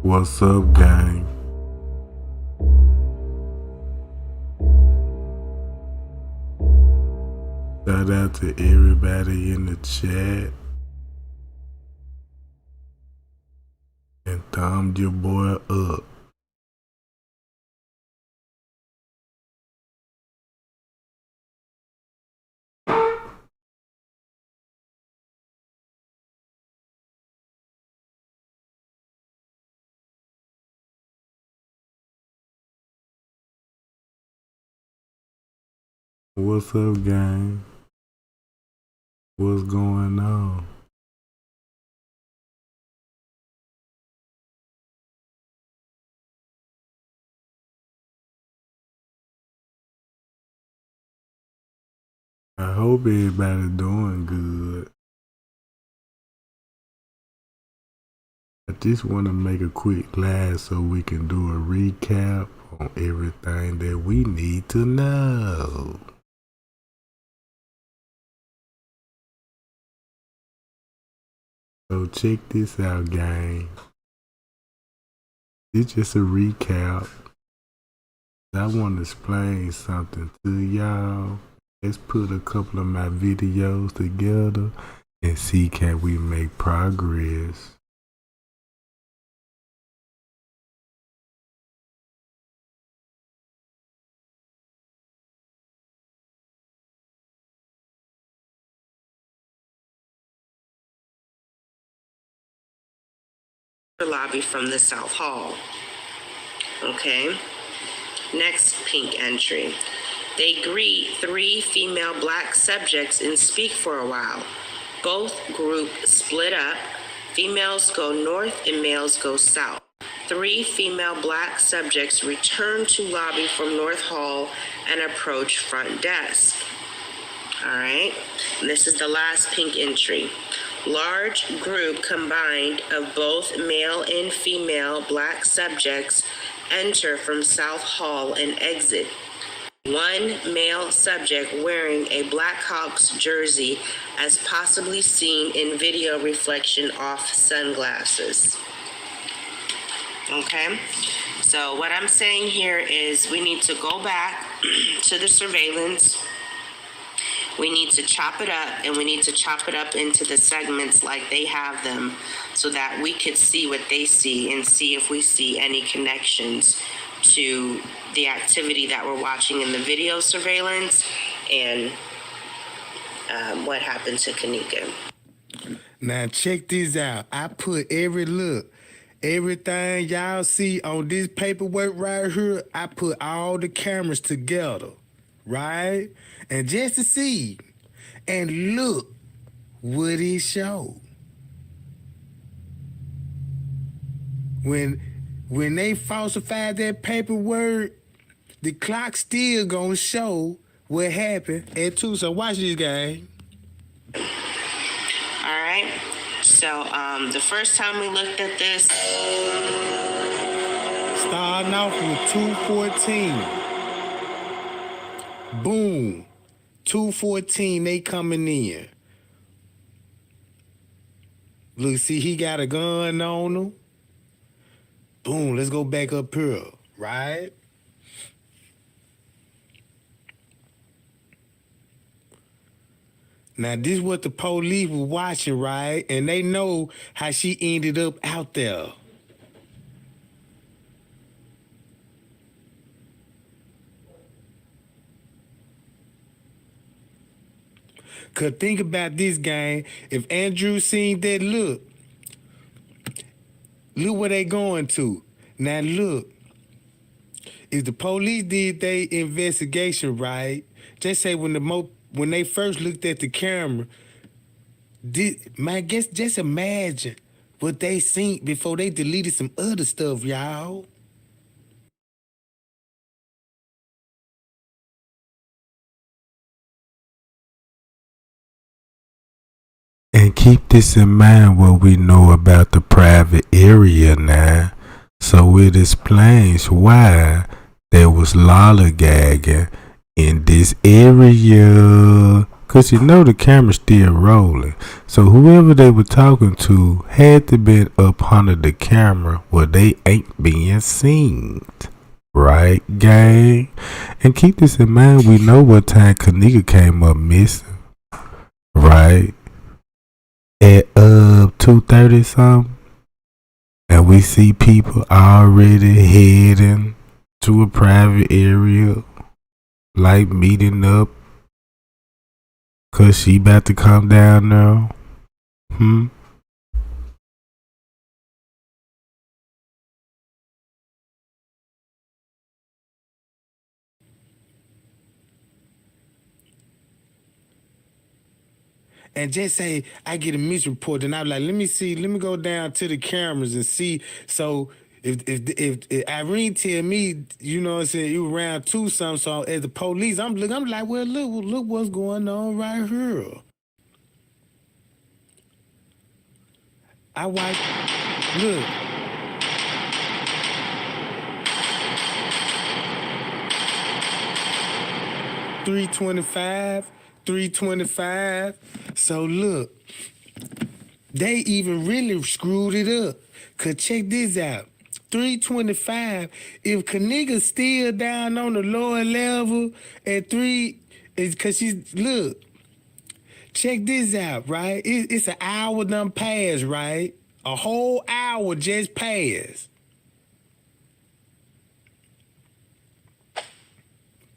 What's up, gang? Shout out to everybody in the chat and thumbed your boy up. What's up, gang? What's going on? I hope everybody doing good. I just want to make a quick live so we can do a recap on everything that we need to know. So check this out, gang. It's just a recap. I want to explain something to y'all. Let's put a couple of my videos together and see can we make progress. Lobby from the South Hall. Okay. Next pink entry. They greet 3 female black subjects and speak for a while. Both groups split up. Females go north and males go south. 3 female black subjects return to lobby from North Hall and approach front desk. All right. And this is the last pink entry. Large group combined of both male and female black subjects enter from South Hall and exit. 1 male subject wearing a Blackhawks jersey as possibly seen in video reflection off sunglasses. Okay, so what I'm saying here is we need to go back to the surveillance. We need to chop it up, and we need to chop it up into the segments like they have them so that we could see what they see and see if we see any connections to the activity that we're watching in the video surveillance and what happened to Kenneka. Now check this out. I put everything y'all see on this paperwork right here, I put all the cameras together, right? And just to see, and look what it showed. When they falsified that paperwork, the clock still gonna show what happened at 2. So watch this, guy. All right. So the first time we looked at this, starting off with 2:14. Boom. 2:14, they coming in. Look, see, he got a gun on him. Boom, let's go back up here, right? Now, this is what the police was watching, right? And they know how she ended up out there. Cause think about this, gang. If Andrew seen that, look where they going to. Now look, if the police did their investigation right, just say when they first looked at the camera, just imagine what they seen before they deleted some other stuff, y'all. And keep this in mind what we know about the private area now. So it explains why there was lollygagging in this area. Cause you know the camera's still rolling. So whoever they were talking to had to be up under the camera where they ain't being seen. Right, gang? And keep this in mind, we know what time Kenneka came up missing. Right? At 2:30 something. And we see people already heading to a private area, like meeting up, cause she about to come down now. And just say I get a misreport, and I'm like, let me go down to the cameras and see. So if Irene tell me, you know what I'm saying, you around 2 something, so as the police, I'm like, well, look what's going on right here. I watch, look. $325. So look, they even really screwed it up. Cause check this out. $325. If Kenneka's still down on the lower level at 3, is cause she's look. Check this out, right? It's an hour done passed, right? A whole hour just passed.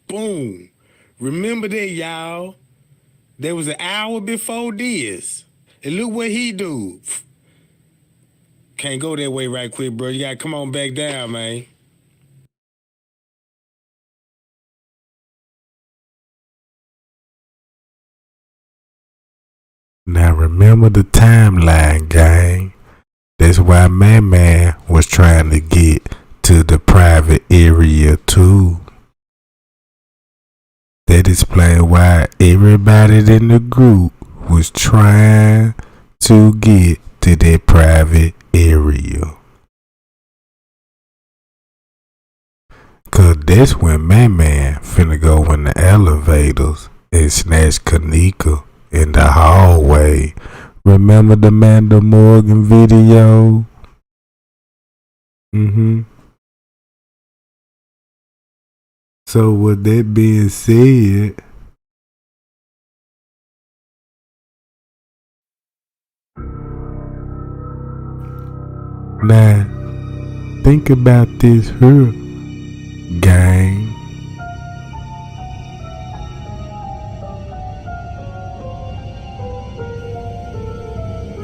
Boom. Remember that, y'all. There was an hour before this. And look what he do. Can't go that way right quick, bro. You gotta come on back down, man. Now remember the timeline, gang. That's why Man was trying to get to the private area too. That explains why everybody in the group was trying to get to that private area. Cause that's when Man finna go in the elevators and snatch Kenneka in the hallway. Remember the Amanda Morgan video? So with that being said, now think about this here, gang.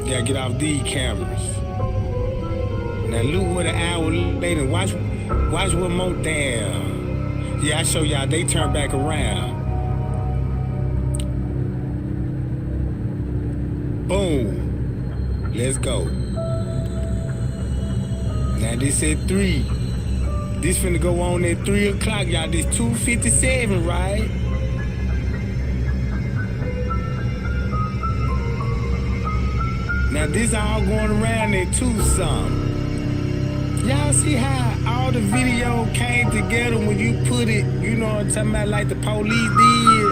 Gotta get off these cameras. Now look what an hour later. Watch what more damn. Yeah, I show y'all they turn back around. Boom. Let's go. Now this at 3. This finna go on at 3 o'clock, y'all. This 2:57, right? Now this all going around at 2 something. Y'all see how all the video came together when you put it, you know what I'm talking about, like the police did?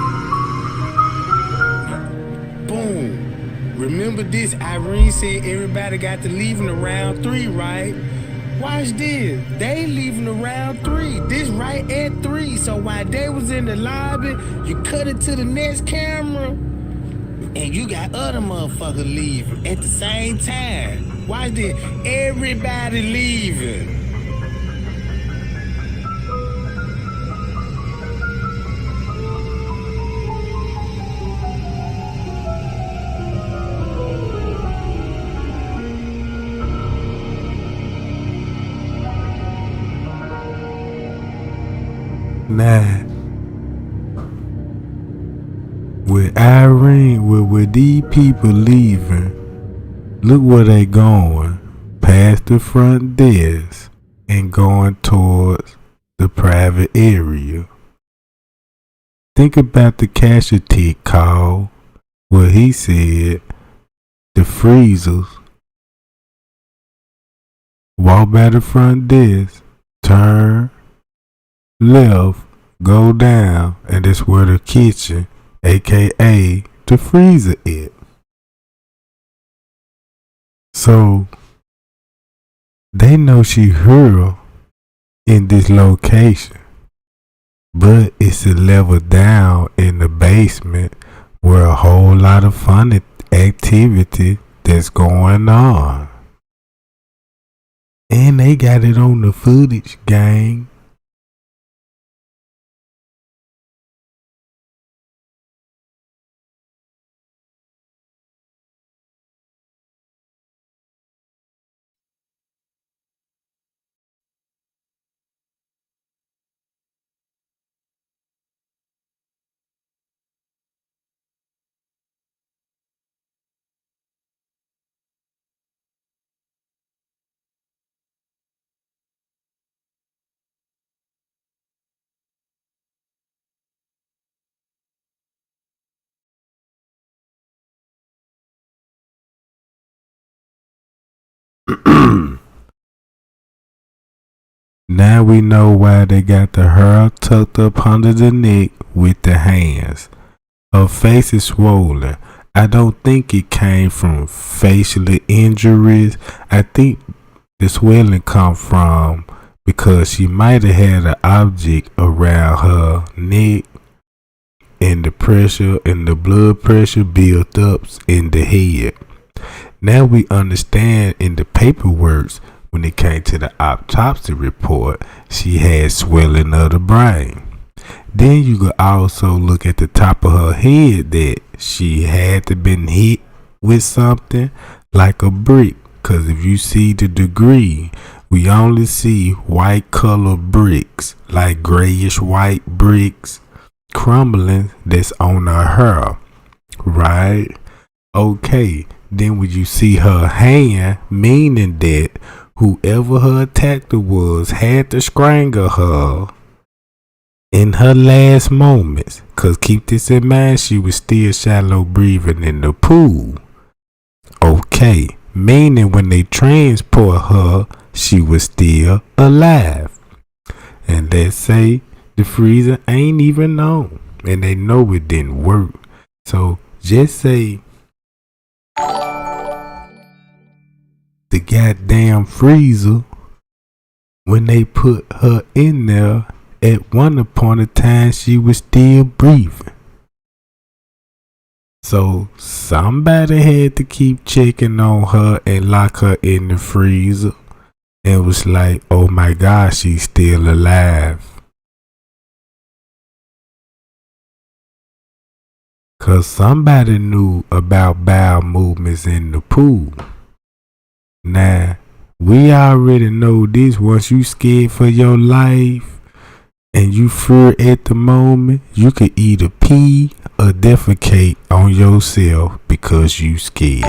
Boom. Remember this, Irene said everybody got to leaving around 3, right? Watch this. They leaving around 3. This right at 3. So while they was in the lobby, you cut it to the next camera, and you got other motherfuckers leaving at the same time. Watch this. Everybody leaving. Nah. With Irene, with these people leaving, look where they going. Past the front desk and going towards the private area. Think about the casualty call where he said the freezers walk by the front desk, turn left, go down, and that's where the kitchen, aka the freezer, is. So they know she here in this location, but it's a level down in the basement where a whole lot of fun activity that's going on. And they got it on the footage, gang. Now we know why they got the hair tucked up under the neck with the hands. Her face is swollen. I don't think it came from facial injuries. I think the swelling come from because she might have had an object around her neck and the pressure and the blood pressure built up in the head. Now we understand in the paperwork when it came to the autopsy report, she had swelling of the brain. Then you could also look at the top of her head that she had to been hit with something like a brick. Cause if you see the degree, we only see white color bricks, like grayish white bricks crumbling that's on her hair, right? Okay, then when you see her hand, meaning that whoever her attacker was had to strangle her in her last moments. Cause keep this in mind, she was still shallow breathing in the pool. Okay, meaning when they transport her, she was still alive. And let's say the freezer ain't even on, and they know it didn't work. So just say the goddamn freezer, when they put her in there, at one point of time she was still breathing. So somebody had to keep checking on her and lock her in the freezer and was like, oh my God, she's still alive. Cause somebody knew about bowel movements in the pool. Now, we already know this. Once you scared for your life and you fear at the moment, you could either pee or defecate on yourself because you scared.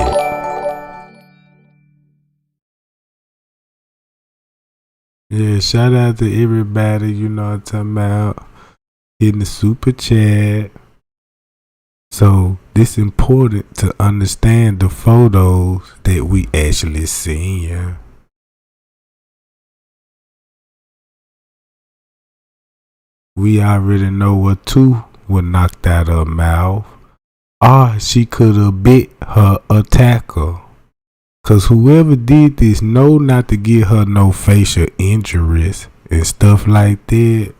Yeah, shout out to everybody, you know what I'm talking about, in the super chat. So it's important to understand the photos that we actually see. We already know what tooth was knocked out of her mouth. Or she could have bit her attacker. Cause whoever did this know not to give her no facial injuries and stuff like that.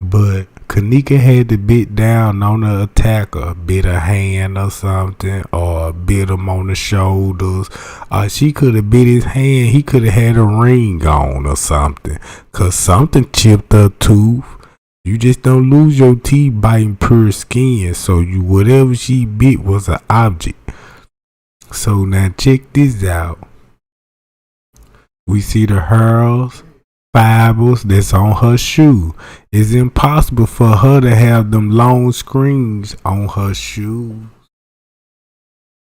But Kenneka had to bit down on the attacker, bit her hand or something, or bit him on the shoulders. Or she could have bit his hand, he could have had a ring on or something. Cause something chipped her tooth. You just don't lose your teeth biting pure skin. So you whatever she bit was an object. So now check this out. We see the hurls, fibers that's on her shoe. It's impossible for her to have them long screens on her shoe.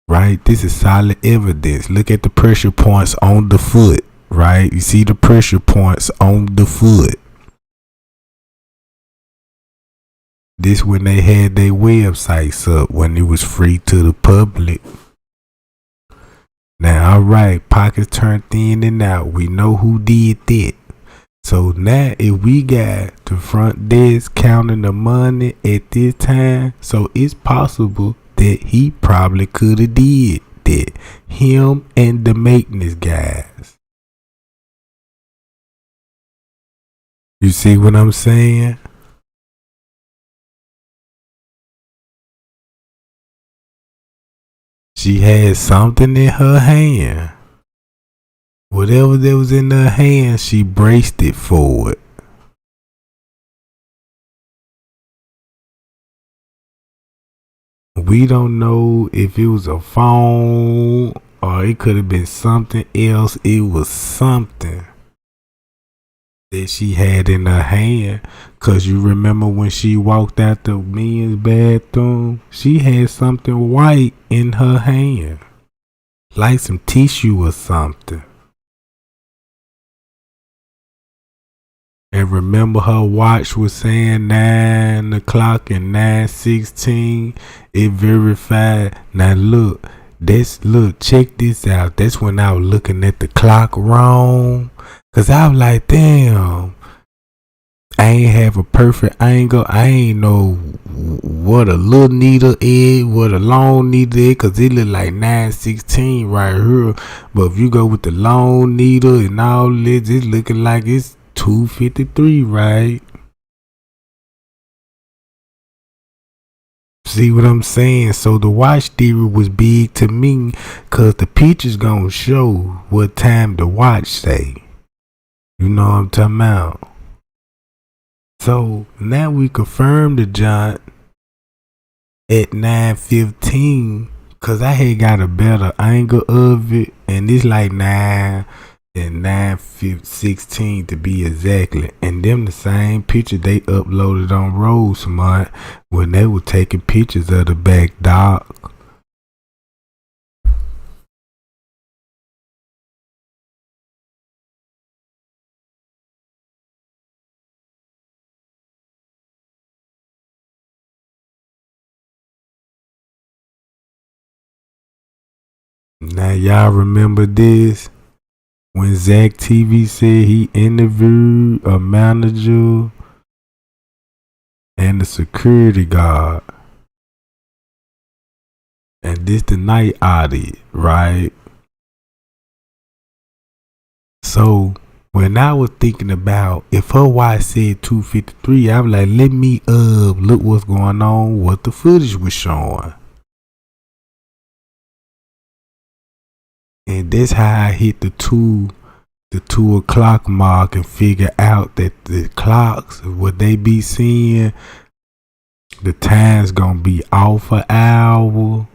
Right? This is solid evidence. Look at the pressure points on the foot. Right? You see the pressure points on the foot. This when they had their websites up, when it was free to the public. Now, alright, pockets turned in and out. We know who did that. So now if we got the front desk counting the money at this time, so it's possible that he probably could have did that. Him and the maintenance guys. You see what I'm saying? She had something in her hand. Whatever that was in her hand, she braced it for it. We don't know if it was a phone or it could have been something else. It was something that she had in her hand. Cause you remember when she walked out the men's bathroom, she had something white in her hand. Like some tissue or something. And remember her watch was saying 9 o'clock and 9:16. It verified. Now look, check this out. That's when I was looking at the clock wrong. Cause I was like, damn, I ain't have a perfect angle. I ain't know what a little needle is, what a long needle is, cause it look like 9:16 right here. But if you go with the long needle and all this, it's looking like it's 2:53, right? See what I'm saying? So the watch theory was big to me, cause the picture's gonna show what time the watch say. You know what I'm talking about? So now we confirm the jaunt at 9:15, cause I had got a better angle of it, and it's like 9 and 9:16 to be exactly. And them the same picture they uploaded on Rosemont when they were taking pictures of the back dock. Now y'all remember this? When Zach TV said he interviewed a manager and a security guard. And this the night audit, right? So when I was thinking about if her watch said 2:53, I was like, let me look what's going on, what the footage was showing. And that's how I hit the 2 o'clock mark and figure out that the clocks, what they be seeing, the time's gonna be off an hour,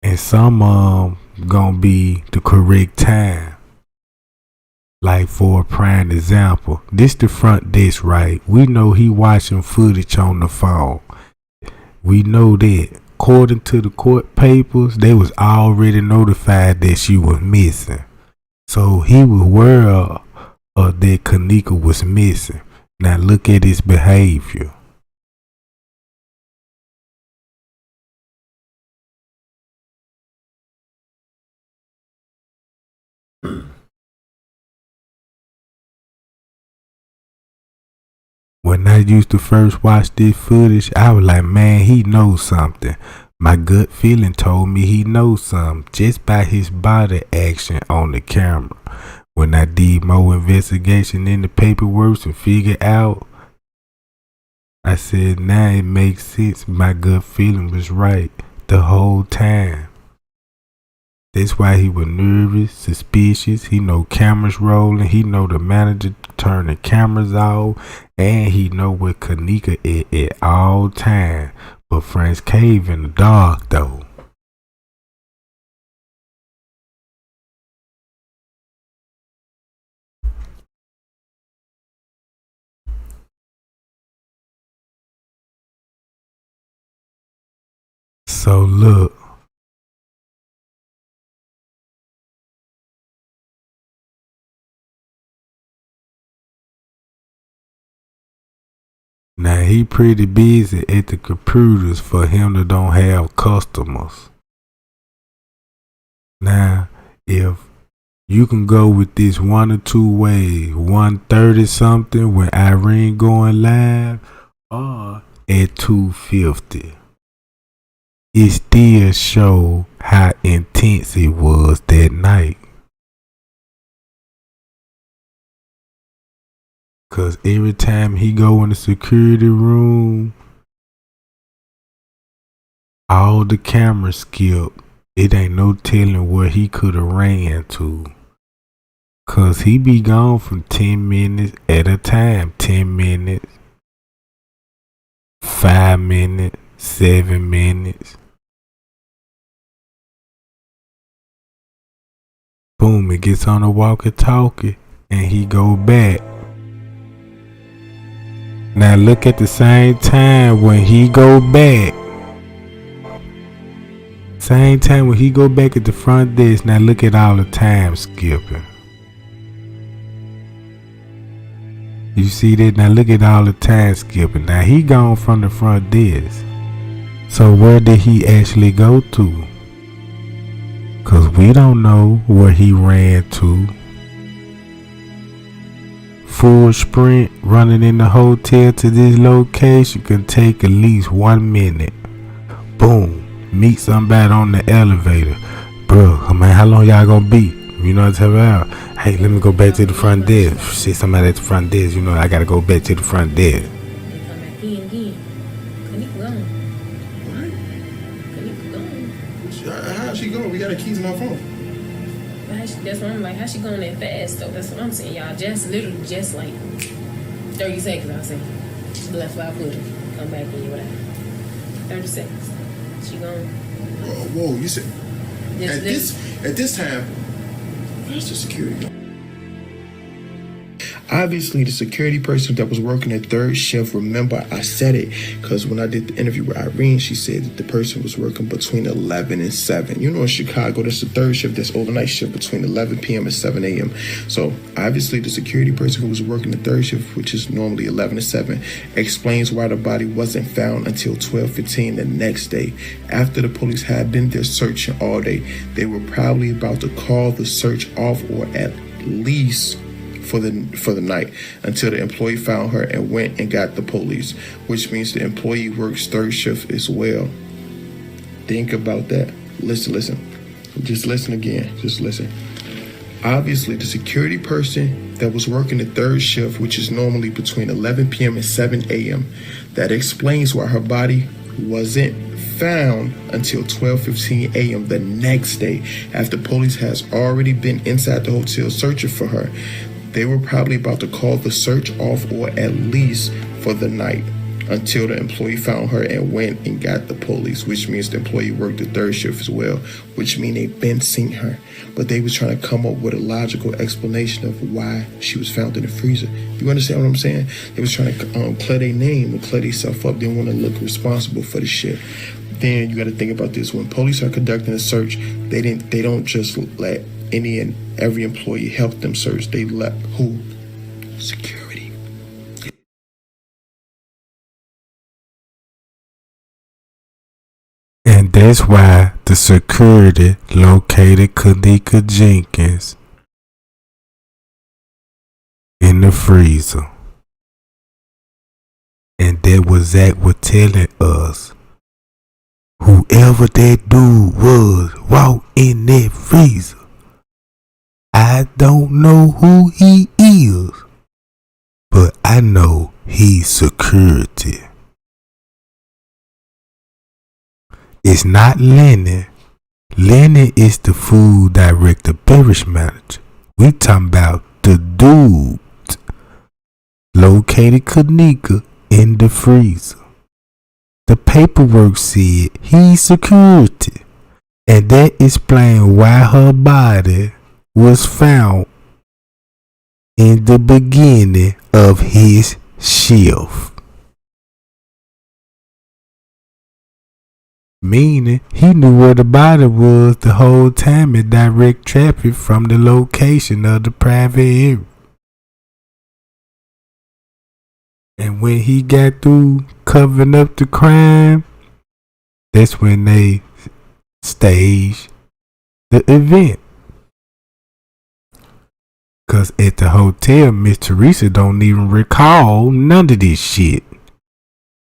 and some gonna be the correct time. Like for a prime example, this the front desk, right? We know he watching footage on the phone. We know that. According to the court papers, they was already notified that she was missing. So he was aware of that Kenneka was missing. Now look at his behavior. When I used to first watch this footage, I was like, man, he knows something. My gut feeling told me he knows something just by his body action on the camera. When I did more investigation in the paperwork and figured out, I said, now it makes sense. My gut feeling was right the whole time. That's why he was nervous, suspicious. He know cameras rolling. He know the manager turning cameras off. And he know where Kenneka is at all time. But Frank's cave in the dark though. So look. Now he pretty busy at the computers for him to don't have customers. Now if you can go with this one or two ways, 1:30 something when Irene going live, or at 2:50. It still show how intense it was that night. Cause every time he go in the security room, all the cameras skip. It ain't no telling where he could have ran to. Cause he be gone from 10 minutes at a time. 10 minutes, 5 minutes, 7 minutes. Boom, it gets on the walkie-talkie and he go back. Now look at the same time when he go back. Same time when he go back at the front desk. Now look at all the time skipping. You see that? Now look at all the time skipping. Now he gone from the front desk. So where did he actually go to? Cause we don't know where he ran to. Full sprint running in the hotel to this location can take at least 1 minute. Boom. Meet somebody on the elevator. Bro, man, how long y'all gonna be? You know what I'm talking about? Hey, let me go back to the front desk. See somebody at the front desk. You know, I gotta go back to the front desk. They come back in again. Kenneka gone. What? Kenneka gone. How's she going? We got her keys in our phone. That's what I'm like. How she going that fast though? That's what I'm saying, y'all. Just literally just like 30 seconds. I'll say. She left 5 foot. Come back in, whatever. 30 seconds. She gone. Whoa, you said Just at this time, where's the security? Obviously, the security person that was working at third shift, remember I said it because when I did the interview with Irene, she said that the person was working between 11 and 7. You know, in Chicago, that's the third shift, that's overnight shift between 11 p.m. and 7 a.m. So obviously, the security person who was working the third shift, which is normally 11 to 7, explains why the body wasn't found until 12:15 the next day. After the police had been there searching all day, they were probably about to call the search off or at least for the night until the employee found her and went and got the police, which means the employee works third shift as well. Think about that. Listen. Just listen again. Just listen. Obviously, the security person that was working the third shift, which is normally between 11 p.m. and 7 a.m., that explains why her body wasn't found until 12:15 a.m. the next day after police has already been inside the hotel searching for her. They were probably about to call the search off or at least for the night until the employee found her and went and got the police, which means the employee worked the third shift as well, which means they've been seeing her. But they was trying to come up with a logical explanation of why she was found in the freezer. You understand what I'm saying? They was trying to clear their name and clear themselves up. They didn't want to look responsible for the shit. Then you got to think about this. When police are conducting a search, they don't just let any and every employee help them search. They let who? Security. And that's why the security located Kenneka Jenkins in the freezer. And that what Zach was telling us. Whoever that dude was walk in that freezer. I don't know who he is, but I know he's security. It's not Lenny. Lenny is the food director, beverage manager. We talking about the dude located Kenneka in the freezer. The paperwork said he's security, and that explains why her body was found in the beginning of his shift. Meaning he knew where the body was the whole time and direct traffic from the location of the private area. And when he got through covering up the crime, that's when they staged the event. Cause at the hotel, Miss Teresa don't even recall none of this shit.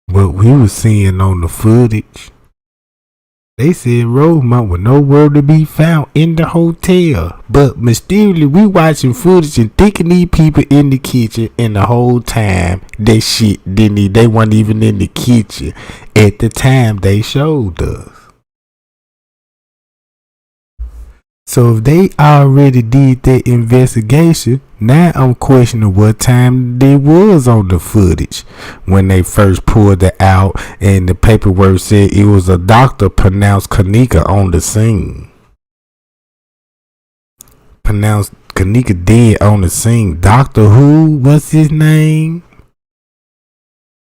What we was seeing on the footage, They said Rosemont was nowhere to be found in the hotel. But mysteriously, we watching footage and thinking these people in the kitchen, and the whole time they weren't even in the kitchen at the time they showed us. So if they already did that investigation, now I'm questioning what time they was on the footage when they first pulled it out, and the paperwork said it was a doctor pronounced Kenneka on the scene. Pronounced Kenneka dead on the scene. Doctor who? What's his name?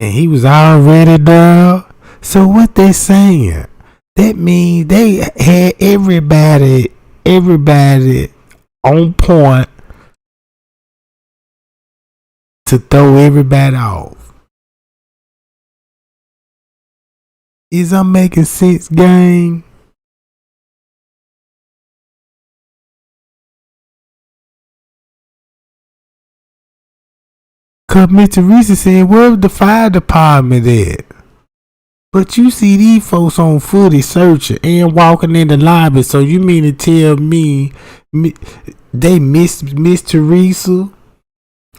And he was already there. So what they saying? That means they had everybody on point to throw everybody off. Is I'm making sense, gang? Cause Mr. Reese said, where's the fire department at? But you see these folks on footage searching and walking in the lobby, so you mean to tell me they missed Miss Teresa?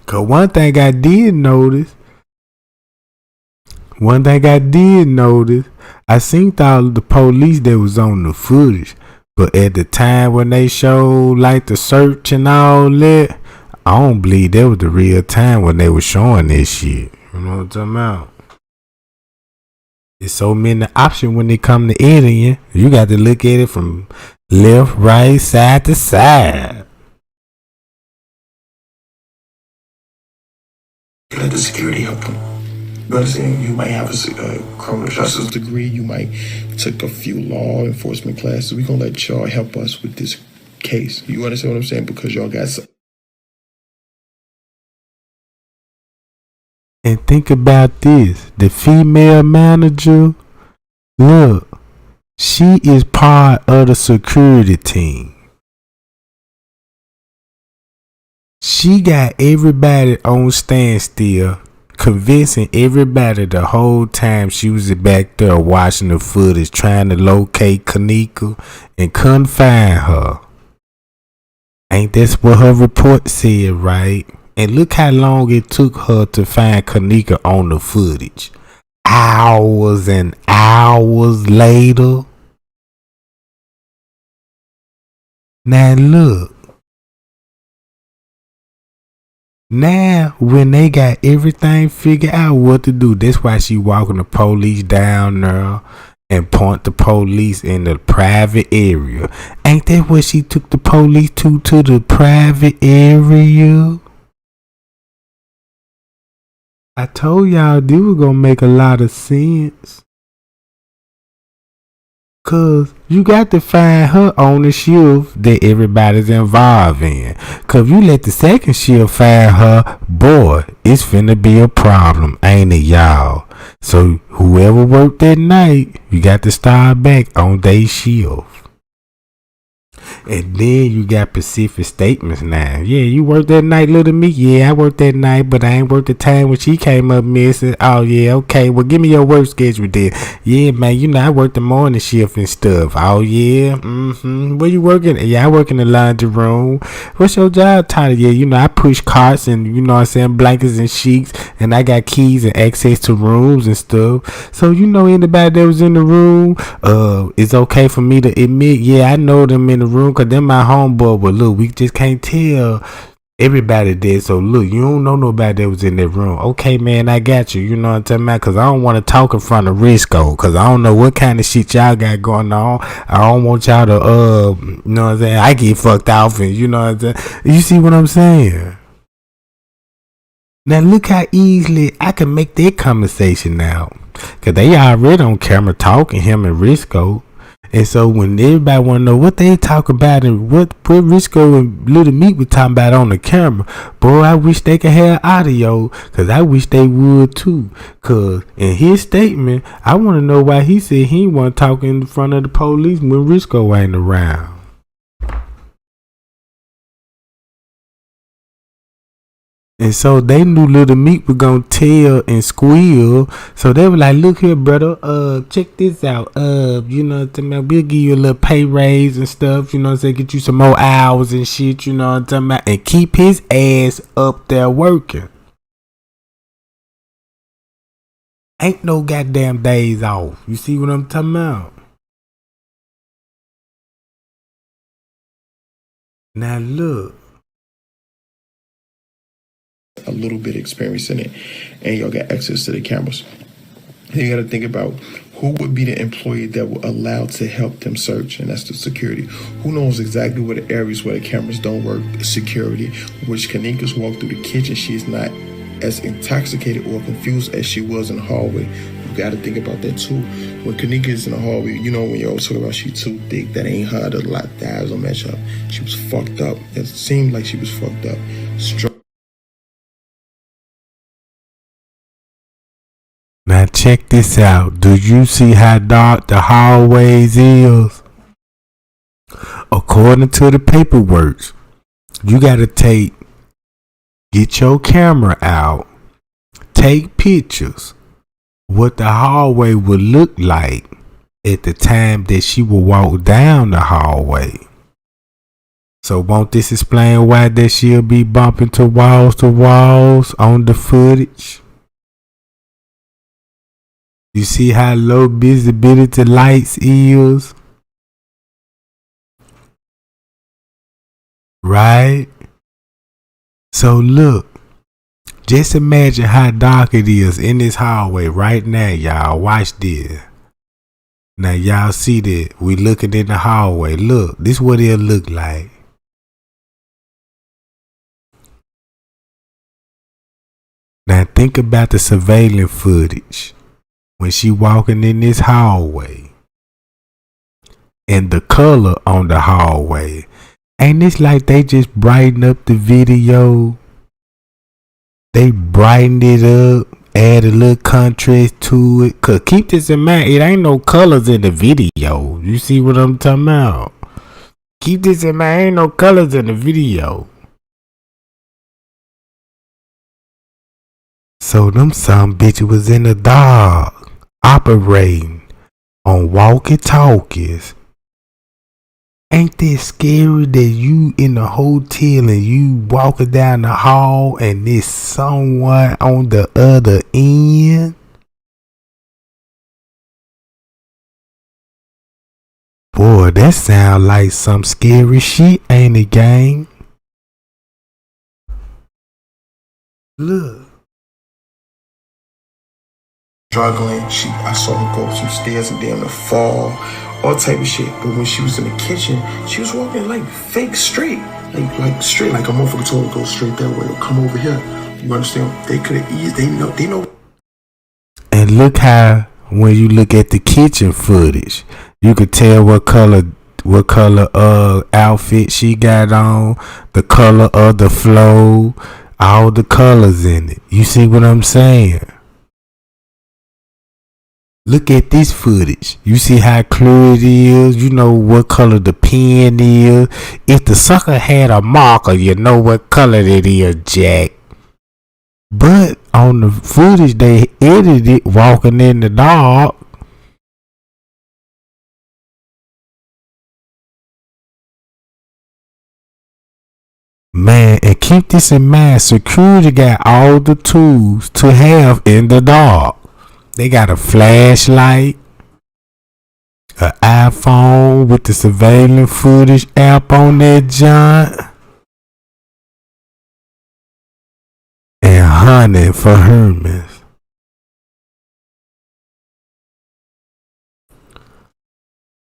Cause one thing I did notice, I seen all of the police that was on the footage, but at the time when they showed like the search and all that, I don't believe that was the real time when they were showing this shit. You know what I'm talking about? There's so many options when they come to editing. You got to look at it from left, right, side to side. Let the security help them. You understand? You might have a criminal justice degree. You might took a few law enforcement classes. We're going to let y'all help us with this case. You understand what I'm saying? Because y'all got some. And think about this. The female manager, look, she is part of the security team. She got everybody on standstill, convincing everybody the whole time she was back there watching the footage, trying to locate Kenneka and couldn't find her. Ain't that what her report said, right? And look how long it took her to find Kenneka on the footage. Hours and hours later. Now look. Now when they got everything figured out what to do, that's why she walking the police down there and point the police in the private area. Ain't that what she took the police to the private area? I told y'all this was gonna make a lot of sense. Cause you got to find her on the shift that everybody's involved in. Cause if you let the second shift find her, boy, it's finna be a problem, ain't it, y'all? So whoever worked that night, you got to start back on day shift. And then you got specific statements now. Yeah, you worked that night, little me. Yeah, I worked that night, but I ain't worked the time when she came up missing. Oh, yeah, okay. Well, give me your work schedule then. Yeah, man, you know, I worked the morning shift and stuff. Oh, yeah. Where you working? Yeah, I work in the laundry room. What's your job title? Yeah, you know, I push carts and, you know what I'm saying, blankets and sheets. And I got keys and access to rooms and stuff. So, you know, anybody that was in the room, it's okay for me to admit, yeah, I know them in the room. Cause them my homeboy, but look, we just can't tell everybody did. So look, you don't know nobody that was in that room. Okay, man, I got you. You know what I'm talking about? Cause I don't want to talk in front of Risco. Cause I don't know what kind of shit y'all got going on. I don't want y'all to you know what I'm saying? I get fucked off and you know what I'm saying? You see what I'm saying? Now look how easily I can make that conversation now. Cause they already on camera talking, him and Risco. And so when everybody want to know what they talk about and what Risco and Little Meat were talking about on the camera, boy, I wish they could have audio, because I wish they would too. Because in his statement, I want to know why he said he didn't want to talk in front of the police when Risco ain't around. And so they knew Little Meat was gonna tell and squeal. So they were like, look here, brother, check this out. You know what I'm talking about? We'll give you a little pay raise and stuff, you know what I'm saying? Get you some more hours and shit, you know what I'm talking about? And keep his ass up there working. Ain't no goddamn days off. You see what I'm talking about? Now look. A little bit of experience in it, and y'all got access to the cameras. Then you got to think about who would be the employee that will allow to help them search, and that's the security. Who knows exactly where the areas where the cameras don't work? Security. Which Kenneka's walked through the kitchen, she's not as intoxicated or confused as she was in the hallway. You got to think about that too. When Kenneka is in the hallway, you know when you're always talking about she too thick, that ain't her. The eyes don't match up. She was fucked up. It seemed like she was fucked up. Now check this out. Do you see how dark the hallways is? According to the paperwork, you gotta get your camera out, take pictures, what the hallway would look like at the time that she will walk down the hallway. So won't this explain why that she'll be bumping to walls on the footage? You see how low visibility lights is? Right? So look, just imagine how dark it is in this hallway right now, y'all. Watch this. Now y'all see that we looking in the hallway. Look, this is what it'll look like. Now think about the surveillance footage. When she walking in this hallway and the color on the hallway, ain't this like they just brighten up the video? They brighten it up, add a little contrast to it. Cause keep this in mind, it ain't no colors in the video. You see what I'm talking about? Keep this in mind, ain't no colors in the video. So them some bitches was in the dark, operating on walkie-talkies. Ain't that scary that you in the hotel and you walking down the hall and there's someone on the other end? Boy, that sound like some scary shit, ain't it, gang? Look. Struggling. I saw her go up some stairs and damn to fall, all type of shit. But when she was in the kitchen, she was walking like fake straight, like straight, like a motherfucker told her to go straight that way or come over here. You understand? They could have eased. They know. And look how when you look at the kitchen footage, you could tell what color outfit she got on, the color of the flow, all the colors in it. You see what I'm saying? Look at this footage. You see how clear it is. You know what color the pen is. If the sucker had a marker, you know what color it is, Jack. But on the footage, they edited it walking in the dark. Man, and keep this in mind. Security got all the tools to have in the dark. They got a flashlight, an iPhone with the surveillance footage app on that joint, and hunting for Hermes.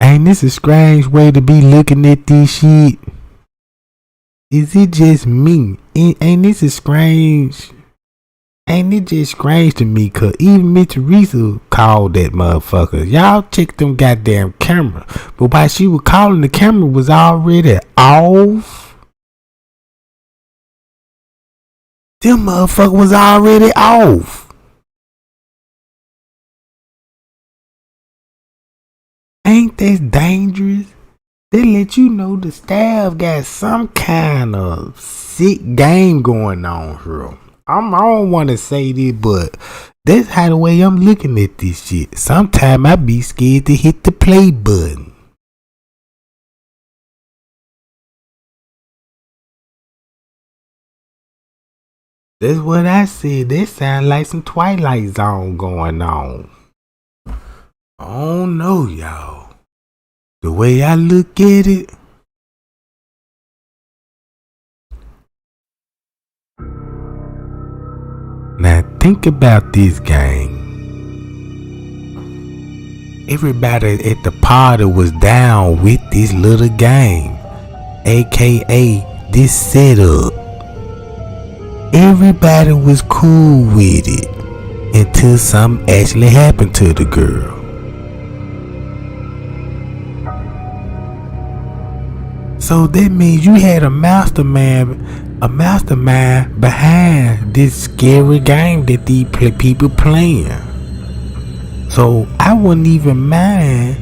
Ain't this a strange way to be looking at this shit? Is it just me? Ain't this a strange? Ain't it just strange to me? Cause even Miss Teresa called that motherfucker. Y'all check them goddamn camera. But while she was calling, the camera was already off. Them motherfucker was already off. Ain't that dangerous? They let you know the staff got some kind of sick game going on here. I don't want to say this, but that's how the way I'm looking at this shit. Sometimes I be scared to hit the play button. That's what I said. That sound like some Twilight Zone going on. I don't know, y'all. The way I look at it, now think about this, gang. Everybody at the party was down with this little game, aka this setup. Everybody was cool with it until something actually happened to the girl. So that means you had a mastermind behind this scary game that these people playing. So I wouldn't even mind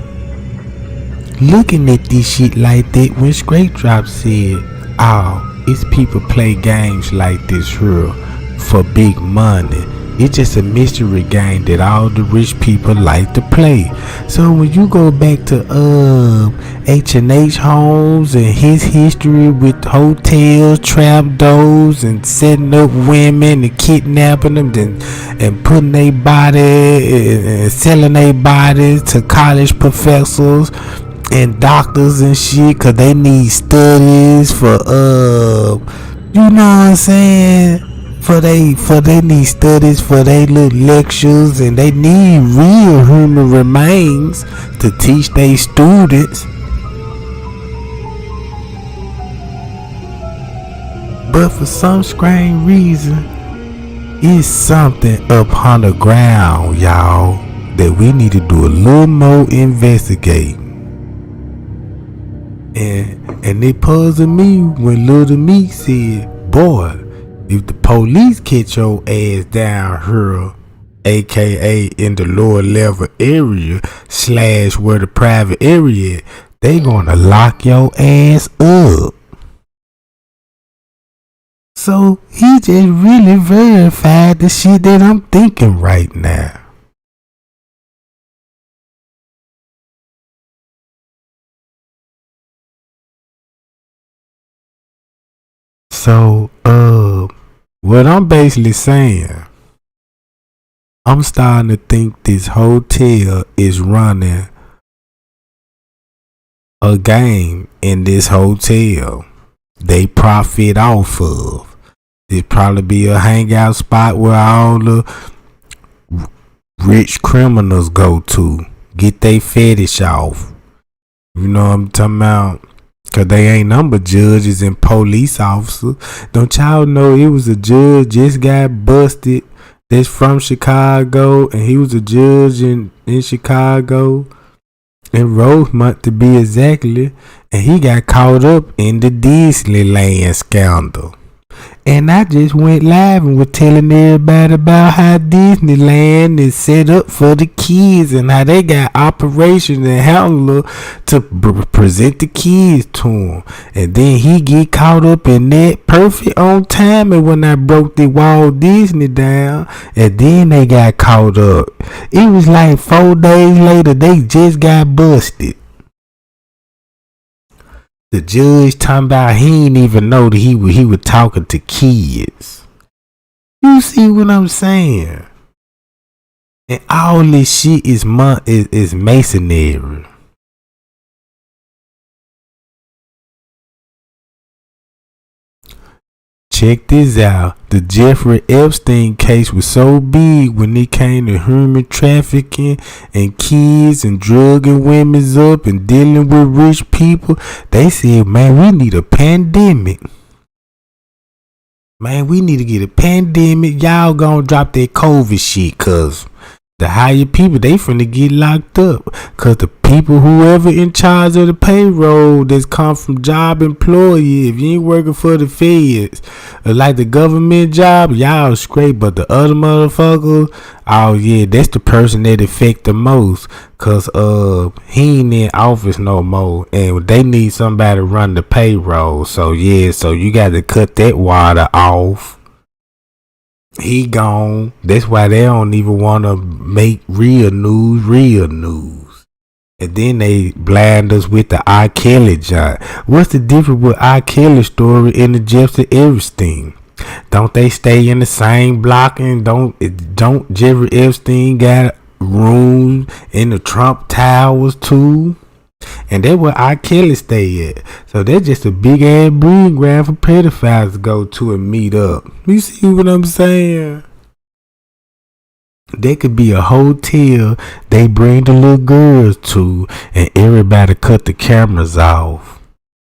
looking at this shit like that when Straight Drop said, "Oh, it's people play games like this here for big money. It's just a mystery game that all the rich people like to play." So when you go back to H&H Homes and his history with hotels, trap doors, and setting up women and kidnapping them and putting their body and selling their bodies to college professors and doctors and shit, cause they need studies for you know what I'm saying, for they need studies for their little lectures, and they need real human remains to teach their students. But for some strange reason, it's something up on the ground, y'all, that we need to do a little more investigating. And it puzzled me when Little Me said, "Boy, if the police catch your ass down here, aka in the lower level area / where the private area at, they gonna lock your ass up." So he just really verified the shit that I'm thinking right now. So, what I'm basically saying, I'm starting to think this hotel is running a game in this hotel they profit off of. There'd probably be a hangout spot where all the rich criminals go to get their fetish off. You know what I'm talking about? Cause they ain't number judges and police officers. Don't y'all know it was a judge just got busted that's from Chicago, and he was a judge in Chicago in Rosemont to be exactly, and he got caught up in the Disneyland scandal. And I just went live and was telling everybody about how Disneyland is set up for the kids and how they got operations and handler to present the kids to them. And then he get caught up in that perfect on time, and when I broke the Walt Disney down, and then they got caught up. It was like 4 days later they just got busted. The judge talking about he didn't even know that he was talking to kids. You see what I'm saying? And all this shit is masonry. Check this out. The Jeffrey Epstein case was so big when it came to human trafficking and kids and drugging women's up and dealing with rich people. They said, man, we need a pandemic. Man, we need to get a pandemic. Y'all gonna drop that COVID shit, cause the higher people, they finna get locked up. Cause the people, whoever in charge of the payroll that's come from job employee, if you ain't working for the feds, or like the government job, y'all straight. But the other motherfuckers, oh yeah, that's the person that affect the most. Cause he ain't in office no more, and they need somebody to run the payroll. So yeah, so you got to cut that water off. He gone. That's why they don't even want to make real news real news. And then they blind us with the R. Kelly joint. What's the difference with R. Kelly's story and the Jeffrey Epstein? Don't they stay in the same block? And don't Jeffrey Epstein got rooms in the Trump Towers too? And that's where R. Kelly stay at. So that's just a big ass breeding ground for pedophiles to go to and meet up. You see what I'm saying? There could be a hotel they bring the little girls to, and everybody cut the cameras off.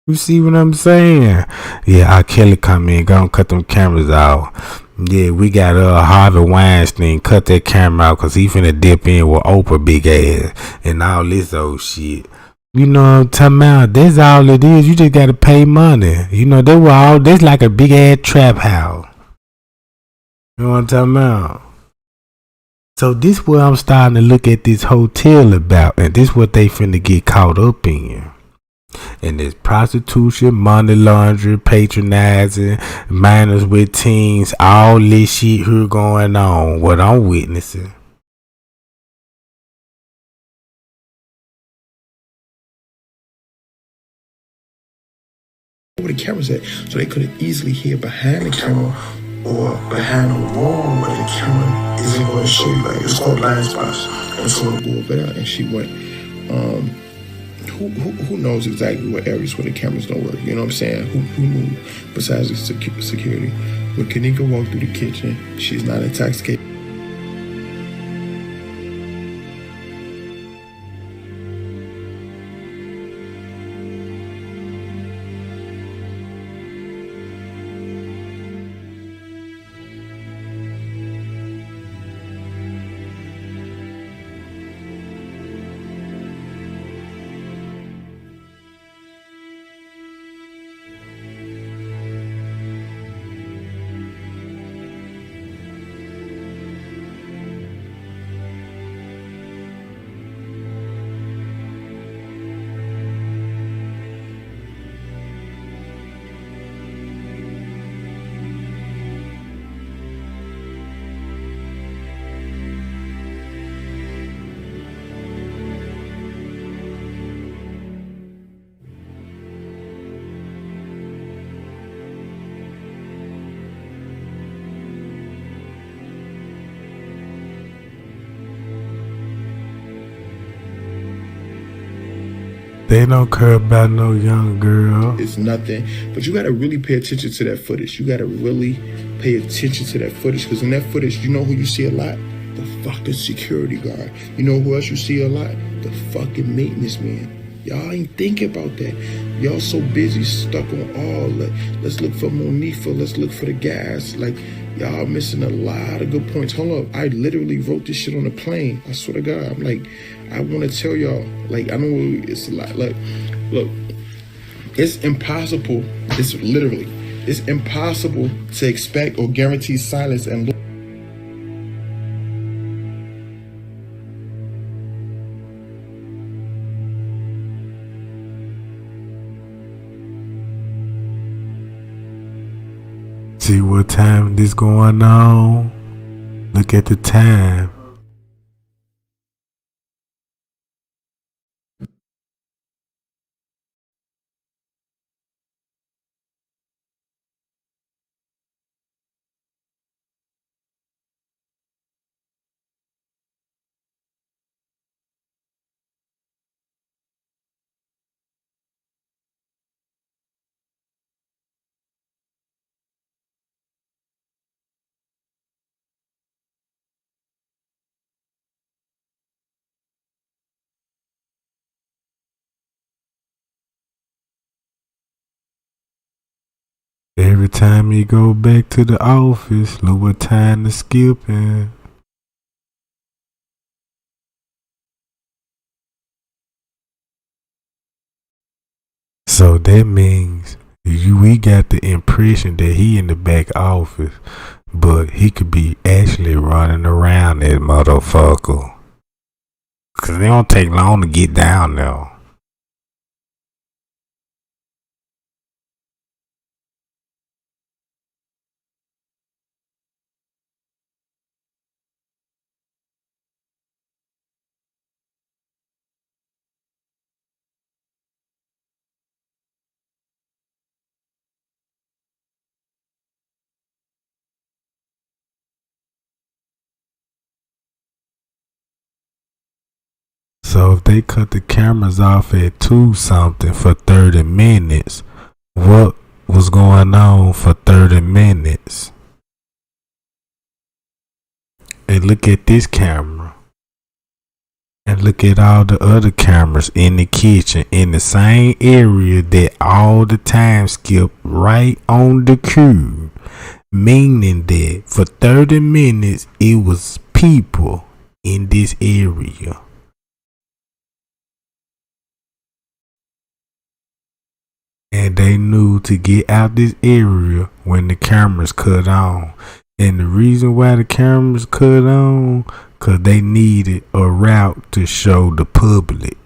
You see what I'm saying? Yeah, R. Kelly come in, gonna cut them cameras off. Yeah, we got Harvey Weinstein cut that camera out because he finna dip in with Oprah big ass and all this old shit. You know what I'm talking about? That's all it is. You just gotta pay money. You know, that's like a big ass trap house. You know what I'm talking about? So this what I'm starting to look at this hotel about, and this what they finna get caught up in. And it's prostitution, money laundering, patronizing, minors with teens, all this shit here going on. What I'm witnessing. Where the cameras at, so they could have easily hear behind the camera or behind the wall where the camera isn't going to show you. Like, it's called blind spots. And so we'll go over there, and she went. Who knows exactly what areas where the cameras don't work? You know what I'm saying? Who knew besides the security? When Kenneka walked through the kitchen, she's not intoxicated. They don't care about no young girl. It's nothing, but you gotta really pay attention to that footage. You gotta really pay attention to that footage, because in that footage, you know who you see a lot? The fucking security guard. You know who else you see a lot? The fucking maintenance man. Y'all ain't thinking about that. Y'all so busy stuck on let's look for Monifa, let's look for the gas. Like, y'all missing a lot of good points. Hold up, I literally wrote this shit on the plane. I swear to God, I'm like, I want to tell y'all, like, I know it's a lot. Like, look, it's impossible. It's impossible to expect or guarantee silence and look. See what time this going on? Look at the time. Every time you go back to the office, look what time to skipping. So that means we got the impression that he in the back office, but he could be actually running around that motherfucker. Cause it don't take long to get down there. So if they cut the cameras off at 2 something for 30 minutes, what was going on for 30 minutes? And look at this camera. And look at all the other cameras in the kitchen in the same area that all the time skip right on the cue. Meaning that for 30 minutes it was people in this area. And they knew to get out this area when the cameras cut on. And the reason why the cameras cut on, because they needed a route to show the public.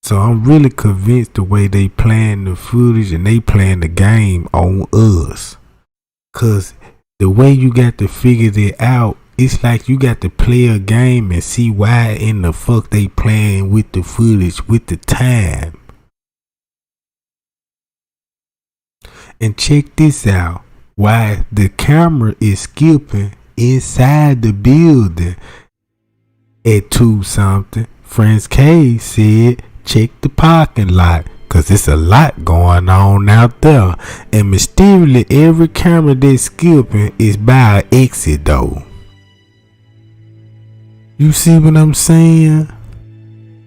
So I'm really convinced the way they playing the footage and they playing the game on us. Because the way you got to figure it out, it's like you got to play a game and see why in the fuck they playing with the footage with the time. And check this out. Why the camera is skipping inside the building at 2 something. Friends K said check the parking lot. Cause it's a lot going on out there. And mysteriously every camera that's skipping is by an exit door. You see what I'm saying?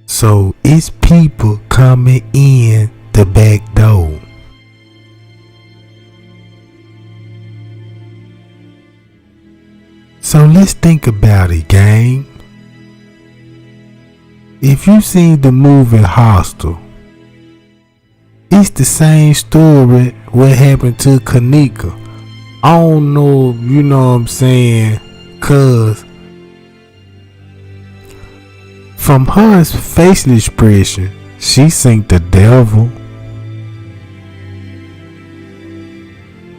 So it's people coming in the back door. So let's think about it, gang. If you seen the movie Hostel, it's the same story what happened to Kenneka. I don't know, you know what I'm saying, cause from her facial expression, she seen the devil.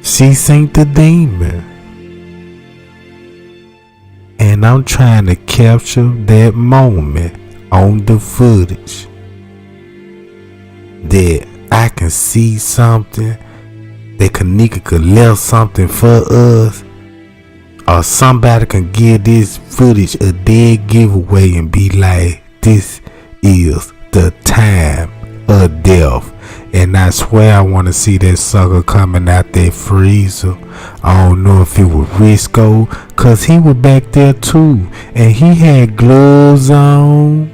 She seen the demon. And I'm trying to capture that moment on the footage. That I can see something. That Kenneka could left something for us. Or somebody can give this footage a dead giveaway and be like, this is the time of death. And I swear I want to see that sucker coming out that freezer. I don't know if it was Risco, cause he was back there too. And he had gloves on.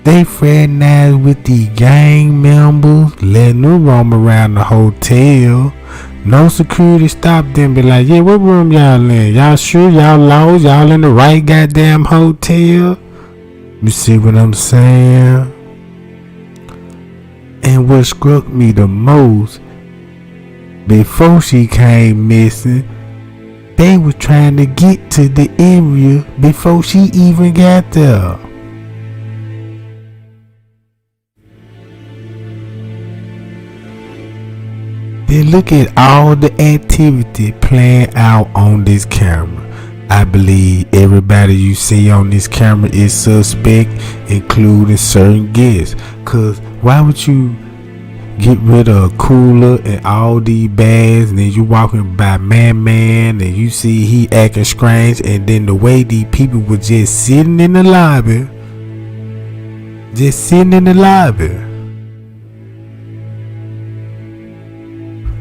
They fraternized with the gang members, letting them roam around the hotel. No security stopped them, be like, yeah, what room y'all in? Y'all sure y'all lost? Y'all in the right goddamn hotel? You see what I'm saying? And what struck me the most, before she came missing, they were trying to get to the area before she even got there. Then look at all the activity playing out on this camera. I believe everybody you see on this camera is suspect, including certain guests. Cause why would you get rid of a cooler and all these bags, and then you walking by man and you see he acting strange, and then the way these people were just sitting in the lobby.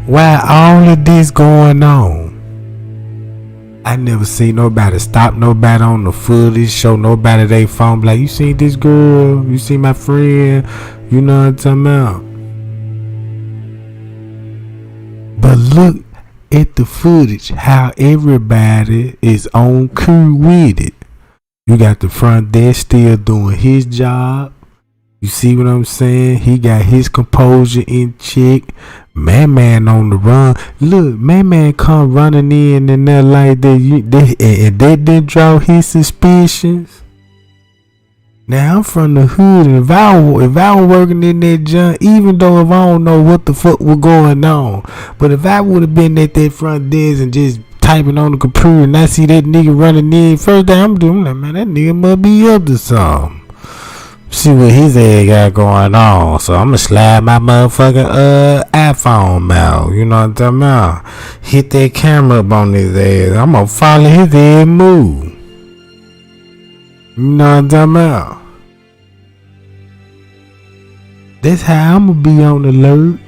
Why all of this going on? I never see nobody stop nobody on the footage, show nobody they phone, like, you see this girl, you see my friend, you know what I'm talking about. But look at the footage, how everybody is on cue with it. You got the front desk still doing his job. You see what I'm saying? He got his composure in check. Man on the run. Look, man come running in and there like that. And that didn't draw his suspicions. Now I'm from the hood, and if I was working in that junk, even though if I don't know what the fuck was going on, but if I would have been at that front desk and just typing on the computer and I see that nigga running in, first thing I'm doing, like, man, that nigga must be up to something. See what his ass got going on. So I'm gonna slide my motherfucking iPhone out. You know what I'm talking about? Hit that camera up on his ass. I'm gonna follow his ass move. You know what I'm talking about? That's how I'ma be on alert.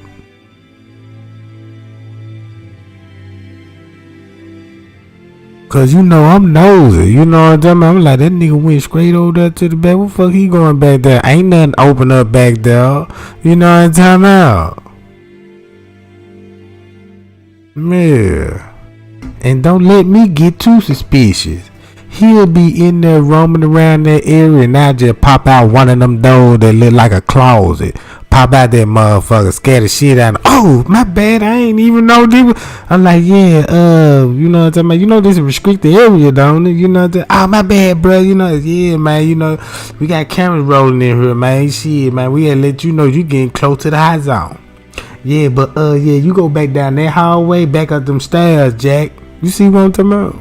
Cause you know I'm nosy. You know what I'm talking about? I'm like, that nigga went straight over there to the back. What the fuck he going back there? Ain't nothing open up back there. You know what I'm talking about? Yeah. And don't let me get too suspicious. He'll be in there roaming around that area and I just pop out one of them doors that look like a closet. Pop out that motherfucker, scare the shit out of him. Oh, my bad, I ain't even know this. I'm like, yeah, you know what I'm talking about? You know this is a restricted area, don't it? You know what I'm oh, my bad, bro. You know, yeah, man, you know, we got cameras rolling in here, man. Shit, man, we gotta let you know you getting close to the hot zone. Yeah, but yeah, you go back down that hallway, back up them stairs, Jack. You see what I'm talking about?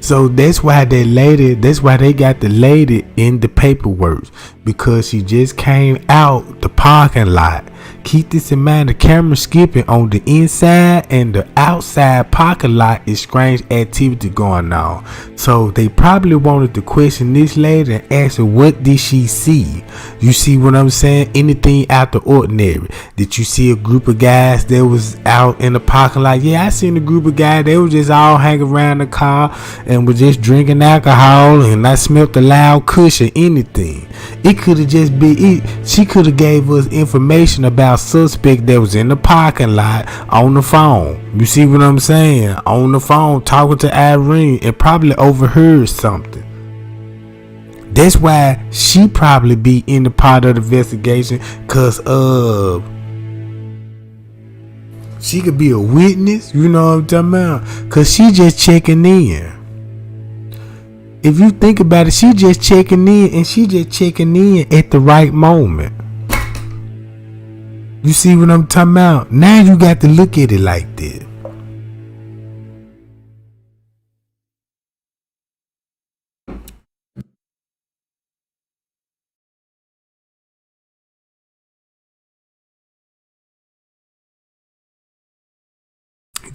So that's why they got the lady in the paperwork, because she just came out the parking lot. Keep this in mind, the camera skipping on the inside and the outside parking lot is strange activity going on. So they probably wanted to question this lady and ask her, what did she see? You see what I'm saying? Anything out the ordinary? Did you see a group of guys that was out in the parking lot? Yeah, I seen a group of guys. They was just all hanging around the car and was just drinking alcohol, and I smelled the loud kush or anything. It could have just been it. She could have gave us information about suspect that was in the parking lot on the phone. You see what I'm saying? On the phone talking to Irene and probably overheard something. That's why she probably be in the part of the investigation, cause she could be a witness. You know what I'm talking about? Cause she just checking in. If you think about it, she just checking in, and she just checking in at the right moment. You see what I'm talking about? Now you got to look at it like that.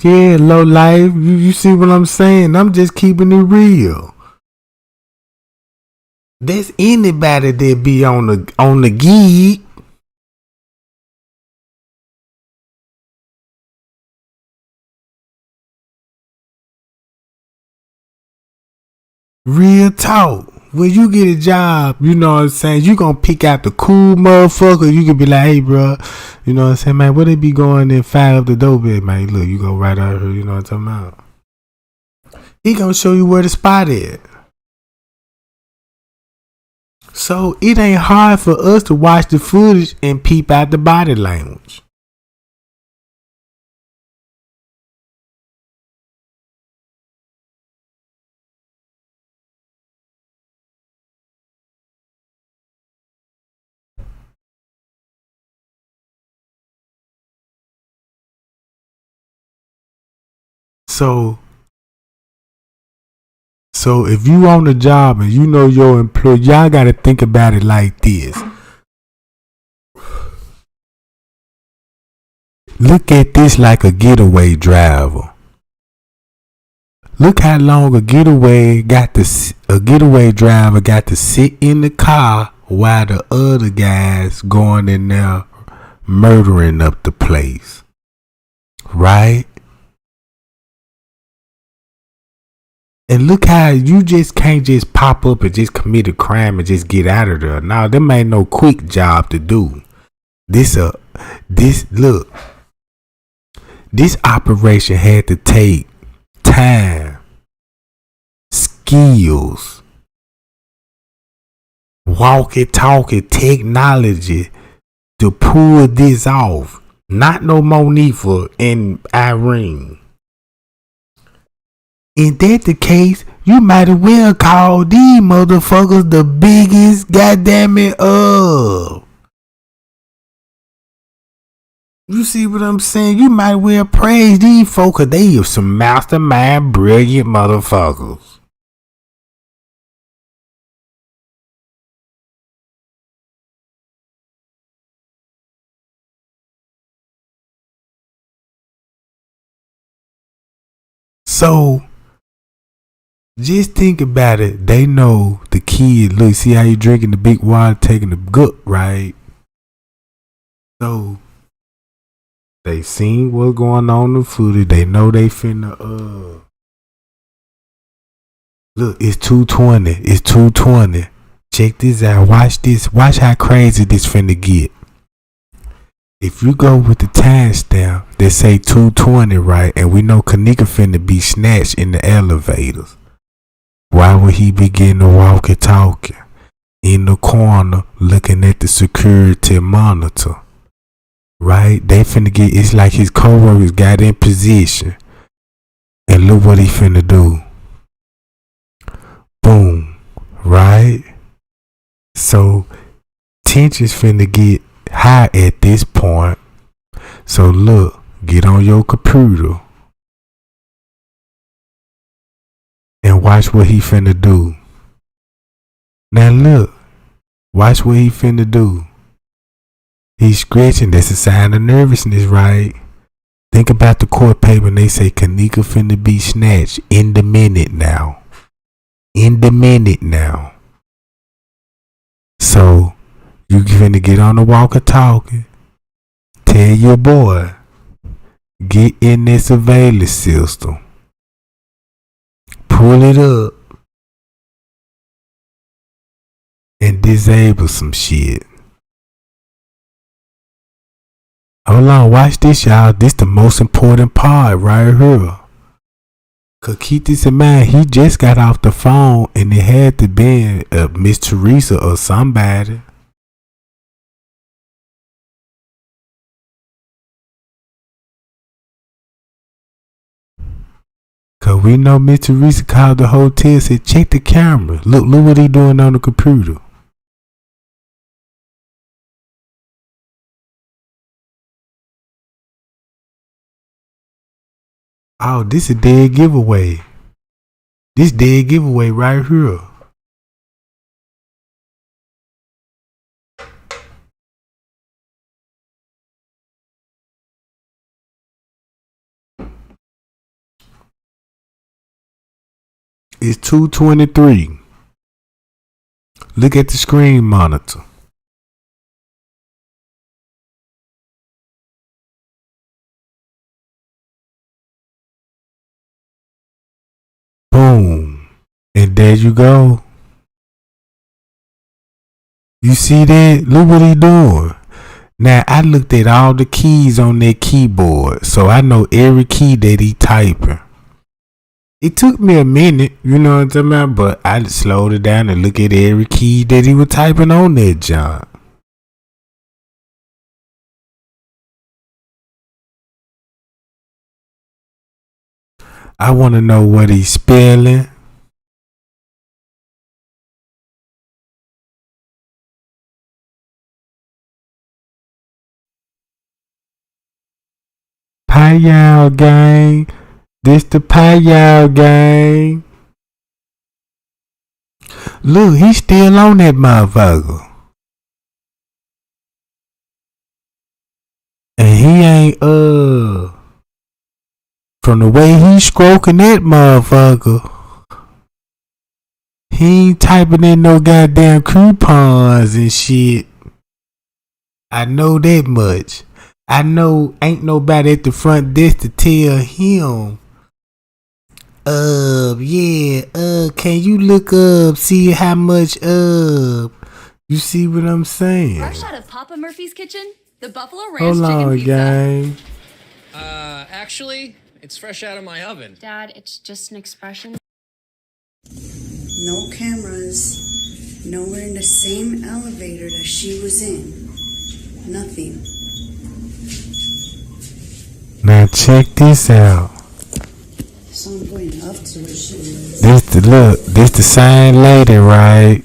Yeah, low life. You see what I'm saying? I'm just keeping it real. There's anybody that be on the gig. Real talk. When you get a job, you know what I'm saying, you gonna pick out the cool motherfucker. You can be like, hey, bro, you know what I'm saying, man, where they be going and fire up the dope at, man? Look, you go right out here, you know what I'm talking about. He gonna show you where the spot is. So it ain't hard for us to watch the footage and peep out the body language. So if you on the job and you know your employer, y'all gotta think about it like this. Look at this like a getaway driver. Look how long a getaway driver got to sit in the car while the other guys going in there murdering up the place. Right? And look how you just can't just pop up and just commit a crime and just get out of there. Now, them ain't no quick job to do. This operation had to take time, skills, walkie-talkie technology to pull this off. Not no Monifa and Irene. If that the case, you might as well call these motherfuckers the biggest goddamn it up. You see what I'm saying? You might well praise these folks, cause they are some mastermind, brilliant motherfuckers. So Just think about it. They know the kid. Look, see how you drinking the big water, taking the gook, right? So they seen what's going on in the footage. They know they finna look, it's 220. It's 220. Check this out. Watch this. Watch how crazy this finna get. If you go with the timestamp, they say 220, right? And we know Kenneka finna be snatched in the elevators. Why would he begin to walk and talking in the corner looking at the security monitor? Right? They finna get, it's like his co-workers got in position. And look what he finna do. Boom. Right? So tension's finna get high at this point. So look, get on your computer and watch what he finna do. Now look, watch what he finna do. He's scratching. That's a sign of nervousness, right? Think about the court paper and they say Kenneka finna be snatched in the minute now. In the minute now. So you finna get on the walkie-talkie. Tell your boy, get in this surveillance system. Pull it up. And disable some shit. Hold on, watch this, y'all. This the most important part right here. Cause keep this in mind, he just got off the phone and it had to be Miss Teresa or somebody. Cause we know Miss Teresa called the hotel, said check the camera. Look what he doing on the computer. Oh, this a dead giveaway. This dead giveaway right here. It's 2:23. Look at the screen monitor. Boom. And there you go. You see that? Look what he doing. Now, I looked at all the keys on that keyboard, so I know every key that he typing. It took me a minute, you know what I'm talking about, but I just slowed it down and look at every key that he was typing on that junk. I want to know what he's spelling. Payal gang. This the Payal gang. Look, he's still on that motherfucker. And he ain't from the way he's stroking that motherfucker, he ain't typing in no goddamn coupons and shit. I know that much. I know ain't nobody at the front desk to tell him, can you look up, see how much you see what I'm saying? Fresh out of Papa Murphy's kitchen, the Buffalo Ranch Hold chicken on, pizza. gang. Actually, it's fresh out of my oven. Dad, it's just an expression. No cameras. Nowhere in the same elevator that she was in. Nothing. Now check this out. So I'm going up to where she was. This the same lady, right?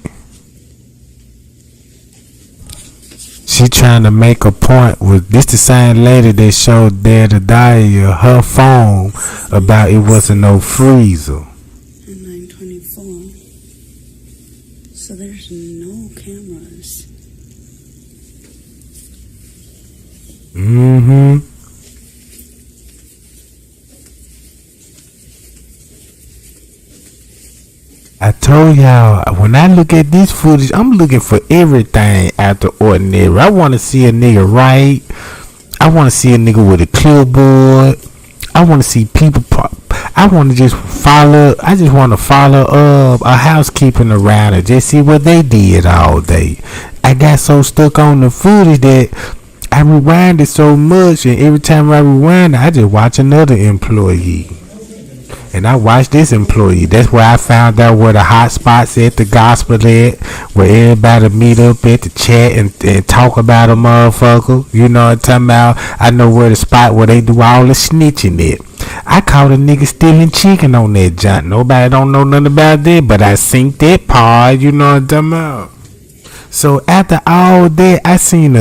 She trying to make a point with this the same lady that showed there to die her phone about it wasn't no freezer. At 9:24. So there's no cameras. Mm-hmm. told y'all, when I look at this footage, I'm looking for everything out the ordinary. I want to see a nigga right. I want to see a nigga with a clipboard. I want to see people pop. I want to just follow. I just want to follow a housekeeping around and just see what they did all day. I got so stuck on the footage that I rewind it so much, and every time I rewind it, I just watch another employee. And I watched this employee. That's where I found out where the hot spots at, the gospel at, where everybody meet up at the chat and talk about a motherfucker. You know what I'm talking about? I know where the spot where they do all the snitching at. I caught a nigga stealing chicken on that junk. Nobody don't know nothing about that, but I seen that part. You know what I'm talking about? So after all that, I seen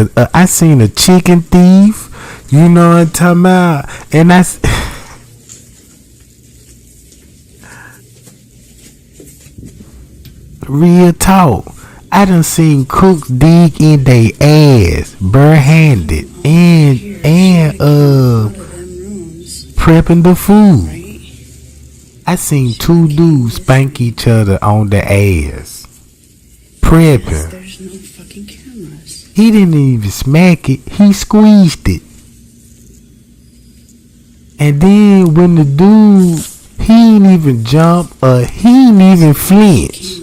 a chicken thief. You know what I'm talking about? And real talk, I done seen cooks dig in they ass barehanded and prepping the food. I seen two dudes spank each other on the ass prepping. There's no fucking cameras. He didn't even smack it, he squeezed it. And then when the dude, he ain't even jump or he ain't even flinch.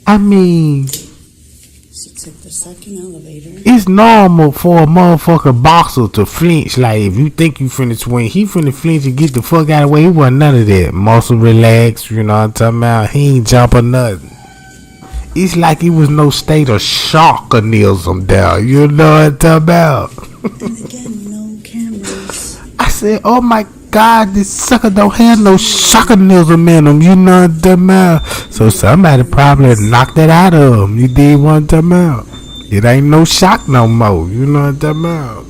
I mean, She took the second elevator. it's normal for a motherfucker boxer to flinch. Like, if you think you finna swing, he finna flinch and get the fuck out of the way. He wasn't none of that. Muscle relaxed, you know what I'm talking about? He ain't jump or nothing. It's like it was no state of shock or him down. You know what I'm talking about? And again, no cameras. I said, oh my God, this sucker don't have no shockerism in him. You know what I'm talking about? So somebody probably knocked it out of him. You did what I'm talking about? It ain't no shock no more. You know what I'm talking about?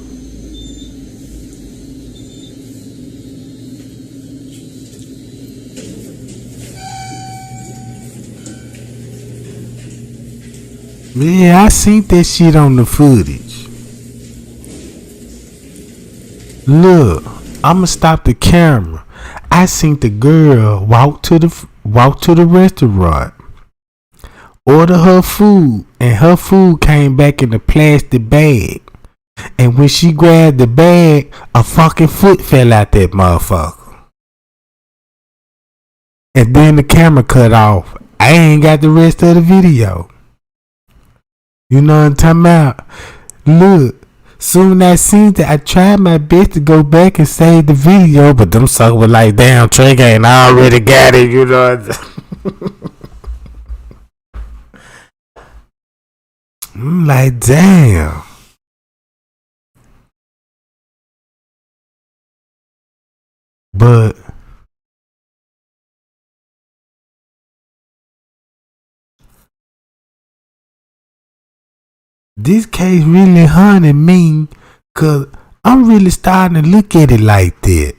Yeah, I seen that shit on the footage. Look, I'ma stop the camera. I seen the girl walk to the restaurant, order her food, and her food came back in a plastic bag. And when she grabbed the bag, a fucking foot fell out that motherfucker. And then the camera cut off. I ain't got the rest of the video. You know what I'm talking about? Look, soon as I seen that, I tried my best to go back and save the video, but them suckers were like, damn, Trey ain't already got it, you know what I'm like, damn. But this case really haunted me, cause I'm really starting to look at it like that.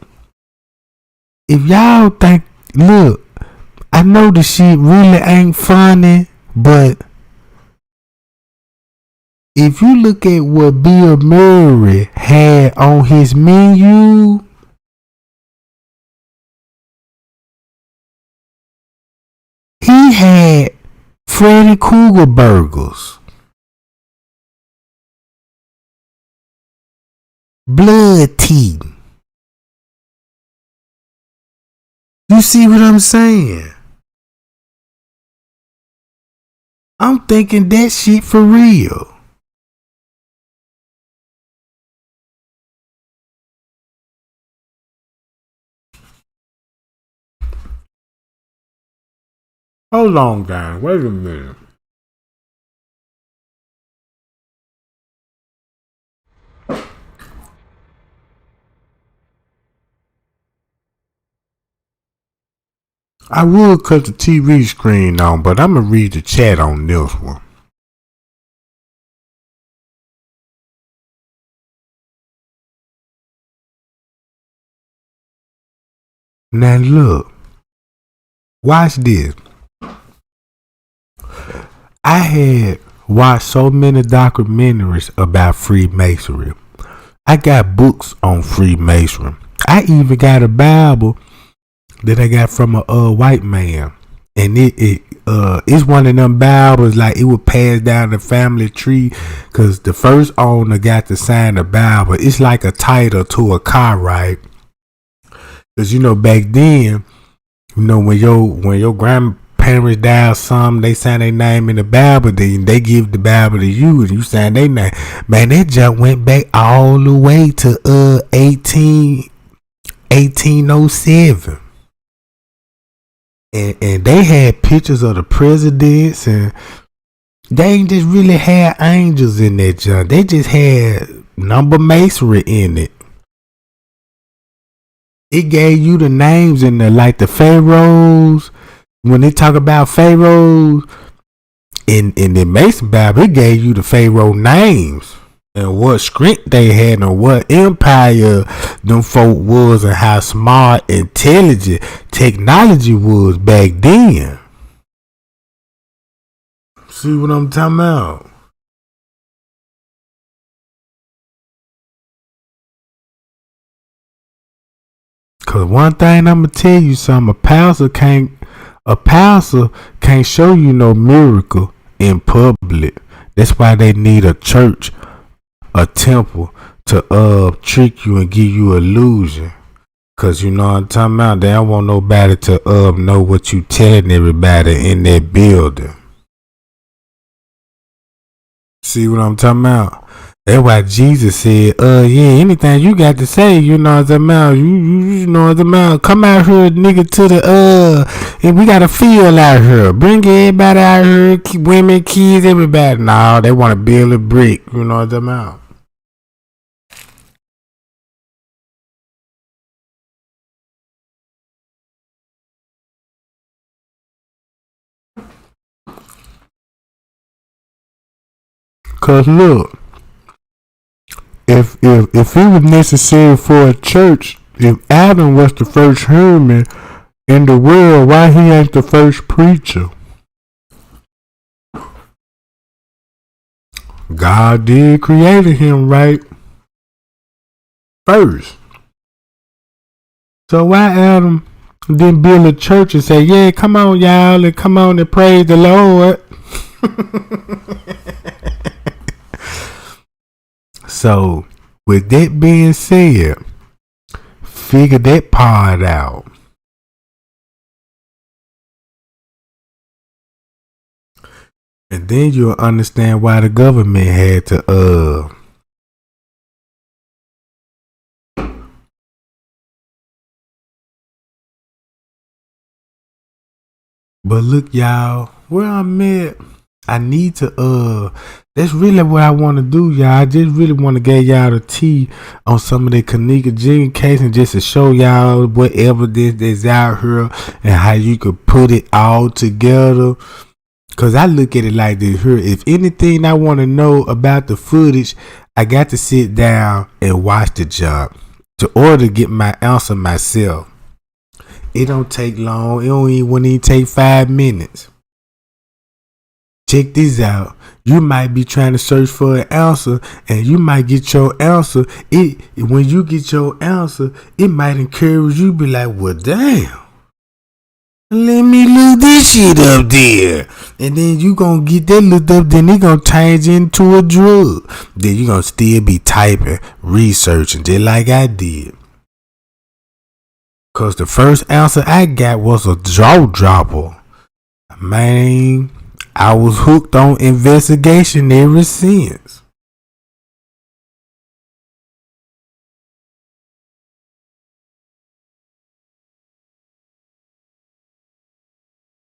If y'all think, look, I know the shit really ain't funny, but if you look at what Bill Murray had on his menu, he had Freddy Krueger burgers, blood tea. You see what I'm saying? I'm thinking that shit for real. Hold on, guys. Wait a minute. I would cut the TV screen on, but I'm going to read the chat on this one. Now look. Watch this. I had watched so many documentaries about Freemasonry. I got books on Freemasonry. I even got a Bible that I got from a white man. and it's one of them Bibles like it would pass down the family tree, cause the first owner got to sign the Bible. It's like a title to a car, right? Cause back then, when your grandparents died or something, they sign their name in the Bible, then they give the Bible to you and you sign their name. Man, that junk went back all the way to 1807. And they had pictures of the presidents, and they ain't just really had angels in that junk. They just had number masonry in it. It gave you the names in there, like the pharaohs. When they talk about pharaohs in the Mason Bible, it gave you the pharaoh names and what strength they had and what empire them folk was and how smart, intelligent technology was back then. See what I'm talking about? Cause one thing I'ma tell you something, a pastor can't show you no miracle in public. That's why they need a church, a temple to trick you and give you illusion. Cause you know what I'm talking about. They don't want nobody to know what you telling everybody in that building. See what I'm talking about? That's why Jesus said, anything you got to say, you know what I'm about. You know what I'm about. Come out here, nigga, to the and we got a field out here. Bring everybody out here, women, kids, everybody. No, they want to build a brick, you know what I'm about. Cause look, if it was necessary for a church, if Adam was the first human in the world, why he ain't the first preacher? God did create him right first. So why Adam didn't build a church and say, yeah, come on y'all, and come on and praise the Lord? So, with that being said, figure that part out. And then you'll understand why the government had to But look, y'all, where I'm at, I need to that's really what I want to do, y'all. I just really want to get y'all the tea on some of the Kenneka Jenkins case, and just to show y'all what evidence that's out here and how you could put it all together. Cause I look at it like this here. If anything I want to know about the footage, I got to sit down and watch the job to order to get my answer myself. It don't take long. It wouldn't even take 5 minutes. Check this out. You might be trying to search for an answer, and you might get your answer. When you get your answer, it might encourage you. Be like, well, damn. Let me look this shit up there. And then you gonna get that looked up, then it gonna change into a drug. Then you gonna still be typing, researching, just like I did. Cause the first answer I got was a jaw dropper. Man, I was hooked on investigation ever since.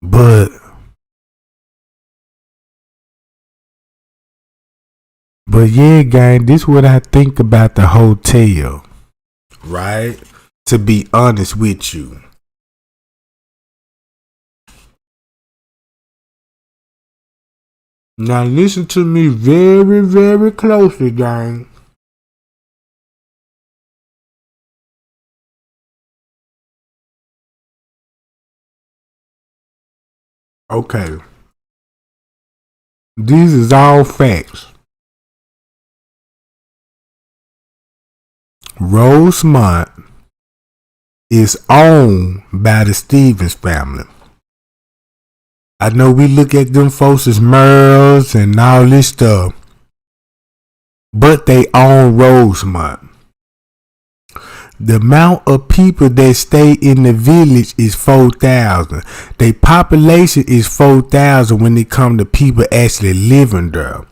But yeah, gang, this is what I think about the hotel. Right? To be honest with you. Now listen to me very, very closely, gang. Okay. These is all facts. Rosemont is owned by the Stevens family. I know we look at them folks as Merles and all this stuff, but they own Rosemont. The amount of people that stay in the village is 4,000. Their population is 4,000 when it comes to people actually living there.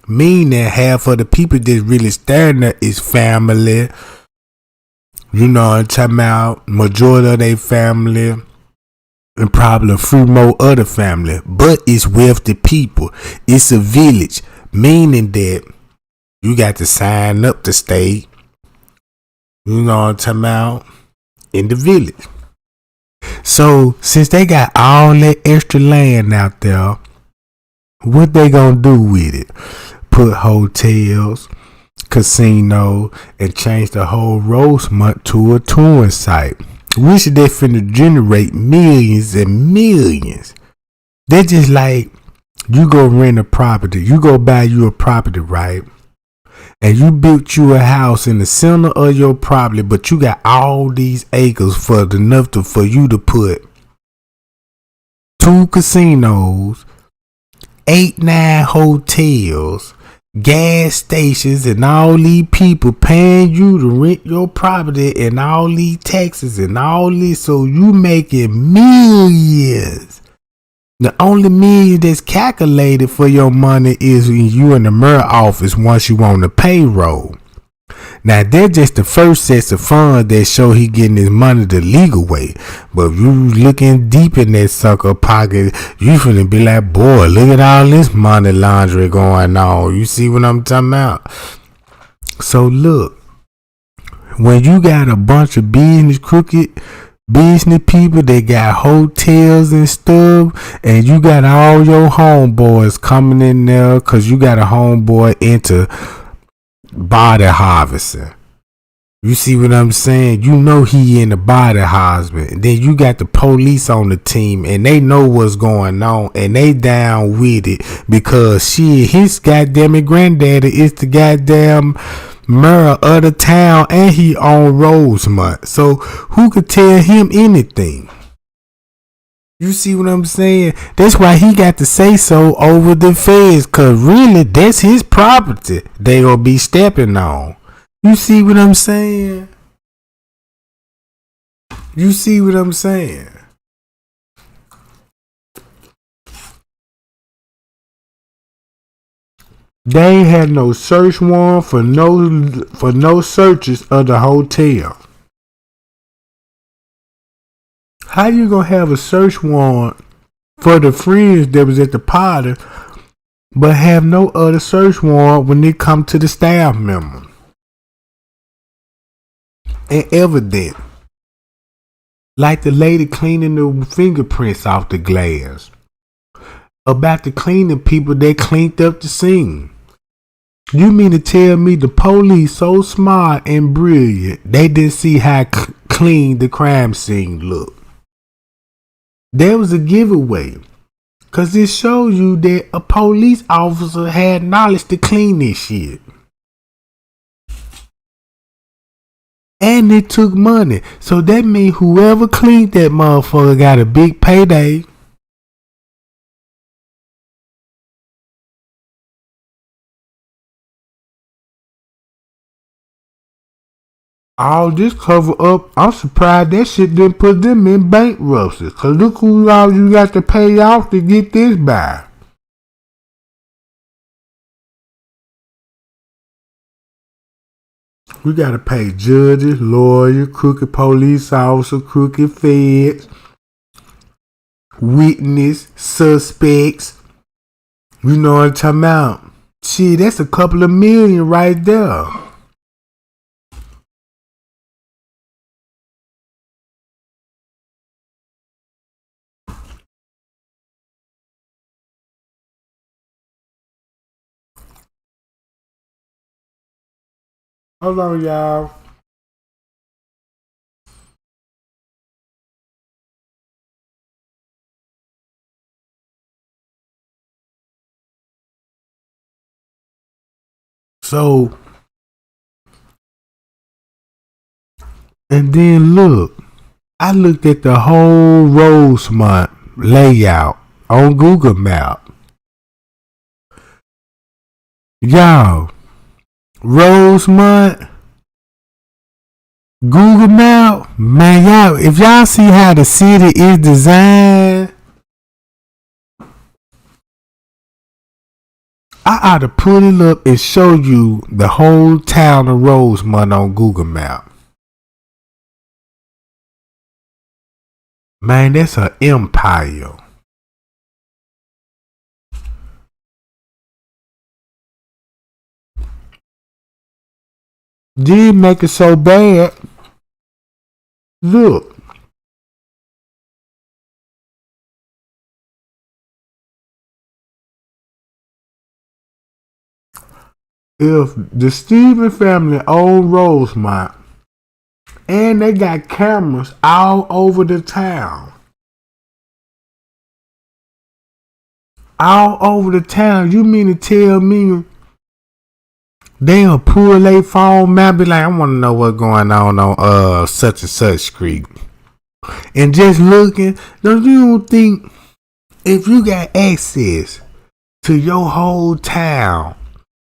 Meaning half of the people that's really staying there is family. You know what I'm talking about? Majority of their family. And probably a few more other family. But it's wealthy people. It's a village. Meaning that you got to sign up to stay. You know what I'm talking about? In the village. So, since they got all that extra land out there, what they gonna do with it? Put hotels, casino, and change the whole Rosemont to a touring site. Which they finna generate millions and millions. They're just like, you go rent a property. You go buy you a property, right? And you built you a house in the center of your property, but you got all these acres for enough for you to put 2 casinos, 8-9 hotels, gas stations, and all these people paying you to rent your property and all these taxes and all this, so you making millions. The only million that's calculated for your money is when you in the mayor office once you on the payroll. Now they're just the first sets of funds that show he getting his money the legal way. But if you looking deep in that sucker pocket, you finna be like, boy, look at all this money laundering going on. You see what I'm talking about? So look, when you got a bunch of crooked business people that got hotels and stuff, and you got all your homeboys coming in there because you got a homeboy into body harvesting. You see what I'm saying? You know he in the body harvesting. And then you got the police on the team and they know what's going on and they down with it because his goddamn granddaddy is the goddamn mayor of the town and he on Rosemont. So who could tell him anything? You see what I'm saying? That's why he got to say so over the feds, cause really that's his property they gonna be stepping on. You see what I'm saying? You see what I'm saying? They ain't had no search warrant for no searches of the hotel. How you gonna have a search warrant for the friends that was at the party, but have no other search warrant when it come to the staff member? And evident, like the lady cleaning the fingerprints off the glass. About the cleaning people, they cleaned up the scene. You mean to tell me the police so smart and brilliant, they didn't see how clean the crime scene looked? There was a giveaway. Cause it shows you that a police officer had knowledge to clean this shit. And it took money. So that means whoever cleaned that motherfucker got a big payday. All this cover up, I'm surprised that shit didn't put them in bankruptcy. Cause look who all you got to pay off to get this by. We gotta pay judges, lawyers, crooked police officers, crooked feds, witness, suspects. You know what I'm talking about? Shit, that's a couple of million right there. Hold on, y'all. So, and then look, I looked at the whole Rosemont layout on Google Map. Y'all, Rosemont, Google Map, man, y'all, if y'all see how the city is designed, I ought to put it up and show you the whole town of Rosemont on Google Map. Man, that's an empire. Did make it so bad. Look. If the Stevens family own Rosemont and they got cameras all over the town. All over the town. You mean to tell me they'll pull their phone map, be like, I want to know what's going on such and such street. And just looking, don't think if you got access to your whole town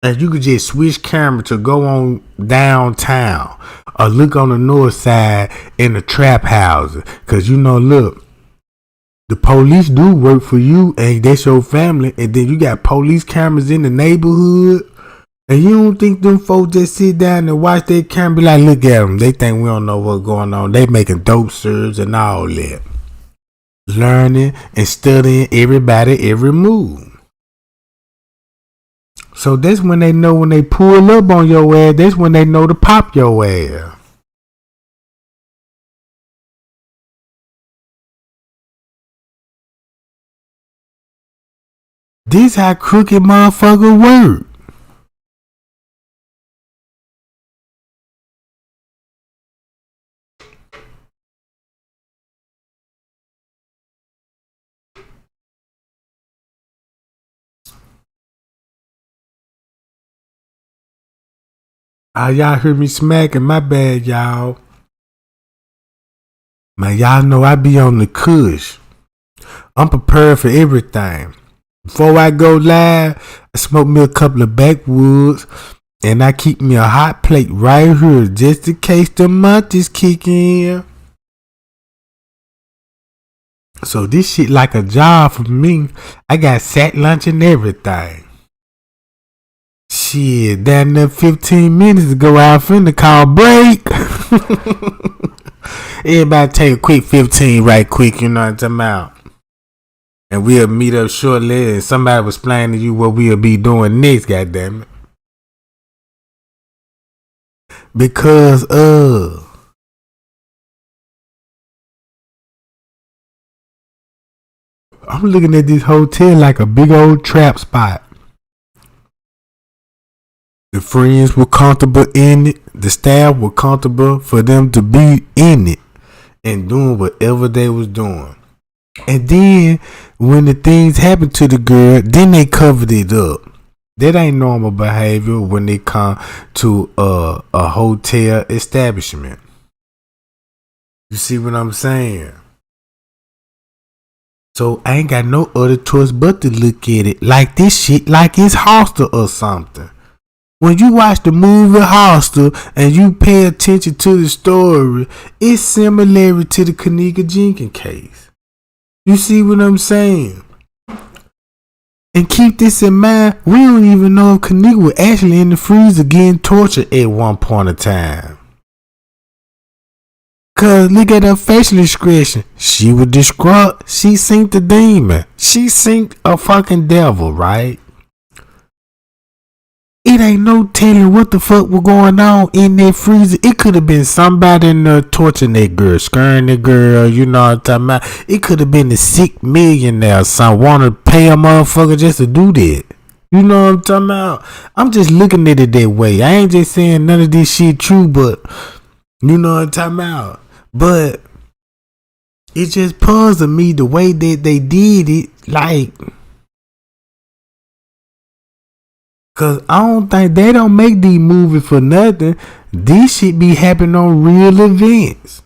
and you could just switch camera to go on downtown or look on the north side in the trap houses. Cause look, the police do work for you and that's your family. And then you got police cameras in the neighborhood. And you don't think them folks just sit down and watch their camera be like, look at them. They think we don't know what's going on. They making dope serves and all that. Learning and studying everybody, every move. So that's when they know when they pull up on your ass, that's when they know to pop your ass. This how crooked motherfucker work. Y'all heard me smacking, my bad, y'all. Man, y'all know I be on the kush. I'm prepared for everything. Before I go live, I smoke me a couple of backwoods and I keep me a hot plate right here just in case the month is kicking in. So this shit like a job for me. I got sack lunch and everything. Shit, down there 15 minutes ago, I finna call break. Everybody take a quick 15 right quick, you know what I'm talking about. And we'll meet up shortly and somebody will explain to you what we'll be doing next, goddammit. Because I'm looking at this hotel like a big old trap spot. The friends were comfortable in it. The staff were comfortable for them to be in it and doing whatever they was doing. And then when the things happened to the girl, then they covered it up. That ain't normal behavior when they come to a hotel establishment. You see what I'm saying? So I ain't got no other choice but to look at it like this shit like it's Hostel or something. When you watch the movie Hostel and you pay attention to the story, it's similar to the Kenneka Jenkins case. You see what I'm saying? And keep this in mind, we don't even know if Kenneka was actually in the freezer getting tortured at one point in time. Cause look at her facial expression. She was distraught. She synced the demon. She synced a fucking devil, right? It ain't no telling what the fuck was going on in that freezer. It could have been somebody in there torturing that girl, scaring that girl, you know what I'm talking about. It could have been the sick millionaire, son, want to pay a motherfucker just to do that. You know what I'm talking about? I'm just looking at it that way. I ain't just saying none of this shit true, but you know what I'm talking about. But it just puzzled me the way that they did it, like. Cause I don't think they don't make these movies for nothing. These shit be happening on real events.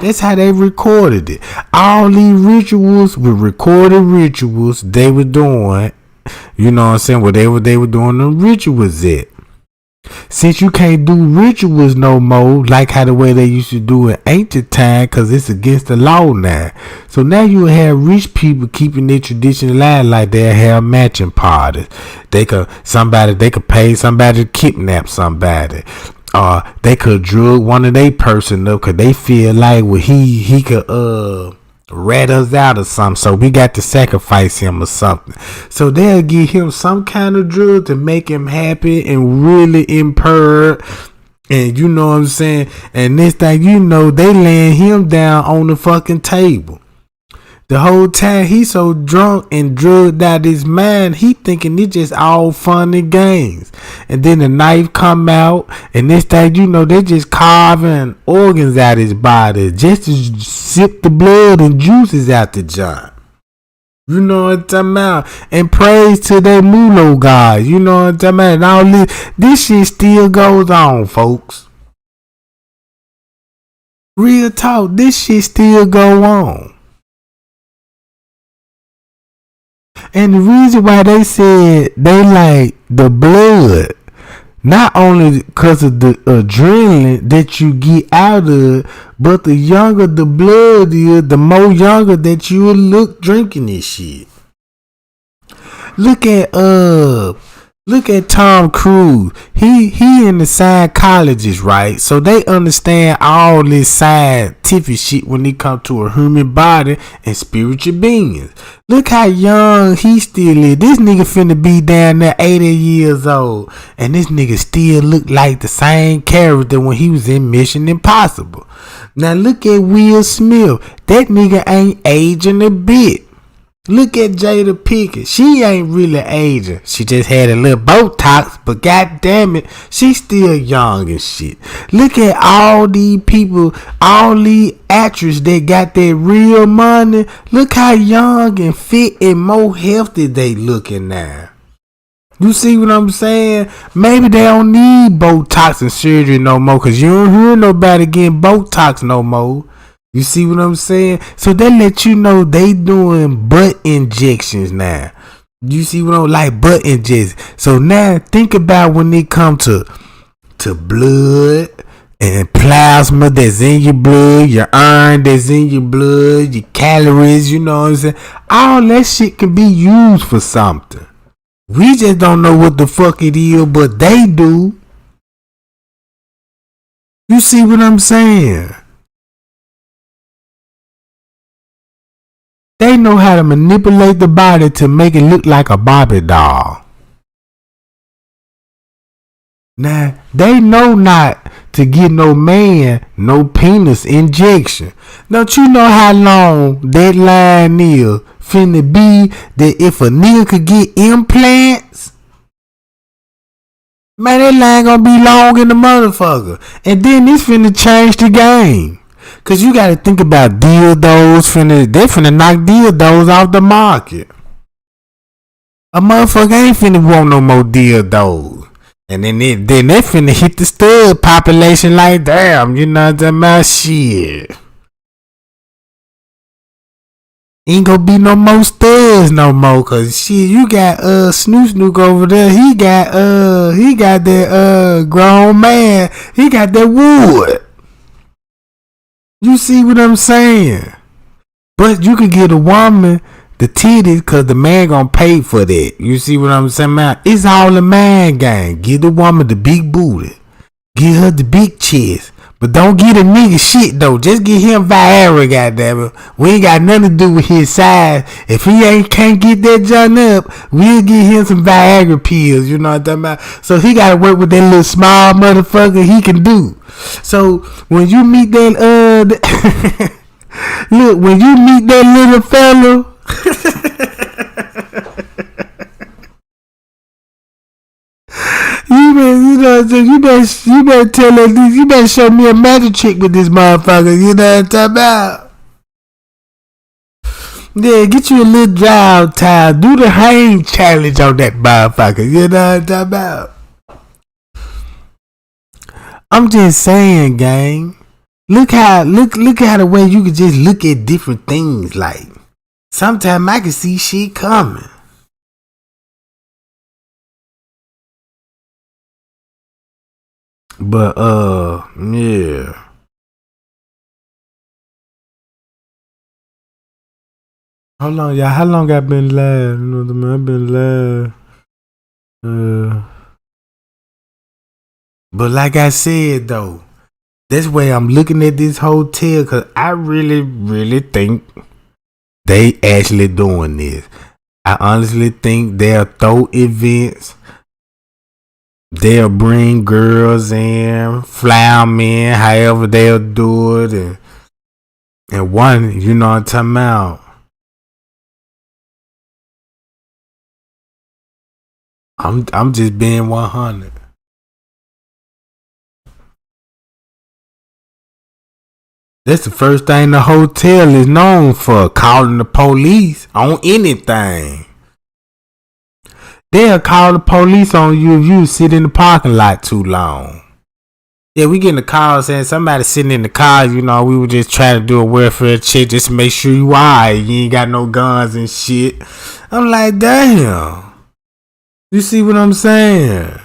That's how they recorded it. All these rituals were recorded rituals they were doing. You know what I'm saying? Where they were doing the rituals at. Since you can't do rituals no more, like how the way they used to do in ancient time, because it's against the law now. So now you have rich people keeping their tradition alive, like they have matching parties. They could pay somebody to kidnap somebody. They could drug one of their person up because they feel like he could rat us out or something, so we got to sacrifice him or something. So they'll give him some kind of drug to make him happy and really impaired. And you know what I'm saying? And next thing you know, they laying him down on the fucking table. The whole time he's so drunk and drugged out his mind, he thinking it's just all fun and games. And then the knife come out, and this thing you know, they just carving organs out his body just to sip the blood and juices out the joint. You know what I'm talking about? And praise to their Mulo God. You know what I'm talking about? And all this shit still goes on, folks. Real talk, this shit still go on. And the reason why they said they like the blood, not only because of the adrenaline that you get out of, but the younger the blood is, the more younger that you will look drinking this shit. Look at Tom Cruise. He in the psychologist, right? So they understand all this scientific shit when it comes to a human body and spiritual beings. Look how young he still is. This nigga finna be down there 80 years old. And this nigga still look like the same character when he was in Mission Impossible. Now look at Will Smith. That nigga ain't aging a bit. Look at Jada Pinkett. She ain't really aging. She just had a little Botox, but god damn it, she's still young and shit. Look at all these people, all these actors that got that real money. Look how young and fit and more healthy they looking now. You see what I'm saying? Maybe they don't need Botox and surgery no more, because you don't hear nobody getting Botox no more. You see what I'm saying? So they let you know they doing butt injections now. You see what I'm like, butt injections. So now think about when they come to blood and plasma that's in your blood, your iron that's in your blood, your calories, you know what I'm saying? All that shit can be used for something. We just don't know what the fuck it is, but they do. You see what I'm saying? They know how to manipulate the body to make it look like a Barbie doll. Now, they know not to give no man no penis injection. Don't you know how long that line is finna be that if a nigga could get implants? Man, that line gonna be long in the motherfucker. And then this finna change the game. Cause you gotta think about dildos they finna knock dildos off the market. A motherfucker ain't finna want no more dildos. And then they finna hit the stud population like damn, you know what I'm talking about? Shit. Ain't gonna be no more studs no more, cause shit, you got Snook over there. He got that grown man. He got that wood. You see what I'm saying? But you can get a woman the titties because the man gonna pay for that. You see what I'm saying, man? It's all a man game. Give the woman the big booty. Give her the big chest. But don't get a nigga shit though. Just get him Viagra, goddammit. We ain't got nothing to do with his size. If he can't get that junk up, we'll get him some Viagra pills. You know what I'm talking about? So he gotta work with that little small motherfucker he can do. So when you meet that look, when you meet that little fella, you better tell that you better show me a magic trick with this motherfucker. You know what I'm talking about? Yeah, get you a little drought towel. Do the hang challenge on that motherfucker. You know what I'm talking about? I'm just saying, gang. Look how the way you could just look at different things. Like sometimes I can see shit coming. But yeah. Hold on, y'all. How long I been live? You know what I mean? I've been live. But like I said though, that's why I'm looking at this hotel, cause I really, really think they actually doing this. I honestly think they'll throw events. They'll bring girls in, fly them in, however they'll do it, and one, you know what I'm talking about. I'm just being 100. That's the first thing the hotel is known for, calling the police on anything. They'll call the police on you if you sit in the parking lot too long. Yeah, we getting a call saying somebody sitting in the car, you know, we were just trying to do a welfare check just to make sure you alright. You ain't got no guns and shit. I'm like, damn. You see what I'm saying?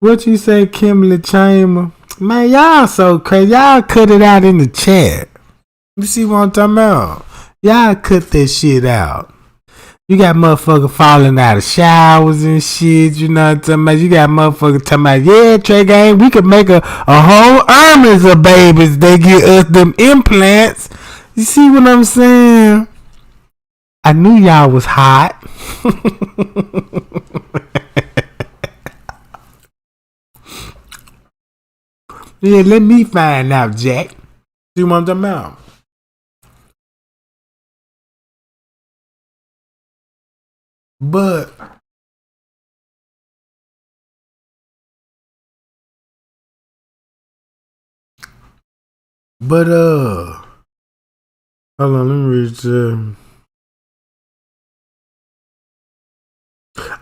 What you say, Kimberly Chamber? Man, y'all so crazy. Y'all cut it out in the chat. You see what I'm talking about? Y'all cut that shit out. You got motherfuckers falling out of showers and shit. You know what I'm talking about? You got motherfuckers talking about, yeah, Trey Gang, we could make a whole armies of babies. They get us them implants. You see what I'm saying? I knew y'all was hot. Yeah, let me find out, Jack. See what I'm talking about? But hold on, let me read this.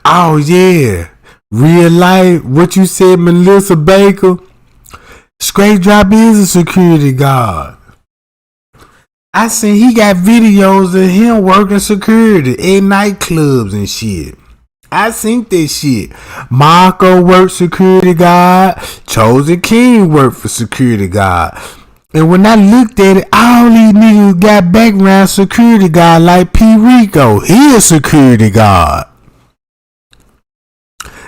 Oh yeah. Real life, what you said, Melissa Baker. Straight Drop is a security guard. I seen he got videos of him working security in nightclubs and shit. I seen this shit. Marco worked security guard. Chosen King worked for security guard. And when I looked at it, all these niggas got background security guard like P. Rico. He a security guard.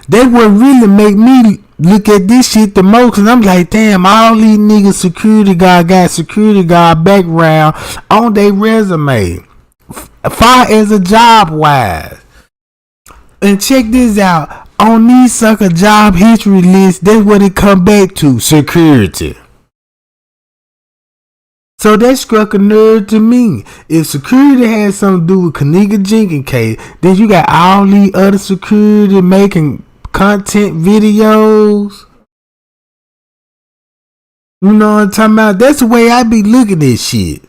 They would really make me look at this shit the most, cause I'm like, damn, all these niggas security guard got security guard background on their resume. Far as a job wise. And check this out. On these sucker job history lists, that's what it come back to. Security. So that struck a nerve to me. If security had something to do with Kenneka Jenkins case, then you got all these other security making content videos. You know what I'm talking about? That's the way I be looking at shit.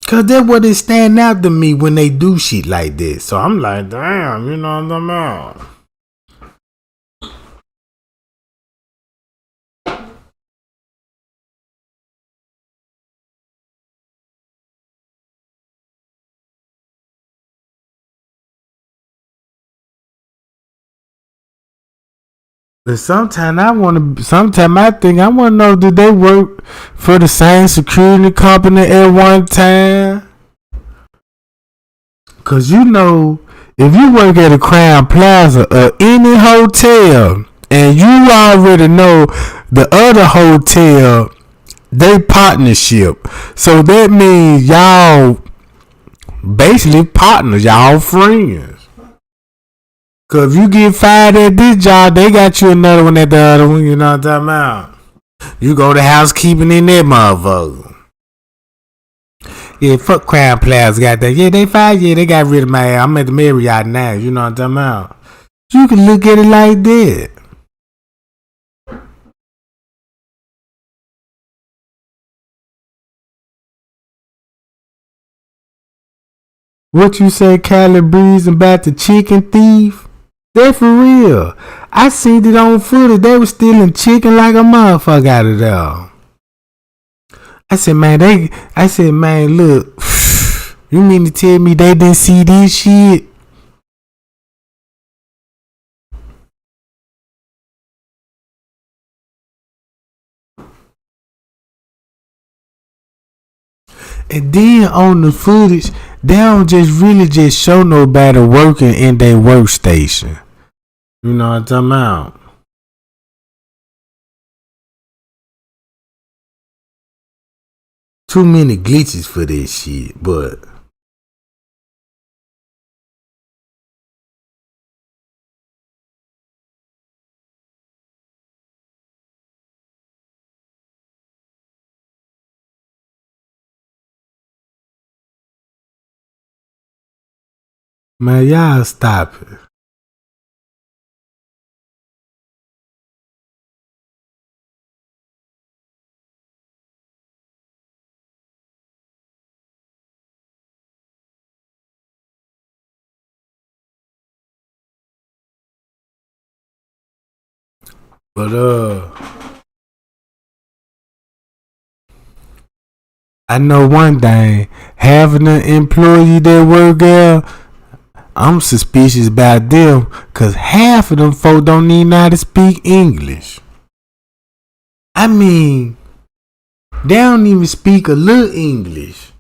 Cause that's what it stand out to me when they do shit like this. So I'm like, damn, you know what I'm talking about? But sometimes I think I wanna know, did they work for the same security company at one time? Cause you know, if you work at a Crown Plaza or any hotel and you already know the other hotel, they partnership. So that means y'all basically partners, y'all friends. Cause if you get fired at this job, they got you another one at the other one, you know what I'm talking about? You go to housekeeping in that motherfucker. Yeah, fuck Crown Plaza got that. Yeah, they fired, yeah, they got rid of my ass. I'm at the Marriott now, you know what I'm talking about? You can look at it like that. What you say, Cali Breeze, about the chicken thief? That for real. I seen it on footage. They was stealing chicken like a motherfucker out of there. I said, man, look, you mean to tell me they didn't see this shit? And then on the footage, they don't just really just show nobody working in their workstation. You know what I'm talking about? Too many glitches for this shit, but man, y'all stop it. But I know one thing. Having an employee that work there, I'm suspicious about them, cause half of them folk don't even know how to speak English. I mean, they don't even speak a little English.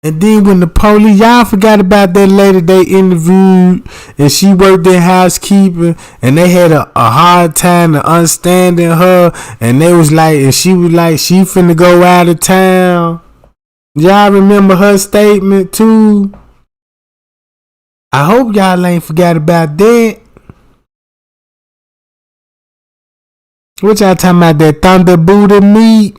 And then when the police, y'all forgot about that lady they interviewed, and she worked in housekeeping, and they had a hard time to understanding her, and they was like, and she was like, she finna go out of town. Y'all remember her statement too? I hope y'all ain't forgot about that. What y'all talking about, that thunder Buddha meat?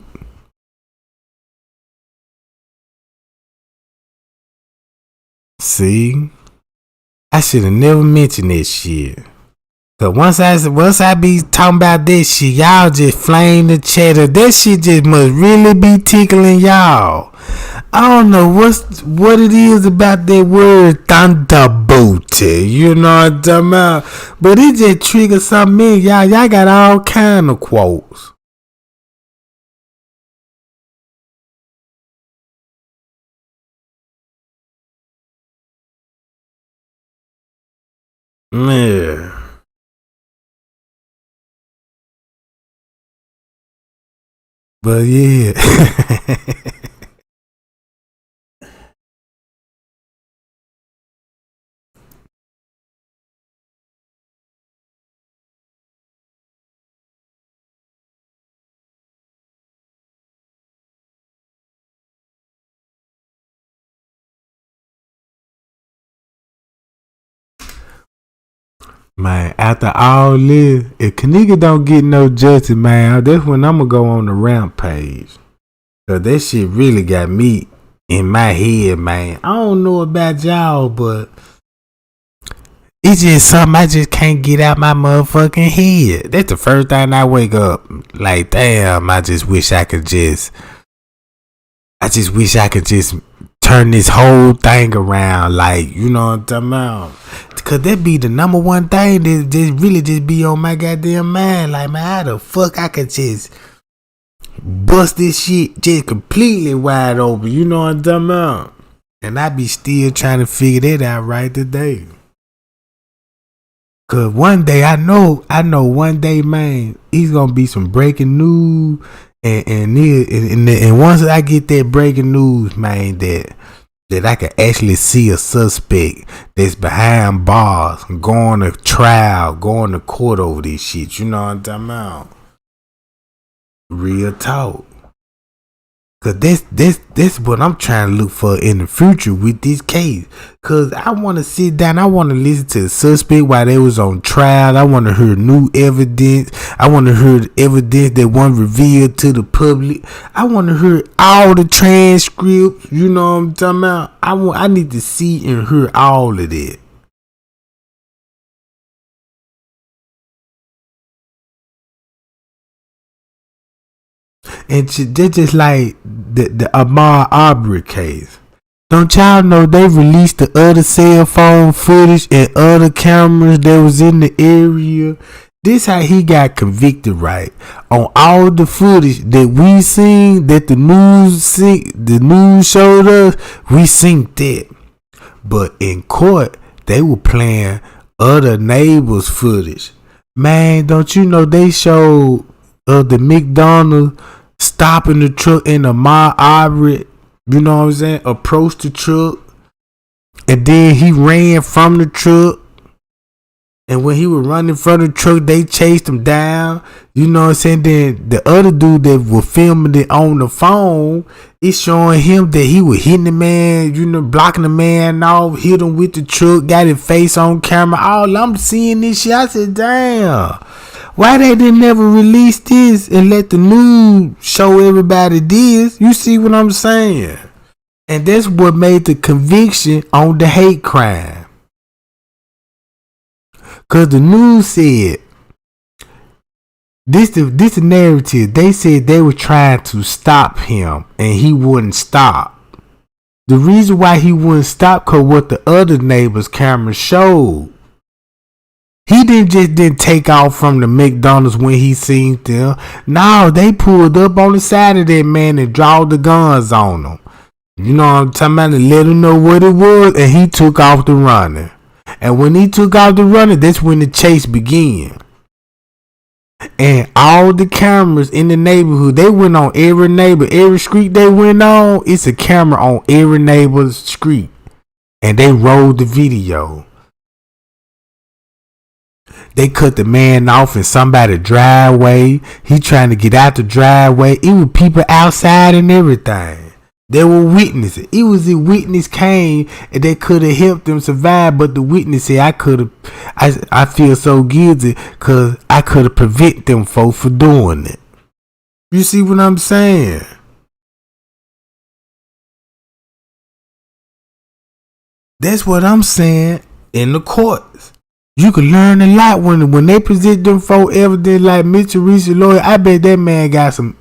See? I should have never mentioned that shit. Cause once I be talking about this shit, y'all just flame the cheddar. That shit just must really be tickling y'all. I don't know what it is about that word thunderbolt. You know what I'm talking about? But it just triggers something in y'all. Y'all got all kind of quotes. Yeah. But yeah. Man, after all this, if Kenneka don't get no justice, man, that's when I'm gonna go on the rampage. Cause that shit really got me in my head, man. I don't know about y'all, but it's just something I just can't get out my motherfucking head. That's the first thing I wake up. Like, damn, I just wish I could just turn this whole thing around. Like, you know what I'm talking about? Cause that be the number one thing that just really just be on my goddamn mind. Like, man, how the fuck I could just bust this shit just completely wide open. You know what I'm talking about? And I be still trying to figure that out right today. Cause one day I know one day, man, it's gonna be some breaking news, and once I get that breaking news, man, that I can actually see a suspect that's behind bars, going to trial, going to court over this shit. You know what I'm talking about? Real talk. Cause this what I'm trying to look for in the future with this case. Cause I want to sit down. I want to listen to the suspect while they was on trial. I want to hear new evidence. I want to hear evidence that wasn't revealed to the public. I want to hear all the transcripts. You know what I'm talking about? I need to see and hear all of that. And that's just like the Ahmaud Arbery case. Don't y'all know they released the other cell phone footage and other cameras that was in the area? This how he got convicted, right? On all the footage that we seen, that the news showed us, we seen that. But in court, they were playing other neighbors' footage. Man, don't you know they showed the McDonald's stopping the truck in the Ahmaud Arbery, you know what I'm saying, approached the truck, and then he ran from the truck. And when he was running from the truck, they chased him down. You know what I'm saying? Then the other dude that was filming it on the phone, it's showing him that he was hitting the man, you know, blocking the man off, hit him with the truck, got his face on camera. All I'm seeing this shit, I said, damn. Why they didn't never release this and let the news show everybody this? You see what I'm saying? And that's what made the conviction on the hate crime. Cause the news said this the narrative. They said they were trying to stop him and he wouldn't stop. The reason why he wouldn't stop cause what the other neighbor's camera showed. He didn't take off from the McDonald's when he seen them. No, they pulled up on the side of that man and draw the guns on him. You know what I'm talking about? And let him know what it was, and he took off the running. And when he took out the running, that's when the chase began. And all the cameras in the neighborhood, they went on every neighbor, every street they went on, it's a camera on every neighbor's street. And they rolled the video. They cut the man off in somebody's driveway. He trying to get out the driveway. It was people outside and everything. There were witnesses. It was a witness came and they could have helped them survive, but the witness said I feel so guilty because I could have prevented them folks from doing it. You see what I'm saying? That's what I'm saying in the courts. You can learn a lot when they present them for evidence like Mr. Reese lawyer. I bet that man got some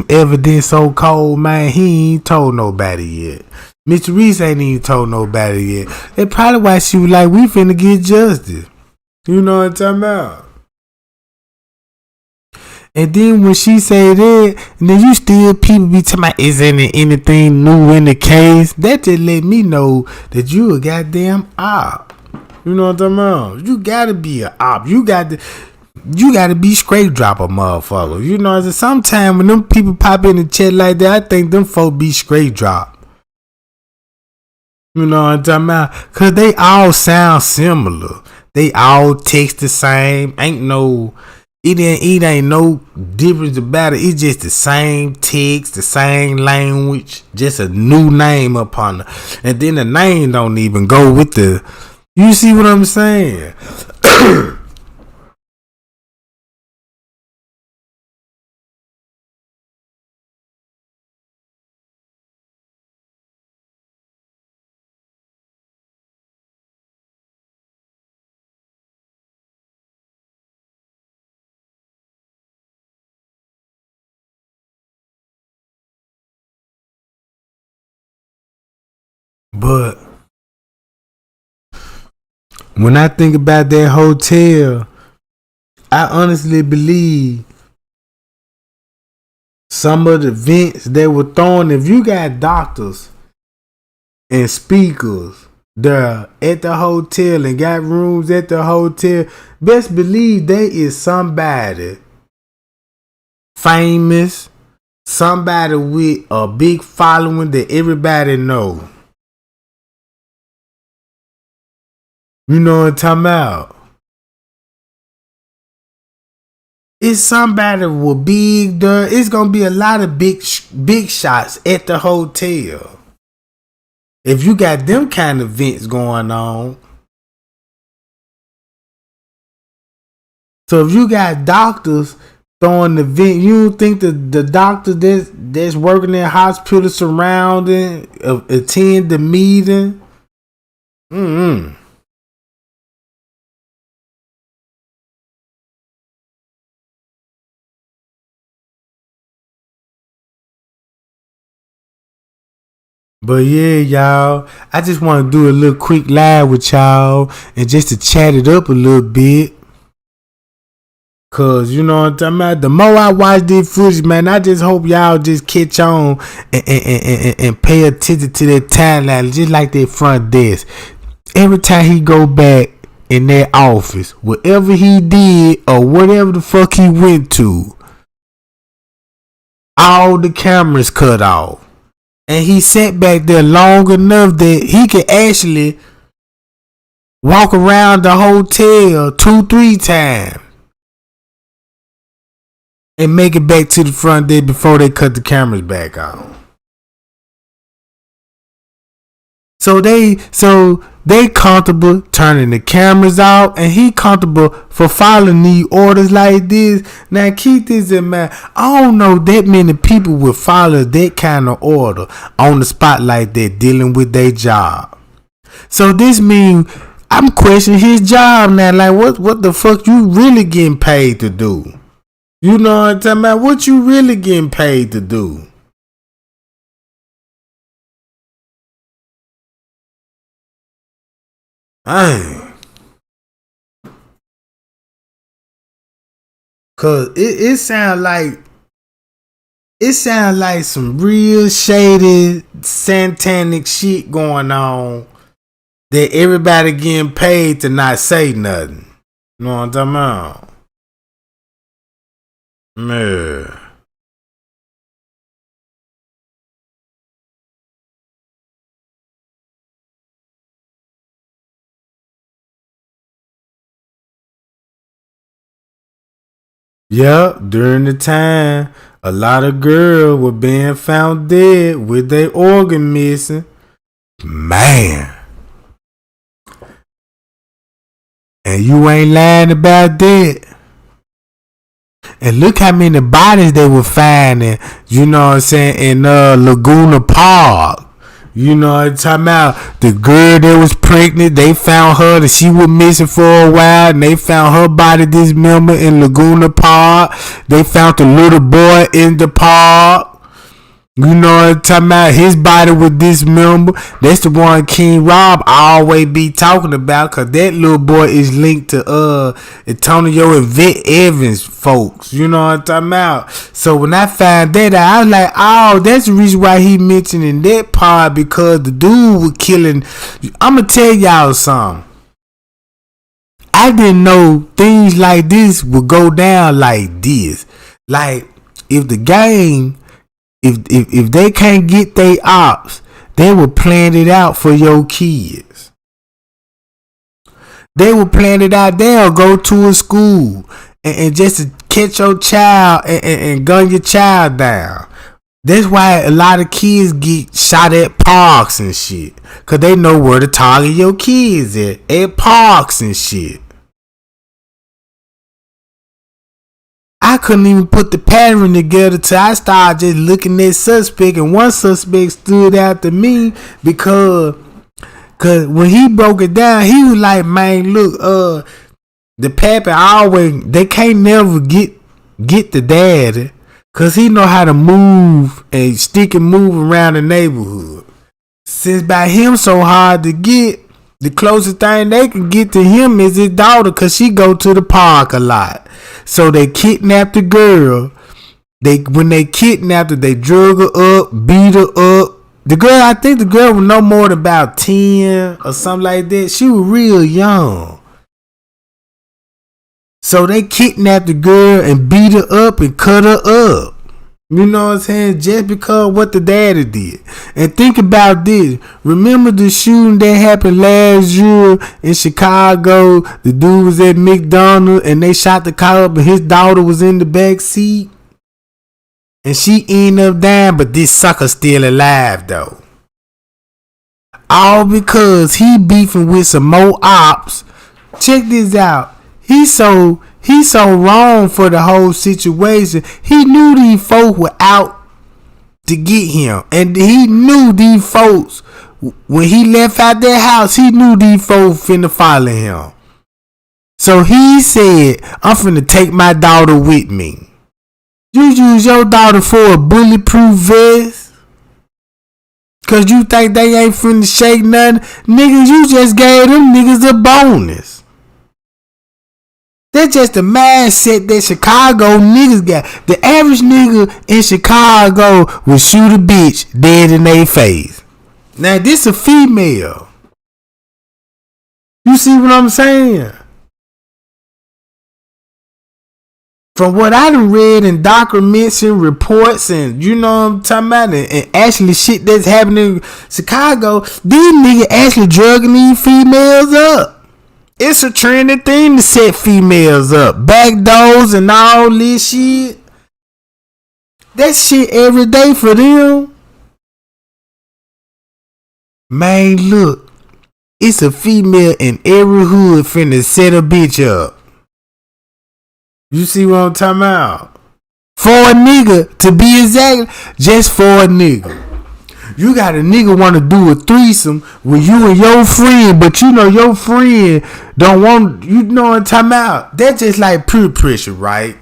evidence so cold, man, he ain't told nobody yet. Mr. Reese ain't even told nobody yet. That's probably why she was like, we finna get justice. You know what I'm talking about? And then when she say that, and then you still people be talking about, is there anything new in the case? That just let me know that you a goddamn op. You know what I'm talking about? You gotta be an op. You gotta be straight drop a motherfucker. You know, sometimes when them people pop in the chat like that, I think them folk be straight drop. You know what I'm talking about? Cause they all sound similar. They all text the same. It ain't no difference about it. It's just the same text, the same language, just a new name upon it. And then the name don't even go with the. You see what I'm saying? But when I think about that hotel, I honestly believe some of the vents they were throwing, if you got doctors and speakers there at the hotel and got rooms at the hotel, best believe there is somebody famous, somebody with a big following that everybody know. You know what I'm talking about? It's somebody with big dirt. It's gonna be a lot of big shots at the hotel. If you got them kind of events going on. So if you got doctors throwing the vent, you don't think the doctor that's working in hospital surrounding attend the meeting? But yeah, y'all, I just want to do a little quick live with y'all and just to chat it up a little bit. Cause you know what I'm talking about. The more I watch this footage, man, I just hope y'all just catch on and pay attention to that timeline, just like that front desk. Every time he go back in that office, whatever he did or whatever the fuck he went to, all the cameras cut off. And he sat back there long enough that he could actually walk around the hotel 2-3 times and make it back to the front desk before they cut the cameras back on. So they comfortable turning the cameras off, and he comfortable for following these orders like this. Now keep this in mind. I don't know that many people would follow that kind of order on the spot like that, dealing with their job. So this means I'm questioning his job now. Like what the fuck you really getting paid to do? You know what I'm talking about? What you really getting paid to do? Dang. Cause it sound like some real shady satanic shit going on that everybody getting paid to not say nothing. You know what I'm talking about? Man. Yep, during the time, a lot of girls were being found dead with their organ missing. Man. And you ain't lying about that. And look how many bodies they were finding, you know what I'm saying, in Laguna Park. You know what I'm talking about? The girl that was pregnant, they found her that she was missing for a while, and they found her body dismembered in Laguna Park. They found the little boy in the park. You know what I'm talking about? His body was dismembered. That's the one King Rob always be talking about, cause that little boy is linked to Antonio and Vic Evans folks. You know what I'm talking about? So when I found that out, I was like, oh, that's the reason why he mentioning that part, because the dude was killing. I'ma tell y'all something. I didn't know things like this would go down like this. Like if the gang, if they can't get their ops, they will plan it out for your kids. They will plan it out. They'll go to a school and just to catch your child and gun your child down. That's why a lot of kids get shot at parks and shit, cause they know where to target your kids at parks and shit. I couldn't even put the pattern together till I started just looking at suspect, and one suspect stood out to me because when he broke it down, he was like, man, look, the pappy they can't never get the daddy, cause he know how to move and stick and move around the neighborhood. Since by him so hard to get, the closest thing they can get to him is his daughter, cause she go to the park a lot. So they kidnapped the girl. When they kidnapped her, they drug her up, beat her up. The girl, I think the girl was no more than about 10 or something like that. She was real young. So they kidnapped the girl and beat her up and cut her up. You know what I'm saying? Just because what the daddy did. And think about this. Remember the shooting that happened last year in Chicago? The dude was at McDonald's and they shot the car up and his daughter was in the back seat. And she ended up dying, but this sucker still alive though. All because he beefing with some more ops. Check this out. He's so wrong for the whole situation. He knew these folks were out to get him. And he knew these folks, when he left out their house, he knew these folks finna follow him. So he said, I'm finna take my daughter with me. You use your daughter for a bulletproof vest? Cause you think they ain't finna shake nothing. Niggas, you just gave them niggas a bonus. That's just the mindset that Chicago niggas got. The average nigga in Chicago will shoot a bitch dead in their face. Now this a female. You see what I'm saying? From what I done read in documents and reports and you know what I'm talking about and actually shit that's happening in Chicago, these niggas actually drugging these females up. It's a trendy thing to set females up. Back doors and all this shit. That shit every day for them. Man, look. It's a female in every hood finna set a bitch up. You see what I'm talking about? For a nigga, to be exact, just for a nigga. You got a nigga want to do a threesome with you and your friend, but you know your friend don't want, you know what I'm talking about? That's just like peer pressure, right?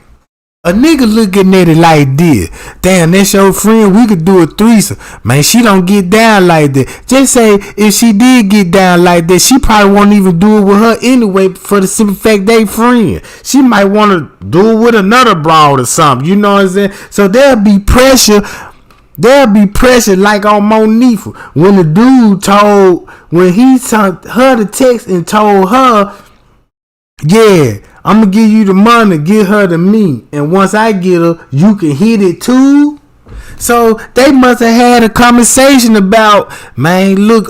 A nigga looking at it like this. Damn, that's your friend. We could do a threesome. Man, she don't get down like that. Just say if she did get down like that, she probably won't even do it with her anyway for the simple fact they friend. She might want to do it with another broad or something. You know what I'm saying? So there'll be pressure. There'll be pressure like on Monifa. When the dude when he sent her the text and told her, yeah, I'm gonna give you the money, get her to me. And once I get her, you can hit it too. So they must have had a conversation about, man, look,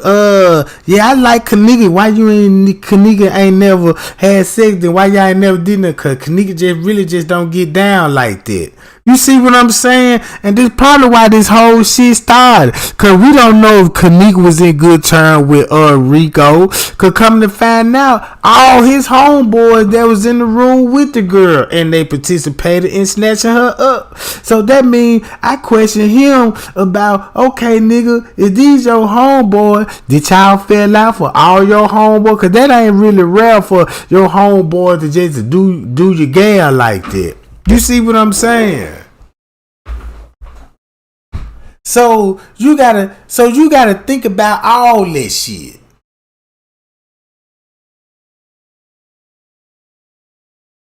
yeah, I like Kenneka. Why you ain't Kenneka ain't never had sex? Then why y'all ain't never did it? Cause Kenneka just don't get down like that. You see what I'm saying? And this probably why this whole shit started. Cause we don't know if Kenneka was in good terms with Rico. Cause coming to find out, all his homeboys that was in the room with the girl and they participated in snatching her up. So that means I question him about, okay, nigga, is these your homeboy? Did y'all fell out for all your homeboy? Cause that ain't really rare for your homeboy to just do your gal like that. You see what I'm saying? So you gotta think about all that shit.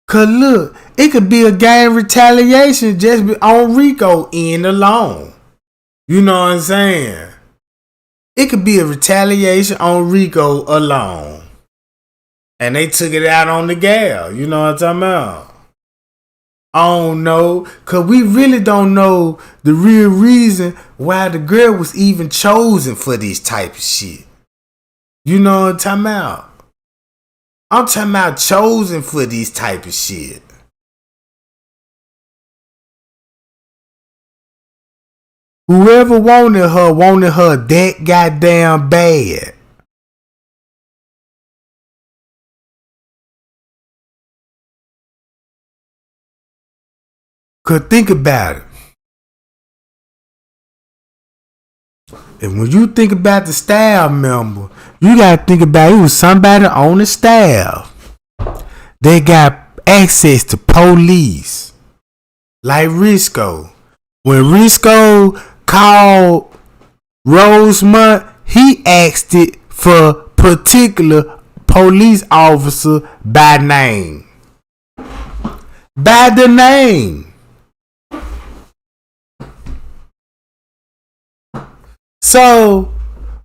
Cause look, it could be a gang retaliation just on Rico end alone. You know what I'm saying? It could be a retaliation on Rico alone. And they took it out on the gal. You know what I'm talking about? I don't know, cause we really don't know the real reason why the girl was even chosen for this type of shit. You know what I'm talking about? I'm talking about chosen for this type of shit. Whoever wanted her that goddamn bad. Cause think about it. And when you think about the staff member, you gotta think about it was somebody on the staff. They got access to police. Like Risco. When Risco called Rosemont, he asked it for particular police officer by name. By the name. So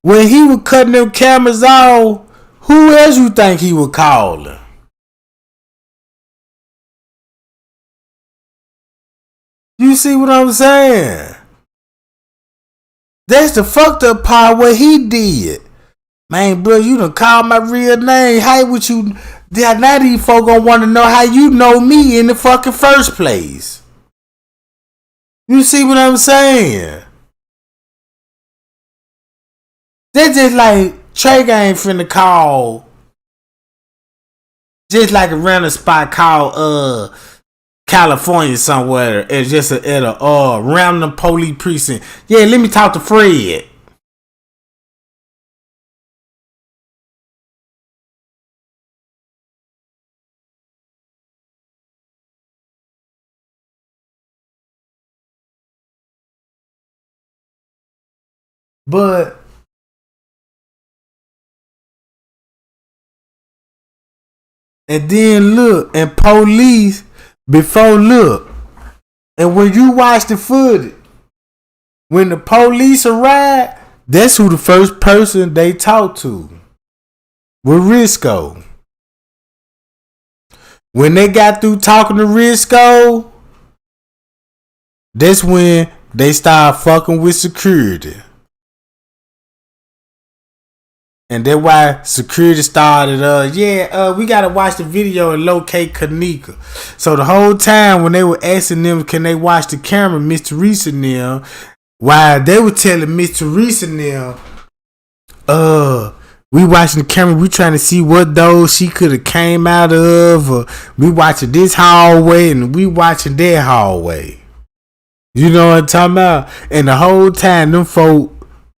when he was cutting them cameras off, who else you think he was calling? You see what I'm saying? That's the fucked up part what he did. Man, bro, you done called my real name. How would you... Now these folk gonna want to know how you know me in the fucking first place. You see what I'm saying? That's just like Trey ain't finna call. Just like a random spot called California somewhere. It's just at a random police precinct. Yeah, let me talk to Fred. But and then look, and police before look, and when you watch the footage, when the police arrive, that's who the first person they talk to. With Risco. When they got through talking to Risco, that's when they start fucking with security. And that's why security started, we gotta watch the video and locate Kenneka. So the whole time when they were asking them, can they watch the camera, Miss Teresa and them, while they were telling Miss Teresa and them, we watching the camera, we trying to see what doors she could have came out of, or we watching this hallway and we watching that hallway. You know what I'm talking about? And the whole time them folk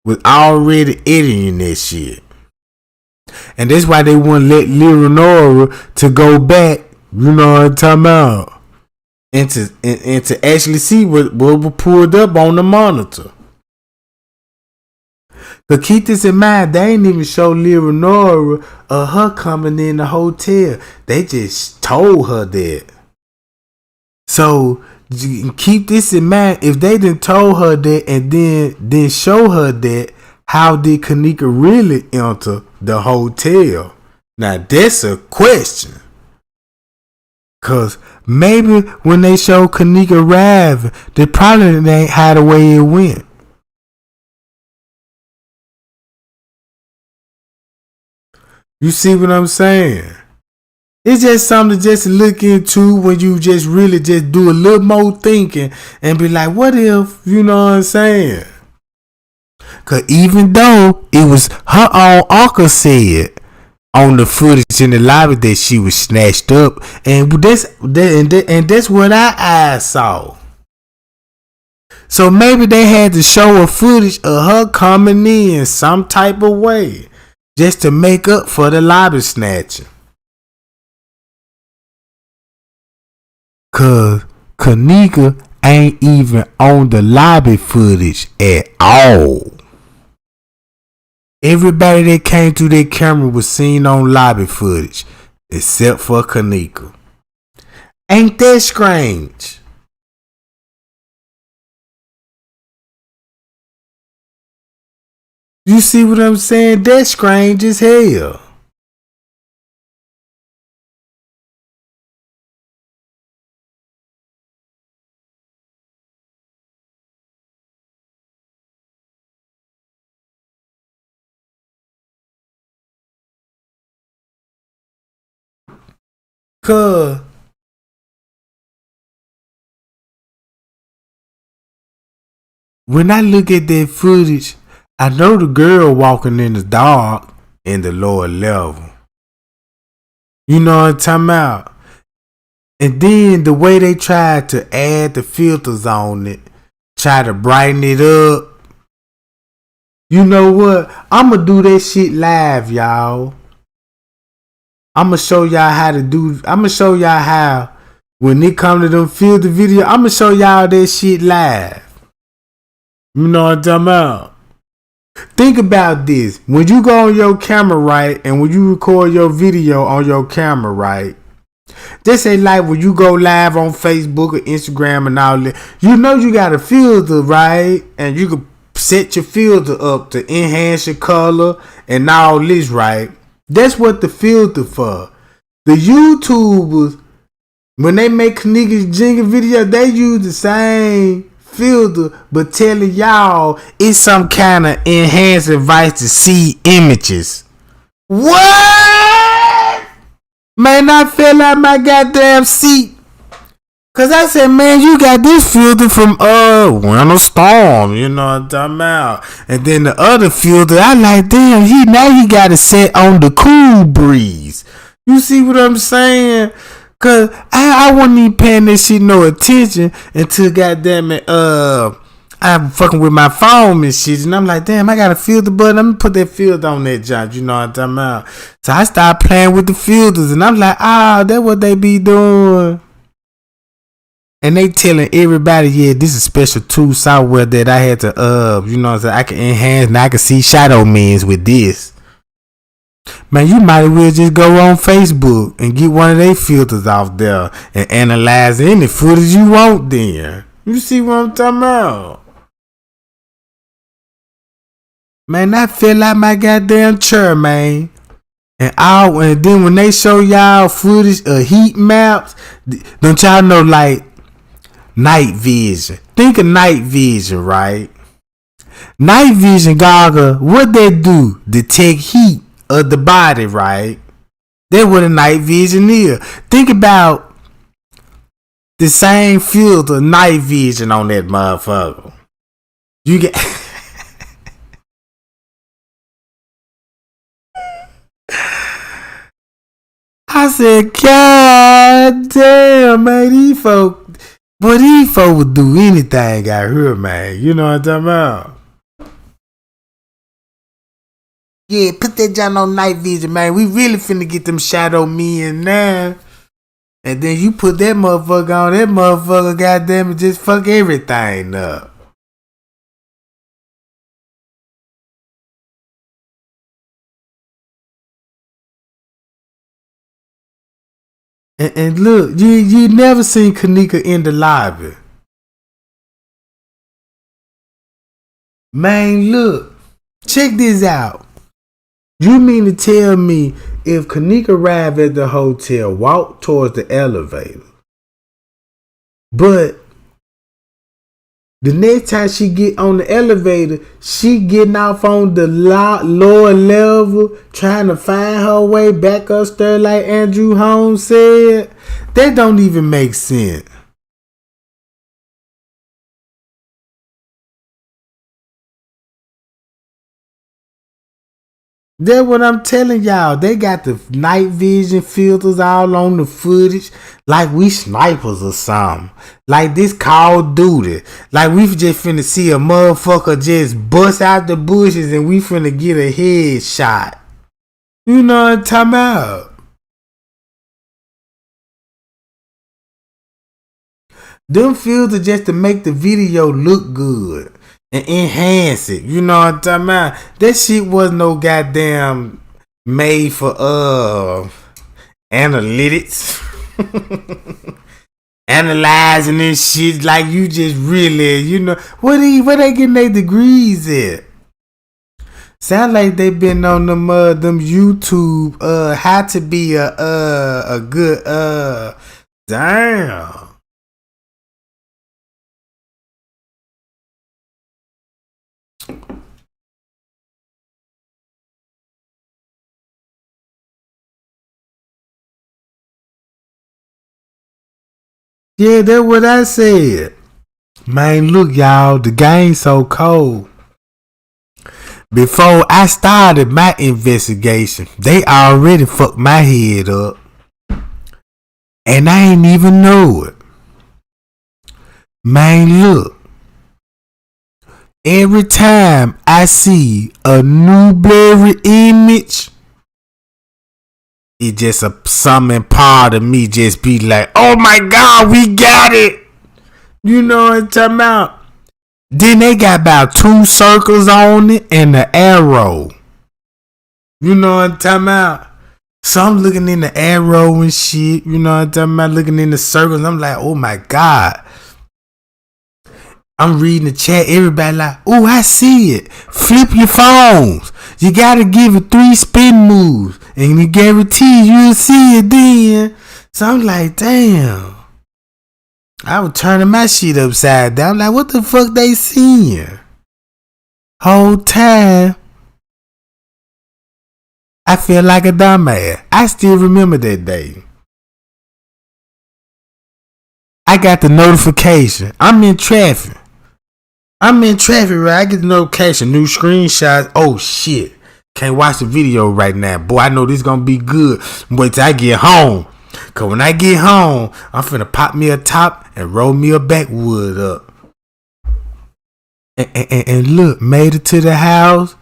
was already editing that shit. And that's why they wouldn't let Leonora to go back, you know what I'm talking about? And to actually see what was pulled up on the monitor. But keep this in mind, they ain't even show Leonora her coming in the hotel. They just told her that. So keep this in mind. If they didn't told her that and then show her that, how did Kenneka really enter the hotel? Now that's a question. Cause maybe when they showed Kenneka arriving, they probably ain't how the way it went. You see what I'm saying? It's just something just to look into when you just really just do a little more thinking and be like, what if, you know what I'm saying? Cause even though it was her own uncle said on the footage in the lobby that she was snatched up, and that's what our eyes saw. So maybe they had to show a footage of her coming in some type of way just to make up for the lobby snatching. Cause Kenneka ain't even on the lobby footage at all. Everybody that came through that camera was seen on lobby footage, except for Kenneka. Ain't that strange? You see what I'm saying? That's strange as hell. Cause when I look at that footage, I know the girl walking in the dark in the lower level. You know what I'm talking about? And then the way they tried to add the filters on it, try to brighten it up. You know what? I'ma do that shit live, y'all. I'ma show y'all how when it come to them filter video, I'ma show y'all that shit live. You know what I'm talking about? Think about this. When you go on your camera, right, and when you record your video on your camera, right, this ain't like when you go live on Facebook or Instagram and all that. You know you got a filter, right? And you can set your filter up to enhance your color and all this, right? That's what the filter for. The YouTubers, when they make Kenneka's Jenkins video, they use the same filter, but telling y'all it's some kind of enhanced device to see images. What? Man, I fell out my goddamn seat. Cause I said, man, you got this filter from Winter Storm, you know what I'm talking about. And then the other filter, I like, damn, he got it set on the Cool Breeze. You see what I'm saying? Cause I wasn't even paying this shit no attention until goddamn it, I'm fucking with my phone and shit, and I'm like, damn, I got a filter button. Let me put that filter on that joint, you know what I'm talking about. So I started playing with the filters, and I'm like, that's what they be doing. And they telling everybody, yeah, this is special tool software that I had to you know what I'm saying, I can enhance and I can see shadow means with this. Man, you might as well just go on Facebook and get one of their filters off there and analyze any footage you want then. You see what I'm talking about? Man, I feel like my goddamn chair, man. And then when they show y'all footage of heat maps, don't y'all know like night vision? Think of night vision, right? Night vision goggle, what they do? Detect heat of the body, right? That's what a night vision is. Think about the same filter night vision on that motherfucker. You get I said, God damn, man, these folk would do anything out here, man. You know what I'm talking about? Yeah, put that John on night vision, man. We really finna get them shadow men now. And then you put that motherfucker on, that motherfucker, goddamn it, just fuck everything up. And look, you never seen Kenneka in the lobby. Man, look, check this out. You mean to tell me if Kenneka arrived at the hotel, walked towards the elevator, but the next time she get on the elevator, she getting off on the lower level, trying to find her way back upstairs like Andrew Holmes said? That don't even make sense. That's what I'm telling y'all. They got the night vision filters all on the footage. Like we snipers or something. Like this Call of Duty. Like we just finna see a motherfucker just bust out the bushes and we finna get a headshot. You know what I'm talking about? Them filters just to make the video look good and enhance it. You know what I'm talking about? That shit was no goddamn made for analytics. Analyzing this shit like you just really, you know, where they getting their degrees at? Sound like they been on them YouTube how to be a good damn. Yeah, that's what I said. Man, look, y'all, the game's so cold. Before I started my investigation, they already fucked my head up. And I ain't even know it. Man, look. Every time I see a new blurry image, it just something part of me just be like, oh my God, we got it. You know what I'm talking about? Then they got about 2 circles on it and the arrow. You know what I'm talking about? So I'm looking in the arrow and shit. You know what I'm talking about? Looking in the circles. I'm like, oh my God. I'm reading the chat. Everybody like, oh, I see it. Flip your phones. You gotta give it 3 spin moves. And you guarantee you'll see it then. So I'm like, damn. I was turning my shit upside down. I'm like, what the fuck they seeing? Whole time, I feel like a dumbass. I still remember that day. I got the notification. I'm in traffic, right? I get the notification, new screenshots. Oh shit. Can't watch the video right now. Boy, I know this gonna be good. Wait till I get home. Cause when I get home, I'm finna pop me a top and roll me a backwood up. And look, made it to the house.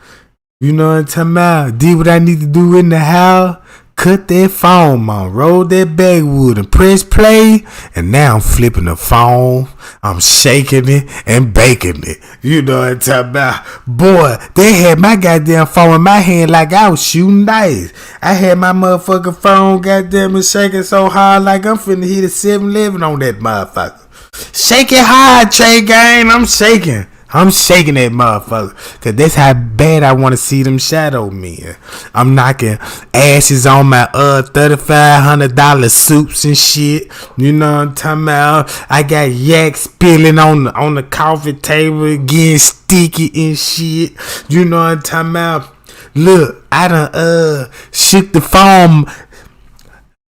You know what I'm talking about? Did what I need to do in the house. cut that foam on, roll that backwood and press play, and now I'm flipping the foam, I'm shaking it and baking it. You know what I'm talking about? Boy, they had my goddamn phone in my hand like I was shooting dice. I had my motherfucking phone goddamn it shaking so hard like I'm finna hit a 7-Eleven on that motherfucker. Shake it hard, Trey Gang. I'm shaking that motherfucker. Cause that's how bad I want to see them shadow men. I'm knocking ashes on my $3,500 soups and shit. You know what I'm talking about? I got yak spilling on the coffee table, getting sticky and shit. You know what I'm talking about? Look, I done shook the foam.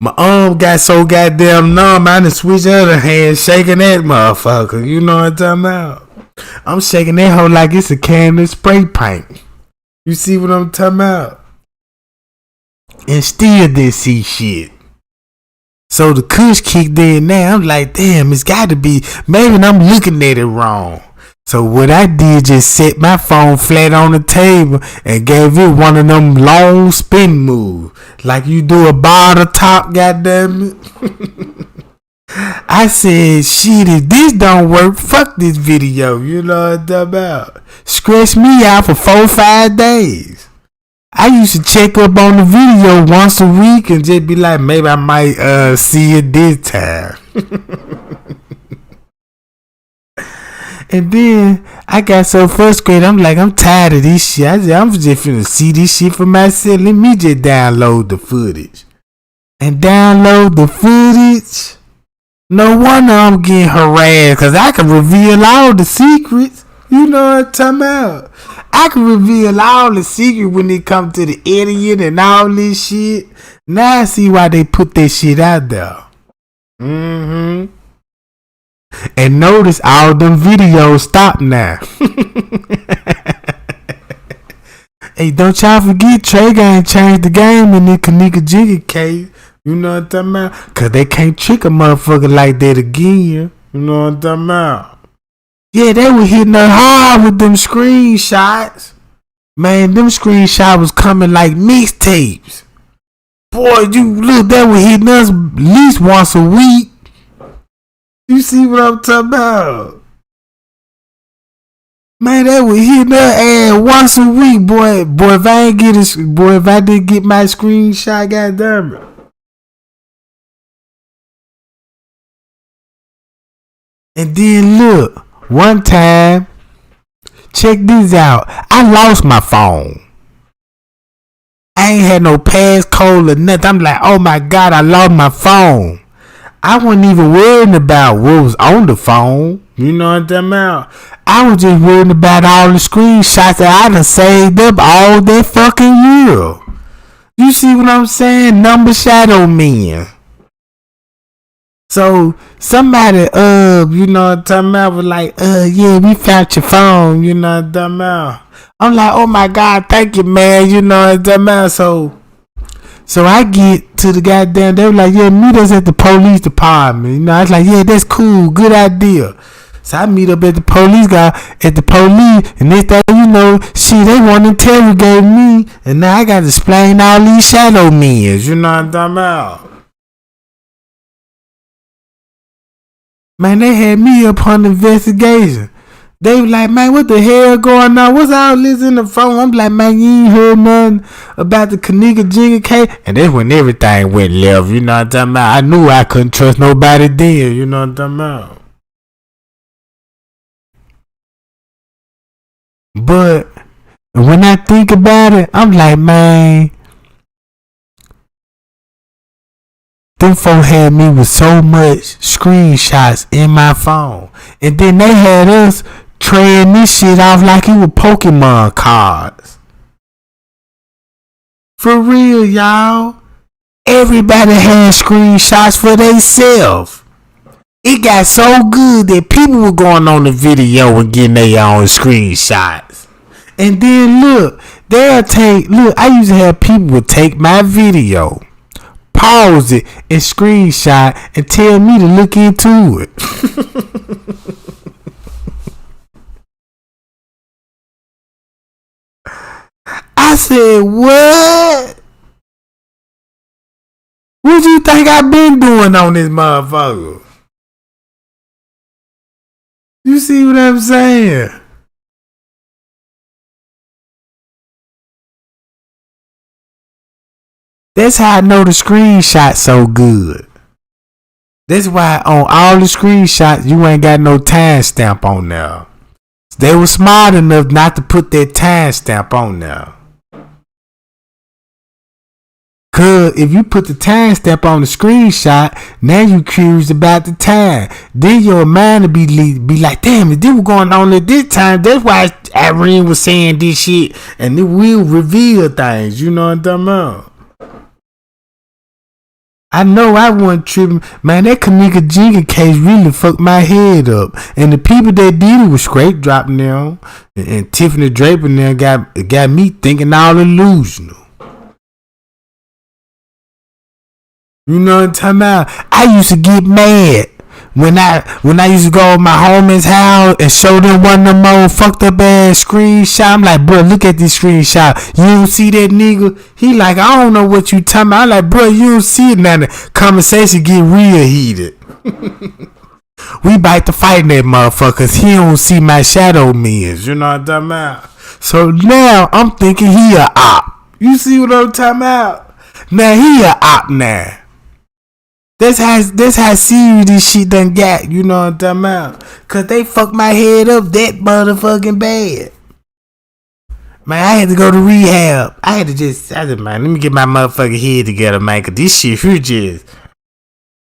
My arm got so goddamn numb, I done switched the other hand, shaking that motherfucker. You know what I'm talking about? I'm shaking that hoe like it's a can of spray paint. You see what I'm talking about? And still didn't see shit. So the kush kicked in now. I'm like, damn, it's got to be. Maybe I'm looking at it wrong. So what I did, just set my phone flat on the table and gave it one of them long spin moves. Like you do a bar to top, goddamn it. I said, shit, if this don't work, fuck this video. You know what I'm talking about? Scratch me out for 4-5 days. I used to check up on the video once a week and just be like, maybe I might see it this time. And then I got so frustrated. I'm like, I'm tired of this shit. I said, I'm just finna see this shit for myself. Let me just download the footage. And download the footage. No wonder I'm getting harassed, because I can reveal all the secrets. You know what I'm talking about? I can reveal all the secrets when it comes to the idiot and all this shit. Now I see why they put that shit out there. Mm-hmm. And notice all them videos stop now. Hey, don't y'all forget Trey ain't changed the game in the Kenneka Jenkins case. You know what I'm talking about? Cause they can't trick a motherfucker like that again. You know what I'm talking about? Yeah, they were hitting her hard with them screenshots. Man, them screenshots was coming like mixtapes. Boy, you look, they were hitting us at least once a week. You see what I'm talking about? Man, they were hitting her ass once a week, boy. Boy, if I didn't get my screenshot, goddamn it. And then look, one time, check this out. I lost my phone. I ain't had no passcode or nothing. I'm like, oh my God, I lost my phone. I wasn't even worrying about what was on the phone. You know what I'm talking about? I was just worrying about all the screenshots that I done saved up all that fucking year. You see what I'm saying? Number shadow men. So somebody, you know what I'm talking about, was like, yeah, we found your phone, you know what I'm talking about. I'm like, oh my God, thank you, man, you know what I'm talking about. So I get to the goddamn, they were like, yeah, meet us at the police department. You know, I was like, yeah, that's cool, good idea. So I meet up at the police and next thing you know, shit, they want to interrogate me, and now I got to explain all these shadow men, you know what I'm talking about. Man, they had me up on the investigation. They were like, man, what the hell going on? What's all this in the phone? I'm like, man, you ain't heard nothing about the Kenneka Jenkins case? And that's when everything went left, you know what I'm talking about? I knew I couldn't trust nobody then, you know what I'm talking about? But when I think about it, I'm like, man, them folks had me with so much screenshots in my phone. And then they had us trading this shit off like it was Pokemon cards. For real, y'all. Everybody had screenshots for themselves. It got so good that people were going on the video and getting their own screenshots. And then look, I used to have people would take my video, pause it, and screenshot and tell me to look into it. I said, what? you think I've been doing on this motherfucker? You see what I'm saying? That's how I know the screenshot so good. That's why on all the screenshots you ain't got no timestamp on there. They were smart enough not to put that timestamp on there. Cause if you put the timestamp on the screenshot, now you curious about the time. Then your mind will be like, damn, if this was going on at this time, that's why Irene was saying this shit, and it will reveal things. You know what I'm talking about? I know I wasn't tripping. Man, that Kenneka Jenkins case really fucked my head up. And the people that did it was straight dropping them. And Tiffany Draper now got me thinking all illusional. You know what I'm talking about? I used to get mad when I used to go to my homie's house and show them one of them old fucked up ass screenshots. I'm like, bro, look at this screenshot. You don't see that nigga? He like, I don't know what you talking about. I'm like, bro, you don't see it now. The conversation get real heated. We bite to fight that motherfucker cause he don't see my shadow mans. You know what I'm talking about? So now I'm thinking he a op. You see what I'm talking about? Now he a op now. That's how serious this shit done got, you know what I'm talking about? Cause they fucked my head up that motherfucking bad. Man, I had to go to rehab. I said, man, let me get my motherfucking head together, man, cause this shit here just.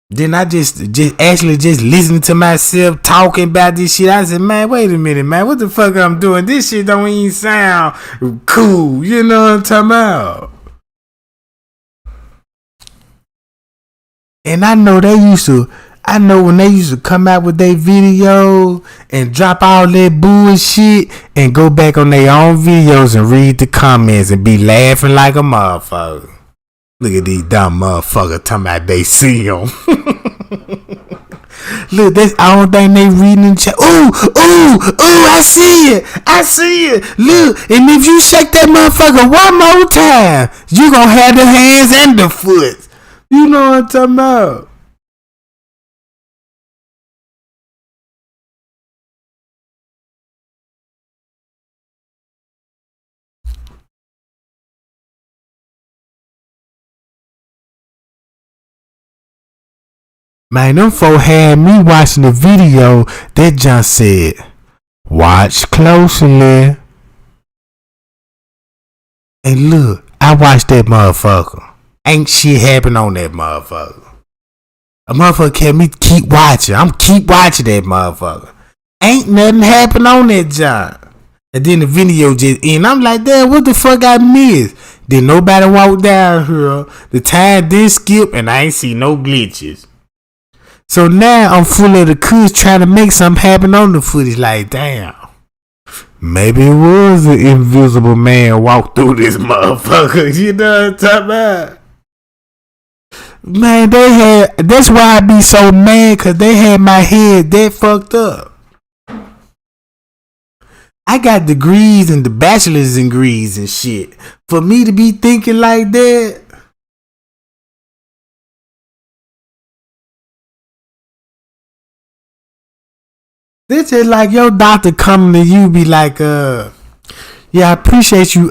Then I just listening to myself talking about this shit. I said, man, wait a minute, man, what the fuck I'm doing? This shit don't even sound cool, you know what I'm talking about? And I know when they used to come out with their video and drop all that bullshit and go back on their own videos and read the comments and be laughing like a motherfucker. Look at these dumb motherfuckers talking about they see them. Look, that's I don't think they reading in chat. Ooh, I see it. Look, and if you shake that motherfucker one more time, you gonna have the hands and the foot. You know what I'm talking about? Man, them folk had me watching the video that John said, watch closely. And look, I watched that motherfucker. Ain't shit happen on that motherfucker. A motherfucker kept me keep watching. I'm keep watching that motherfucker. Ain't nothing happen on that job. And then the video just end. I'm like, damn, what the fuck I missed? Then nobody walked down here. The time didn't skip and I ain't see no glitches. So now I'm full of the kush trying to make something happen on the footage. Like, damn. Maybe it was an invisible man walk through this motherfucker. You know what I'm talking about? Man, that's why I be so mad, cause they had my head that fucked up. I got degrees and the bachelor's degrees and shit. For me to be thinking like that. This is like your doctor coming to you be like, yeah, I appreciate you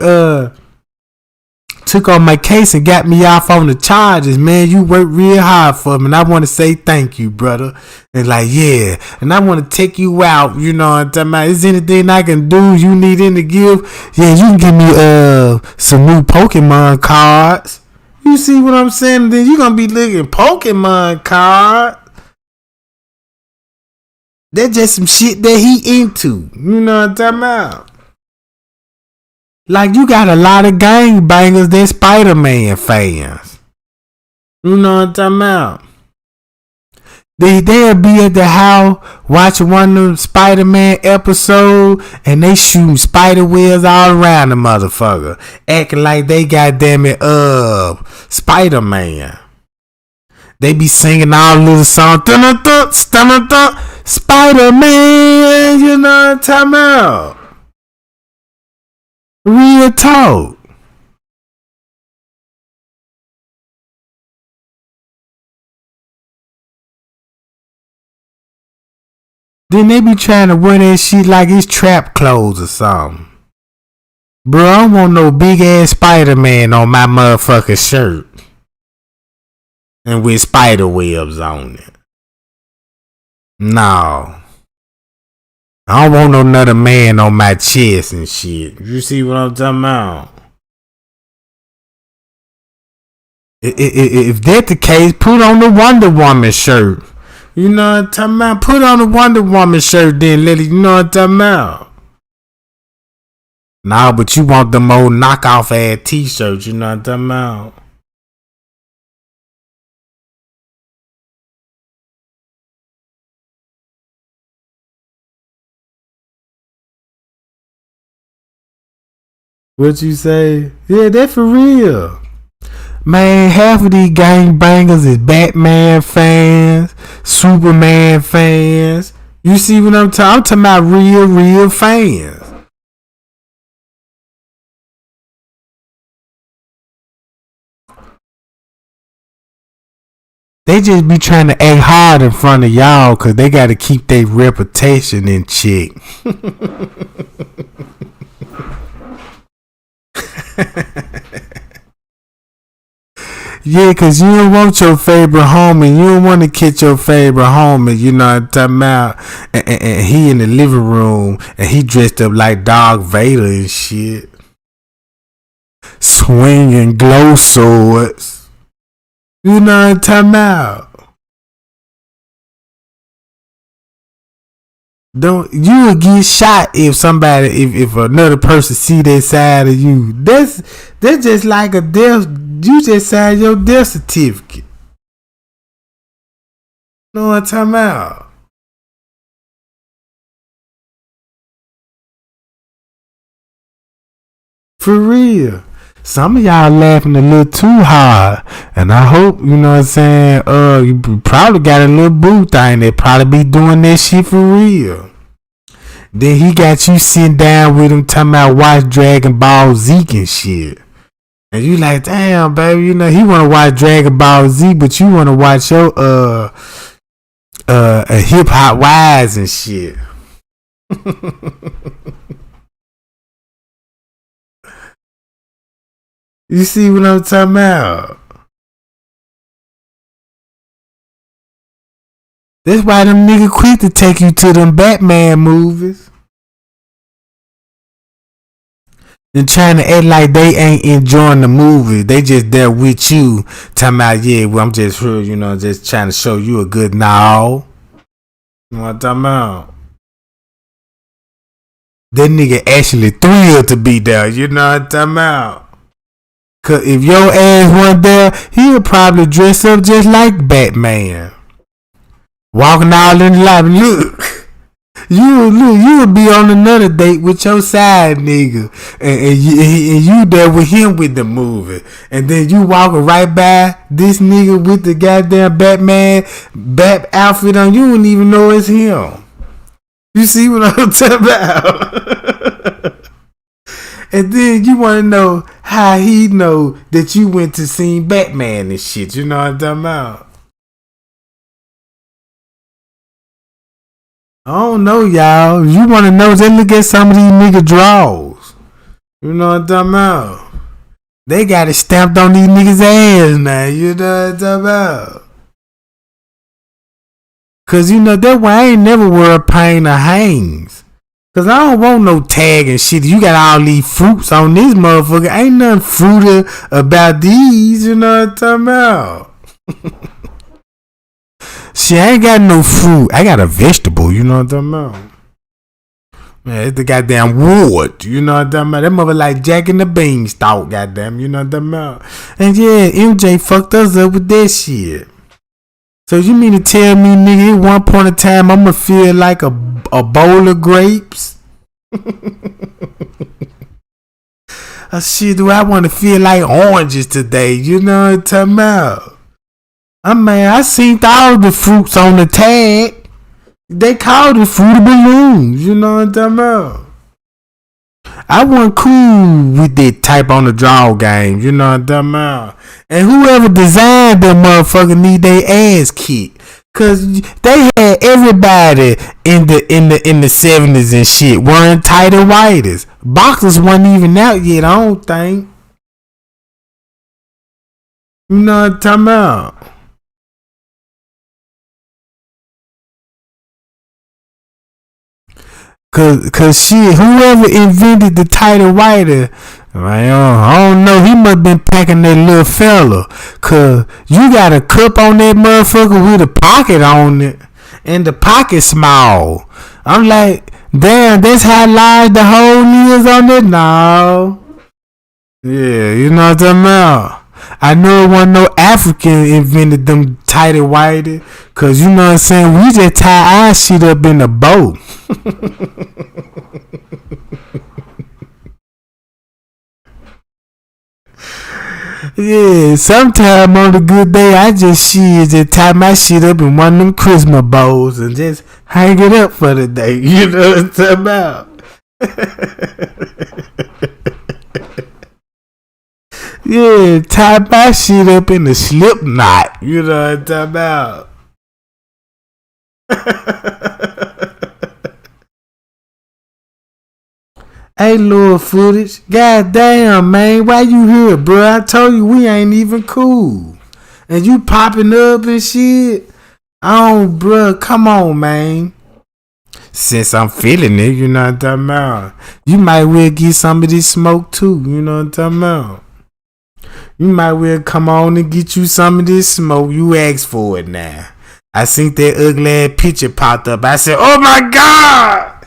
took on my case and got me off on the charges, man. You worked real hard for me, and I want to say thank you, brother. And like, yeah, and I want to take you out. You know what I'm talking about? Is anything I can do? You need any gift? Yeah, you can give me some new Pokemon cards. You see what I'm saying? Then you gonna be looking Pokemon card. That's just some shit that he into. You know what I'm talking about? Like, you got a lot of gangbangers that Spider-Man fans. You know what I'm talking about? They'll be at the house watching one of the Spider-Man episodes and they shooting spider webs all around the motherfucker. Acting like they goddamn it Spider-Man. They be singing all little songs. Spider-Man, you know what I'm talking about? Real talk. Then they be trying to wear that shit like it's trap clothes or something. Bro, I don't want no big ass Spider-Man on my motherfucking shirt. And with spider webs on it. No. I don't want no another man on my chest and shit. You see what I'm talking about? If that's the case, put on the Wonder Woman shirt. You know what I'm talking about? Put on the Wonder Woman shirt then, Lily. You know what I'm talking about? Nah, but you want them old knockoff ass t-shirts. You know what I'm talking about? What you say? Yeah, that for real. Man, half of these gangbangers is Batman fans, Superman fans. You see what I'm talking? I'm talking about real fans. They just be trying to act hard in front of y'all because they got to keep their reputation in check. Yeah, cause you don't want your favorite homie. You don't want to catch your favorite homie. You know what I'm talking about? And he in the living room and he dressed up like Darth Vader and shit, swinging glow swords. You know what I'm talking about? Don't you will get shot if somebody if another person see that side of you. That's just like a death. You just signed your death certificate. You know what I'm talking about? For real. Some of y'all laughing a little too hard. And I hope, you know what I'm saying, you probably got a little boo thing that probably be doing that shit for real. Then he got you sitting down with him talking about watch Dragon Ball Z and shit. And you like, damn, baby, you know, he want to watch Dragon Ball Z, but you want to watch your, hip hop wise and shit. You see what I'm talking about? That's why them niggas quit to take you to them Batman movies. And trying to act like they ain't enjoying the movie. They just there with you. Talking about, yeah, well, I'm just here, you know, just trying to show you a good now. You know what I'm talking about? That nigga actually thrilled to be there. You know what I'm talking about? Cause if your ass wasn't there, he'll probably dress up just like Batman. Walking all in the lobby. Look. You would be on another date with your side nigga, and you there with him with the movie, and then you walking right by this nigga with the goddamn Batman Bat outfit on. You wouldn't even know it's him. You see what I'm talking about? And then you want to know how he know that you went to see Batman and shit. You know what I'm talking about? I don't know, y'all. You want to know, just look at some of these nigga draws. You know what I'm talking about? They got it stamped on these niggas' ass now. You know what I'm talking about? Cause you know, that why I ain't never wear a pain or hangs. Cause I don't want no tag and shit. You got all these fruits on this motherfucker. Ain't nothing fruity about these. You know what I'm talking about? See, I ain't got no fruit. I got a vegetable. You know what I'm talking about? Man, it's the goddamn wood. You know what I'm talking about? That mother like Jack and the Beanstalk. Goddamn. You know what I'm talking about? And yeah, MJ fucked us up with that shit. So you mean to tell me, nigga, at one point in time, I'm gonna feel like a bowl of grapes? Shit, do I want to feel like oranges today? You know what I'm talking about? I seen all the fruits on the tag. They called it fruity balloons. You know what I'm talking about? I wasn't cool with that type on the draw game. You know what I'm talking about? And whoever designed them motherfucker need their ass kicked. Cause they had everybody in the 70s and shit wearing tight and whiters. Boxers wasn't even out yet, I don't think. You know what I'm talking about? Cause shit, whoever invented the tight and whiter, I don't know. He must been packing that little fella. Cause you got a cup on that motherfucker with a pocket on it. And the pocket small. I'm like, damn, that's how large the hole is on it? No. Yeah, you know what I'm talking about? I know it wasn't no African invented them tight and whitey. Cause you know what I'm saying? We just tie our shit up in a bow. Yeah, sometime on a good day, I just tie my shit up in one of them Christmas bows and just hang it up for the day. You know what I'm talking about? Yeah, tie my shit up in a slip knot. You know what I'm talking about? Hey, little footage. God damn, man. Why you here, bro? I told you we ain't even cool. And you popping up and shit. Oh, bro. Come on, man. Since I'm feeling it, you know what I'm talking about. You might well get some of this smoke, too. You know what I'm talking about. You might well come on and get you some of this smoke. You asked for it now. I seen that ugly ass picture popped up. I said, oh, my God.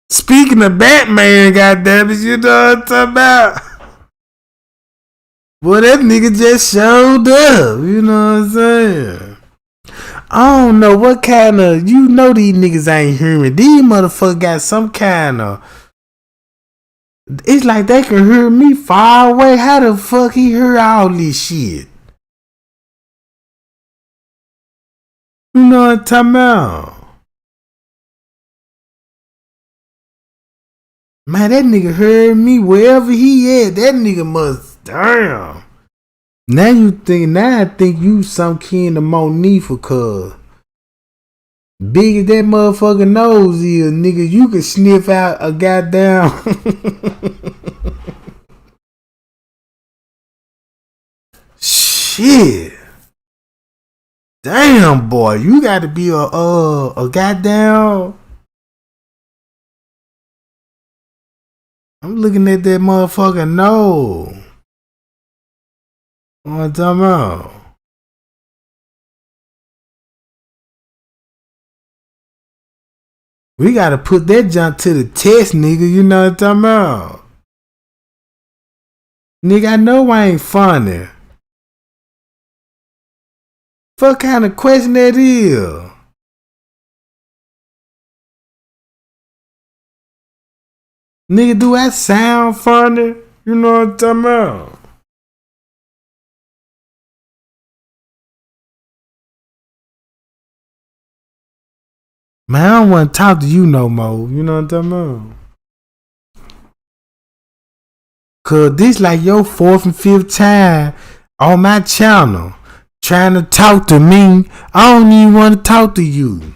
Speaking of Batman, goddammit, you know what I'm talking about? Boy, that nigga just showed up. You know what I'm saying? I don't know what kind of... You know these niggas ain't hearing. These motherfuckers got some kind of... It's like they can hear me far away. How the fuck he hear all this shit? You know what I'm talking about? Man, that nigga heard me wherever he at. That nigga must, damn. Now I think you some kin of Monifa, cuz. Big as that motherfucker nose is, nigga, you can sniff out a goddamn. Shit. Damn, boy, you gotta be a goddamn. I'm looking at that motherfucker nose. What I'm talking about? We gotta put that junk to the test, nigga. You know what I'm talking about? Nigga, I know I ain't funny. What kind of question that is? Nigga, do I sound funny? You know what I'm talking about? Man, I don't want to talk to you no more. You know what I'm talking about? Cause this like your 4th and 5th time on my channel trying to talk to me. I don't even want to talk to you.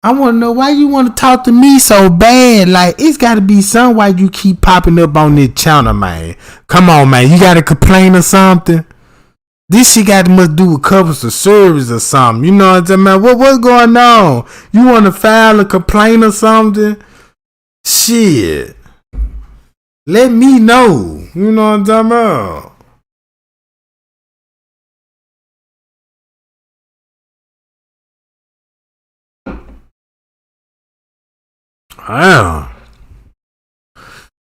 I want to know why you want to talk to me so bad. Like, it's got to be some why you keep popping up on this channel, man. Come on, man. You got to complain or something? This shit got must do with covers of service or something. You know what I'm talking about? What's going on? You want to file a complaint or something? Shit. Let me know. You know what I'm talking about? Wow.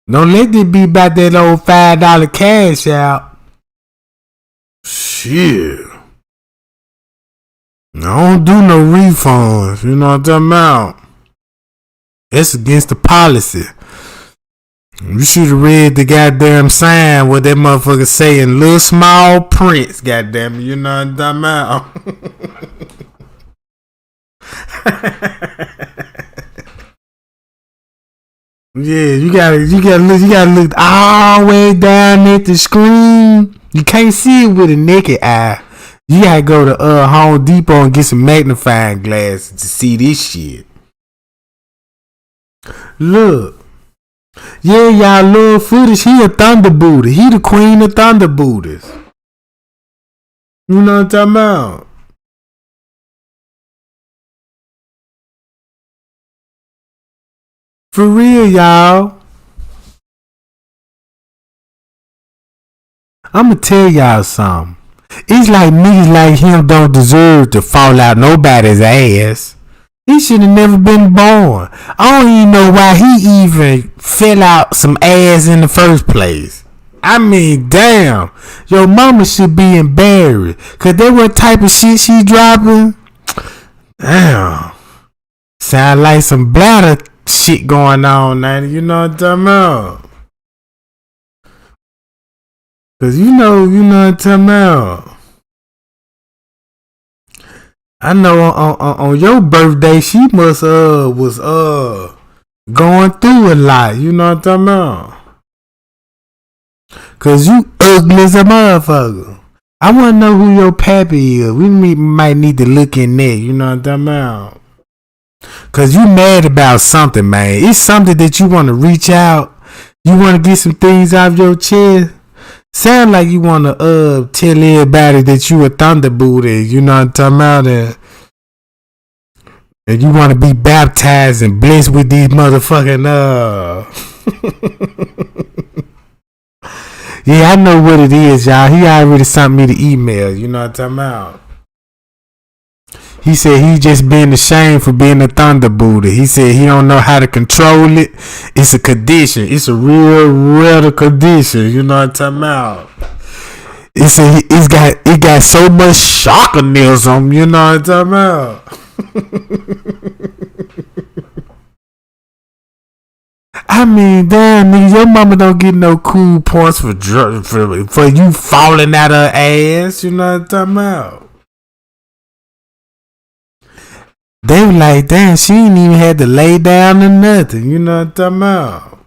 Don't let it be about that old $5 cash out. Shit. I don't do no refunds. You know what I'm talking about? It's against the policy. You should have read the goddamn sign what that motherfucker say in little small prints, goddamn it. You know what I'm talking about? Yeah, you gotta look all the way down at the screen. You can't see it with a naked eye. You gotta go to Home Depot and get some magnifying glasses to see this shit. Look. Yeah, y'all love footage. He a thunder booter. He the queen of thunder booters. You know what I'm talking about? For real, y'all. I'ma tell y'all something. It's like niggas like him don't deserve to fall out nobody's ass. He should have never been born. I don't even know why he even fell out some ass in the first place. I mean, damn. Your mama should be embarrassed. Cause that what type of shit she dropping? Damn. Sound like some bladder shit going on now. You know what I'm talking about? Cause you know what I'm talking about. I know on your birthday she must was going through a lot. You know what I'm talking about? Cause you ugly as a motherfucker. I wanna know who your pappy is. We might need to look in there. You know what I'm talking about? Cause you mad about something, man. It's something that you wanna reach out. You wanna get some things out of your chest. Sound like you wanna tell everybody that you a thunderbolt, you know what I'm talking about, and you wanna be baptized and blessed with these motherfucking Yeah, I know what it is, y'all. He already sent me the email, you know what I'm talking about. He said he just being ashamed for being a thunderbolt. He said he don't know how to control it. It's a condition. It's a real condition. You know what I'm talking about? It got so much shockerism. You know what I'm talking about? I mean, damn, nigga, your mama don't get no cool points for you falling out her ass. You know what I'm talking about? They were like, damn, she ain't even had to lay down or nothing. You know what I'm talking about?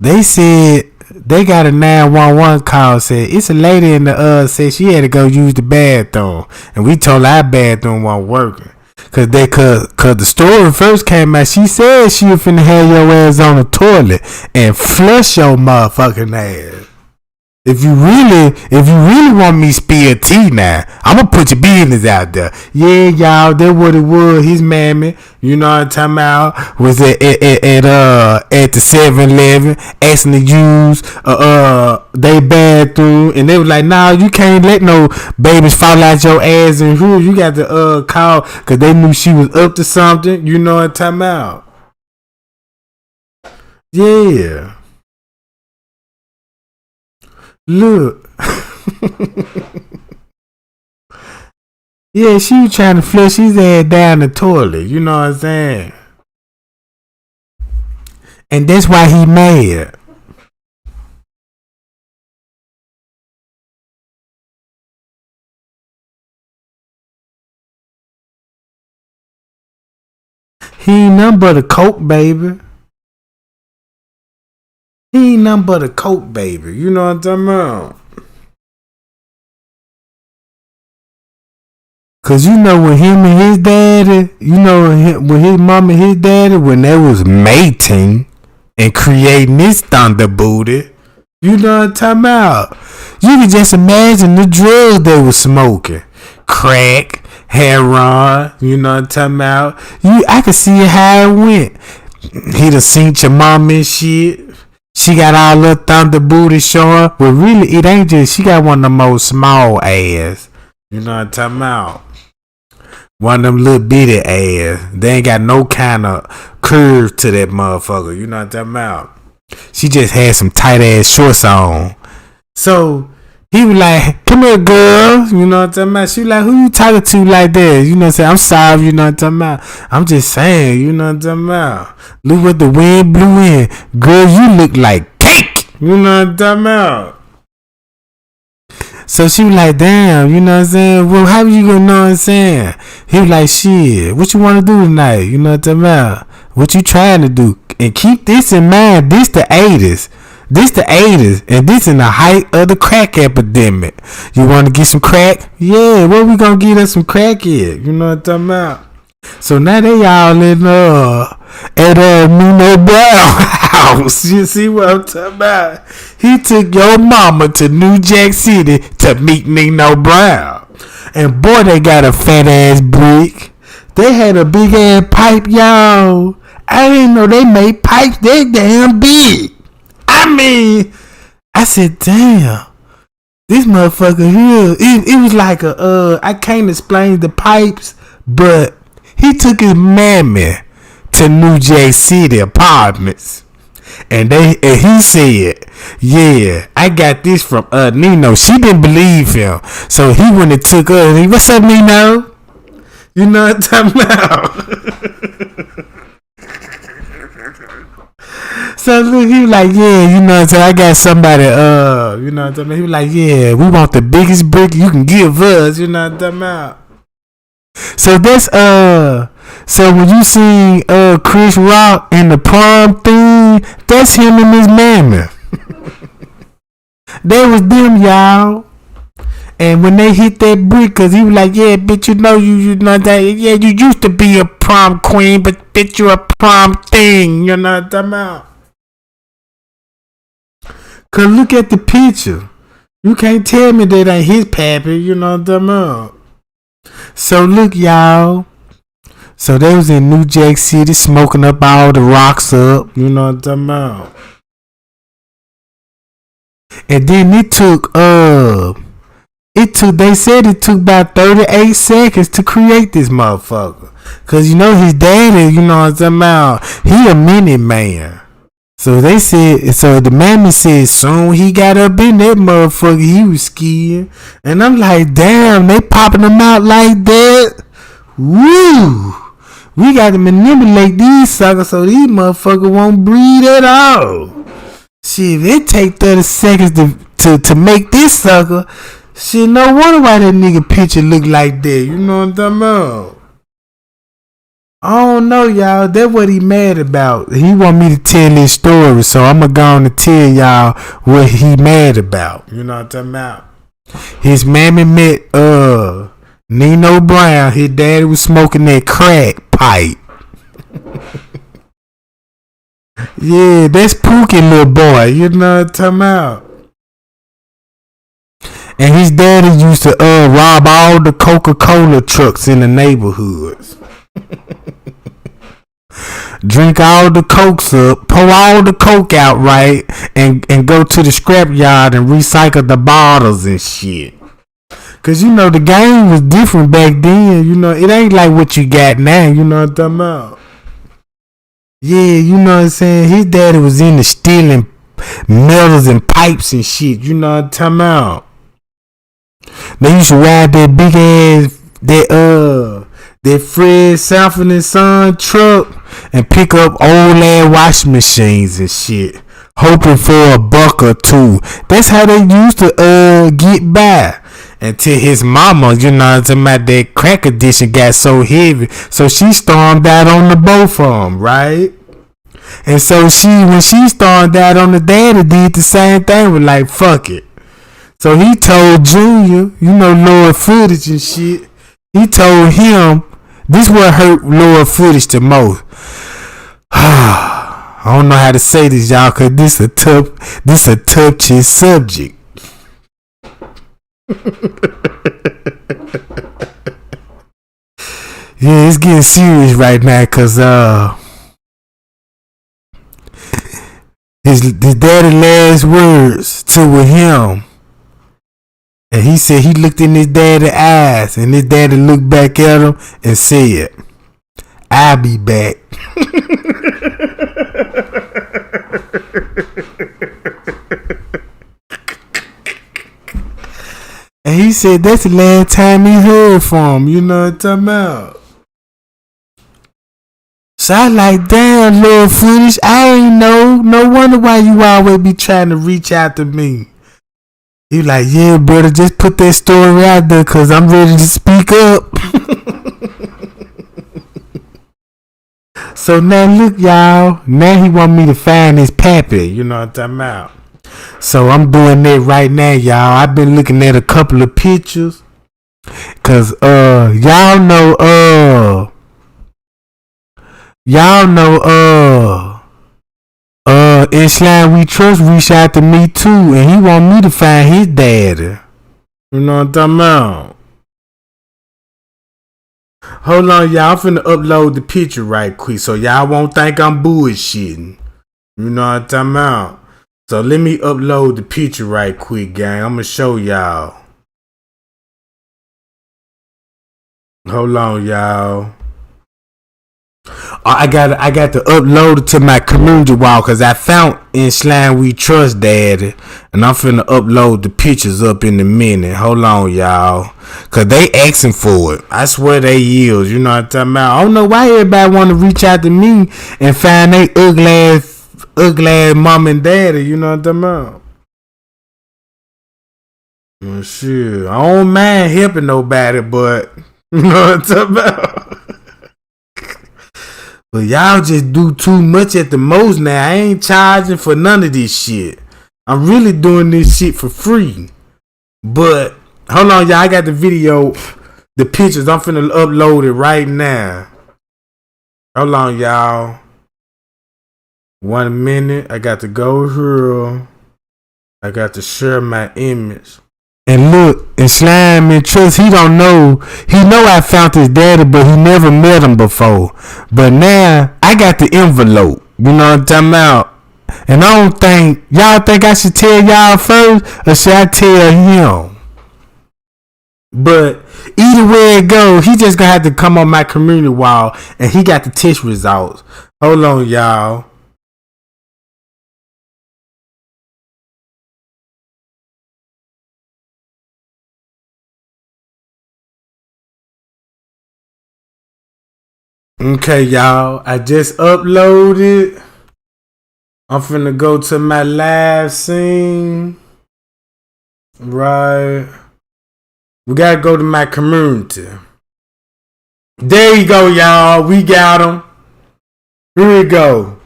They said they got a 911 call. Said it's a lady in the said she had to go use the bathroom, and we told her our bathroom wasn't working. Cause the story first came out. She said she was finna have your ass on the toilet and flush your motherfucking ass. If you really want me to spill tea now, I'ma put your business out there. Yeah, y'all, that what it was. His mammy, you know what I'm talking about, was at the 7-Eleven asking to use they bathroom, and they was like, nah, you can't let no babies fall out your ass, and who you got to call, cause they knew she was up to something. You know what I'm talking about? Yeah. Look. Yeah, she was trying to flush his ass down the toilet. You know what I'm saying? And that's why he mad. He ain't nothing but a coke baby. He ain't nothing but a coke baby. You know what I'm talking about? Cause you know when him and his daddy, you know when his mom and his daddy, when they was mating and creating this thunderbooty, you know what I'm talking about? You can just imagine the drugs they was smoking. Crack, heroin, you know what I'm talking about? I can see how it went. He done seen your mom and shit. She got all her thunder booty showing. But really, it ain't just, she got one of the most small ass. You know what I'm talking about? One of them little bitty ass. They ain't got no kind of curve to that motherfucker. You know what I'm talking about? She just had some tight ass shorts on. So, he was like, come here, girl. You know what I'm talking about? She was like, who you talking to like that? You know what I'm saying? I'm sorry, you know what I'm talking about? I'm just saying, you know what I'm talking about? Look what the wind blew in. Girl, you look like cake. You know what I'm talking about? So she was like, damn, you know what I'm saying? Well, how you gonna know what I'm saying? He was like, shit, what you wanna do tonight? You know what I'm talking about? What you trying to do? And keep this in mind, this the 80s. This the 80s, and this in the height of the crack epidemic. You want to get some crack? Yeah, where we gonna get us some crack at? You know what I'm talking about? So now they all in at Nino Brown house. You see what I'm talking about? He took your mama to New Jack City to meet Nino Brown. And boy, they got a fat ass brick. They had a big ass pipe, y'all. I didn't know they made pipes that damn big. I mean, I said, damn, this motherfucker here, it was like I can't explain the pipes, but he took his mammy to New Jack City apartments. And he said, yeah, I got this from Nino. She didn't believe him. So he went and took her. And what's up, Nino? You know what I'm talking about? So look, he was like, yeah, you know what I'm saying? I got somebody, you know what I'm talking about? He was like, yeah, we want the biggest brick you can give us, you know what I'm talking about? So that's, so when you see Chris Rock in the prom thing, that's him and his mammy. They was them, y'all. And when they hit that brick, cause he was like, yeah, bitch, you know that, yeah, you used to be a prom queen, but bitch, you a prom thing, you know what I'm talking about? Cause look at the picture. You can't tell me that ain't his pappy, you know what I'm talking about? So look, y'all. So they was in New Jack City smoking up all the rocks up, you know what I'm talking about? And then they said it took about 38 seconds to create this motherfucker. Cause you know his daddy, you know what I'm talking about, he a mini man. So they said, so the mammy said soon he got up in that motherfucker, he was skiing. And I'm like, damn, they popping them out like that? Woo! We got to manipulate these suckers so these motherfuckers won't breathe at all. Shit, if it take 30 seconds to make this sucker, shit, no wonder why that nigga picture look like that. You know what I'm talking about? I don't know, y'all. That's what he mad about. He want me to tell his story, so I'm gonna go on and tell y'all what he mad about. You know what I'm talking about? His mammy met Nino Brown. His daddy was smoking that crack pipe. Yeah, that's Pookie, little boy. You know what I'm talking about? And his daddy used to rob all the Coca-Cola trucks in the neighborhoods. Drink all the cokes up, pour all the coke out right, and go to the scrap yard and recycle the bottles and shit. Cause you know the game was different back then. You know it ain't like what you got now. You know what I'm talking about? Yeah, you know what I'm saying. His daddy was into stealing metals and pipes and shit. You know what I'm talking about? They used to ride that big ass that Fred Sanford and Son truck and pick up old ass washing machines and shit, hoping for a buck or two. That's how they used to get by. Until his mama, you know what I'm talking about, that crack addiction got so heavy, so she stormed out on the both of them, right? And so when she stormed out on the daddy, did the same thing, was like, fuck it. So he told Junior, you know, lower footage and shit, he told him, this what hurt lower footage the most. I don't know how to say this, y'all, cause this a touchy subject. Yeah, it's getting serious right now, cause his daddy last words to him, and he said he looked in his daddy's eyes, and his daddy looked back at him and said, "I'll be back." And he said that's the last time he heard from him. You know what I'm talking about? So I like, damn, little footage. I ain't know. No wonder why you always be trying to reach out to me. He like, yeah, brother, just put that story out there because I'm ready to speak up. So now look, y'all. Now he want me to find his pappy. You know what I'm talking about? So I'm doing that right now, y'all. I've been looking at a couple of pictures. Cause y'all know in Slime We Trust reached out to me too, and he want me to find his daddy. You know what I'm talking about? Hold on, y'all. I'm finna upload the picture right quick so y'all won't think I'm bullshitting. You know what I'm talking about? So let me upload the picture right quick, gang. I'm gonna show y'all. Hold on, y'all. I got to upload it to my community wall because I found in Slime We Trust Daddy, and I'm finna upload the pictures up in a minute. Hold on, y'all, cause they asking for it. I swear they is. You know what I'm talking about? I don't know why everybody want to reach out to me and find they ugly ass mom and daddy. You know what I'm talking about? Well, shit, I don't mind helping nobody, but you know what I'm talking about. But y'all just do too much at the most now. I ain't charging for none of this shit. I'm really doing this shit for free. But hold on, y'all. I got the video, the pictures. I'm finna upload it right now. Hold on, y'all. 1 minute. I got to go here. I got to share my image. And look, in Slime and Trust, he don't know. He know I found his daddy, but he never met him before. But now, I got the envelope. You know what I'm talking about? And I don't think, y'all think I should tell y'all first, or should I tell him? But either way it goes, he just gonna have to come on my community wall, and he got the test results. Hold on, y'all. Okay, y'all. I just uploaded. I'm finna go to my live scene. Right. We gotta go to my community. There you go, y'all. We got him. Here we go.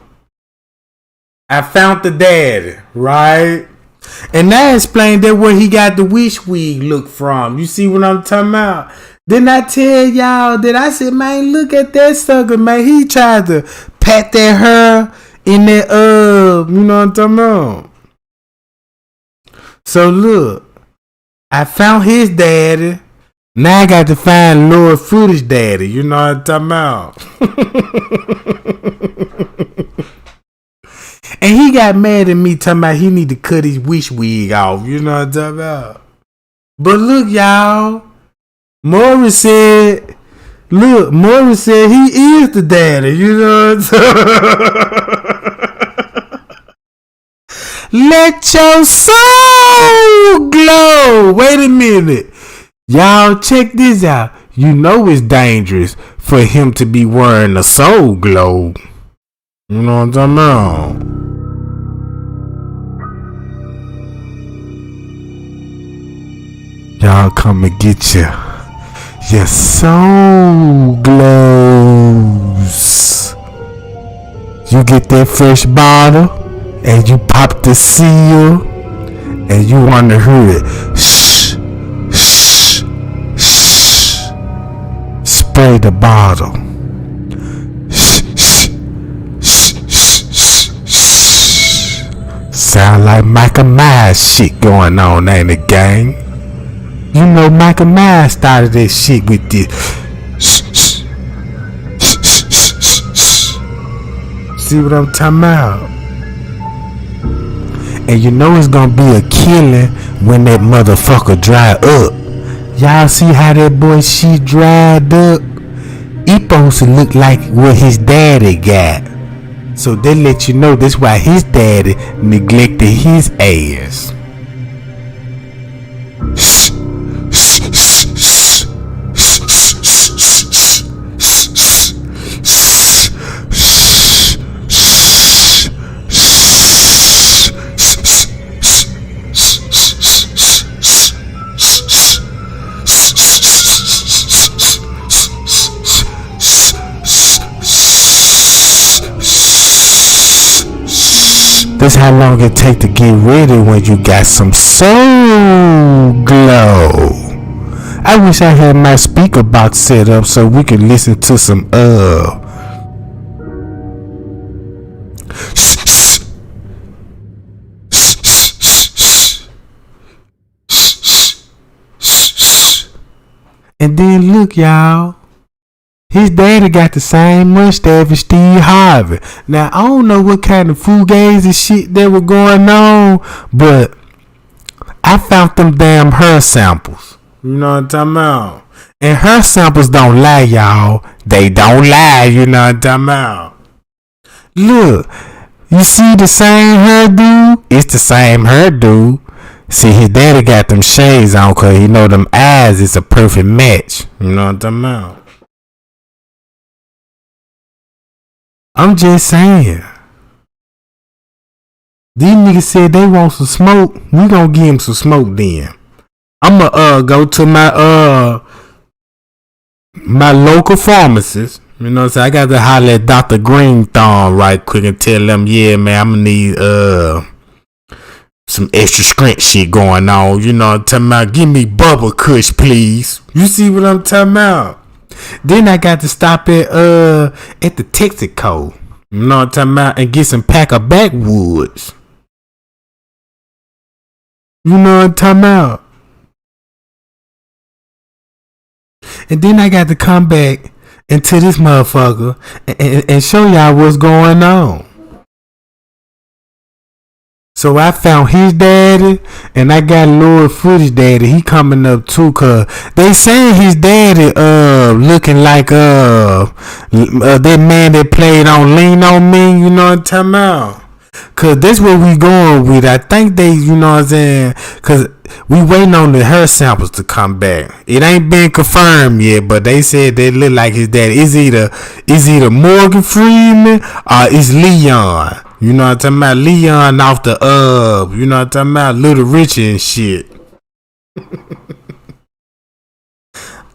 I found the daddy, right? And that explained that where he got the wish wig look from. You see what I'm talking about? Didn't I tell y'all that I said, man, look at that sucker, man. He tried to pat that hair in that, you know what I'm talking about? So look, I found his daddy. Now I got to find Lord Footage daddy. You know what I'm talking about? And he got mad at me talking about he need to cut his wish wig off. You know what I'm talking about? But look, y'all. Morris said he is the daddy, you know what I'm saying? Let your soul glow. Wait a minute. Y'all check this out. You know it's dangerous for him to be wearing a soul glow. You know what I'm talking about? Y'all come and get your soul glows. You get that fresh bottle and you pop the seal and you want to hear it. Shh, shh, shh. Spray the bottle. Shh, shh, shh, shh, shh, shh. Sound like Michael Myers shit going on, ain't it, gang? You know Michael Myers started that shit with this. See what I'm talking about? And you know it's gonna be a killing when that motherfucker dry up. Y'all see how that boy shit dried up? He supposed to look like what his daddy got. So they let you know that's why his daddy neglected his ass. This how long it take to get ready when you got some soul glow. I wish I had my speaker box set up so we could listen to some and then look, y'all. His daddy got the same mustache as Steve Harvey. Now, I don't know what kind of fugazi shit that was going on, but I found them damn hair samples. You know what I'm talking about? And hair samples don't lie, y'all. They don't lie, you know what I'm talking about? Look, you see the same hairdo? It's the same hairdo. See, his daddy got them shades on because he know them eyes is a perfect match. You know what I'm talking about? I'm just saying. These niggas said they want some smoke. We gonna give them some smoke then. I'ma go to my my local pharmacist. You know what I'm saying? I got to holler at Dr. Green Thorn right quick and tell them, yeah, man, I'ma need some extra strength shit going on. You know what I'm talking about? Give me bubble kush, please. You see what I'm talking about? Then I got to stop at the Texaco. You know what I'm talking about? And get some pack of backwoods. You know what I'm talking about? And then I got to come back into this motherfucker and show y'all what's going on. So I found his daddy, and I got Lord Footage daddy. He coming up too, cause they saying his daddy looking like that man that played on Lean On Me. You know what I'm talking about? Cause that's what we going with. I think they, you know what I'm saying? Cause we waiting on the hair samples to come back. It ain't been confirmed yet, but they said they look like his daddy. It's either Morgan Freeman or it's Leon. You know what I'm talking about? Leon off the you know what I'm talking about? Little Richie and shit.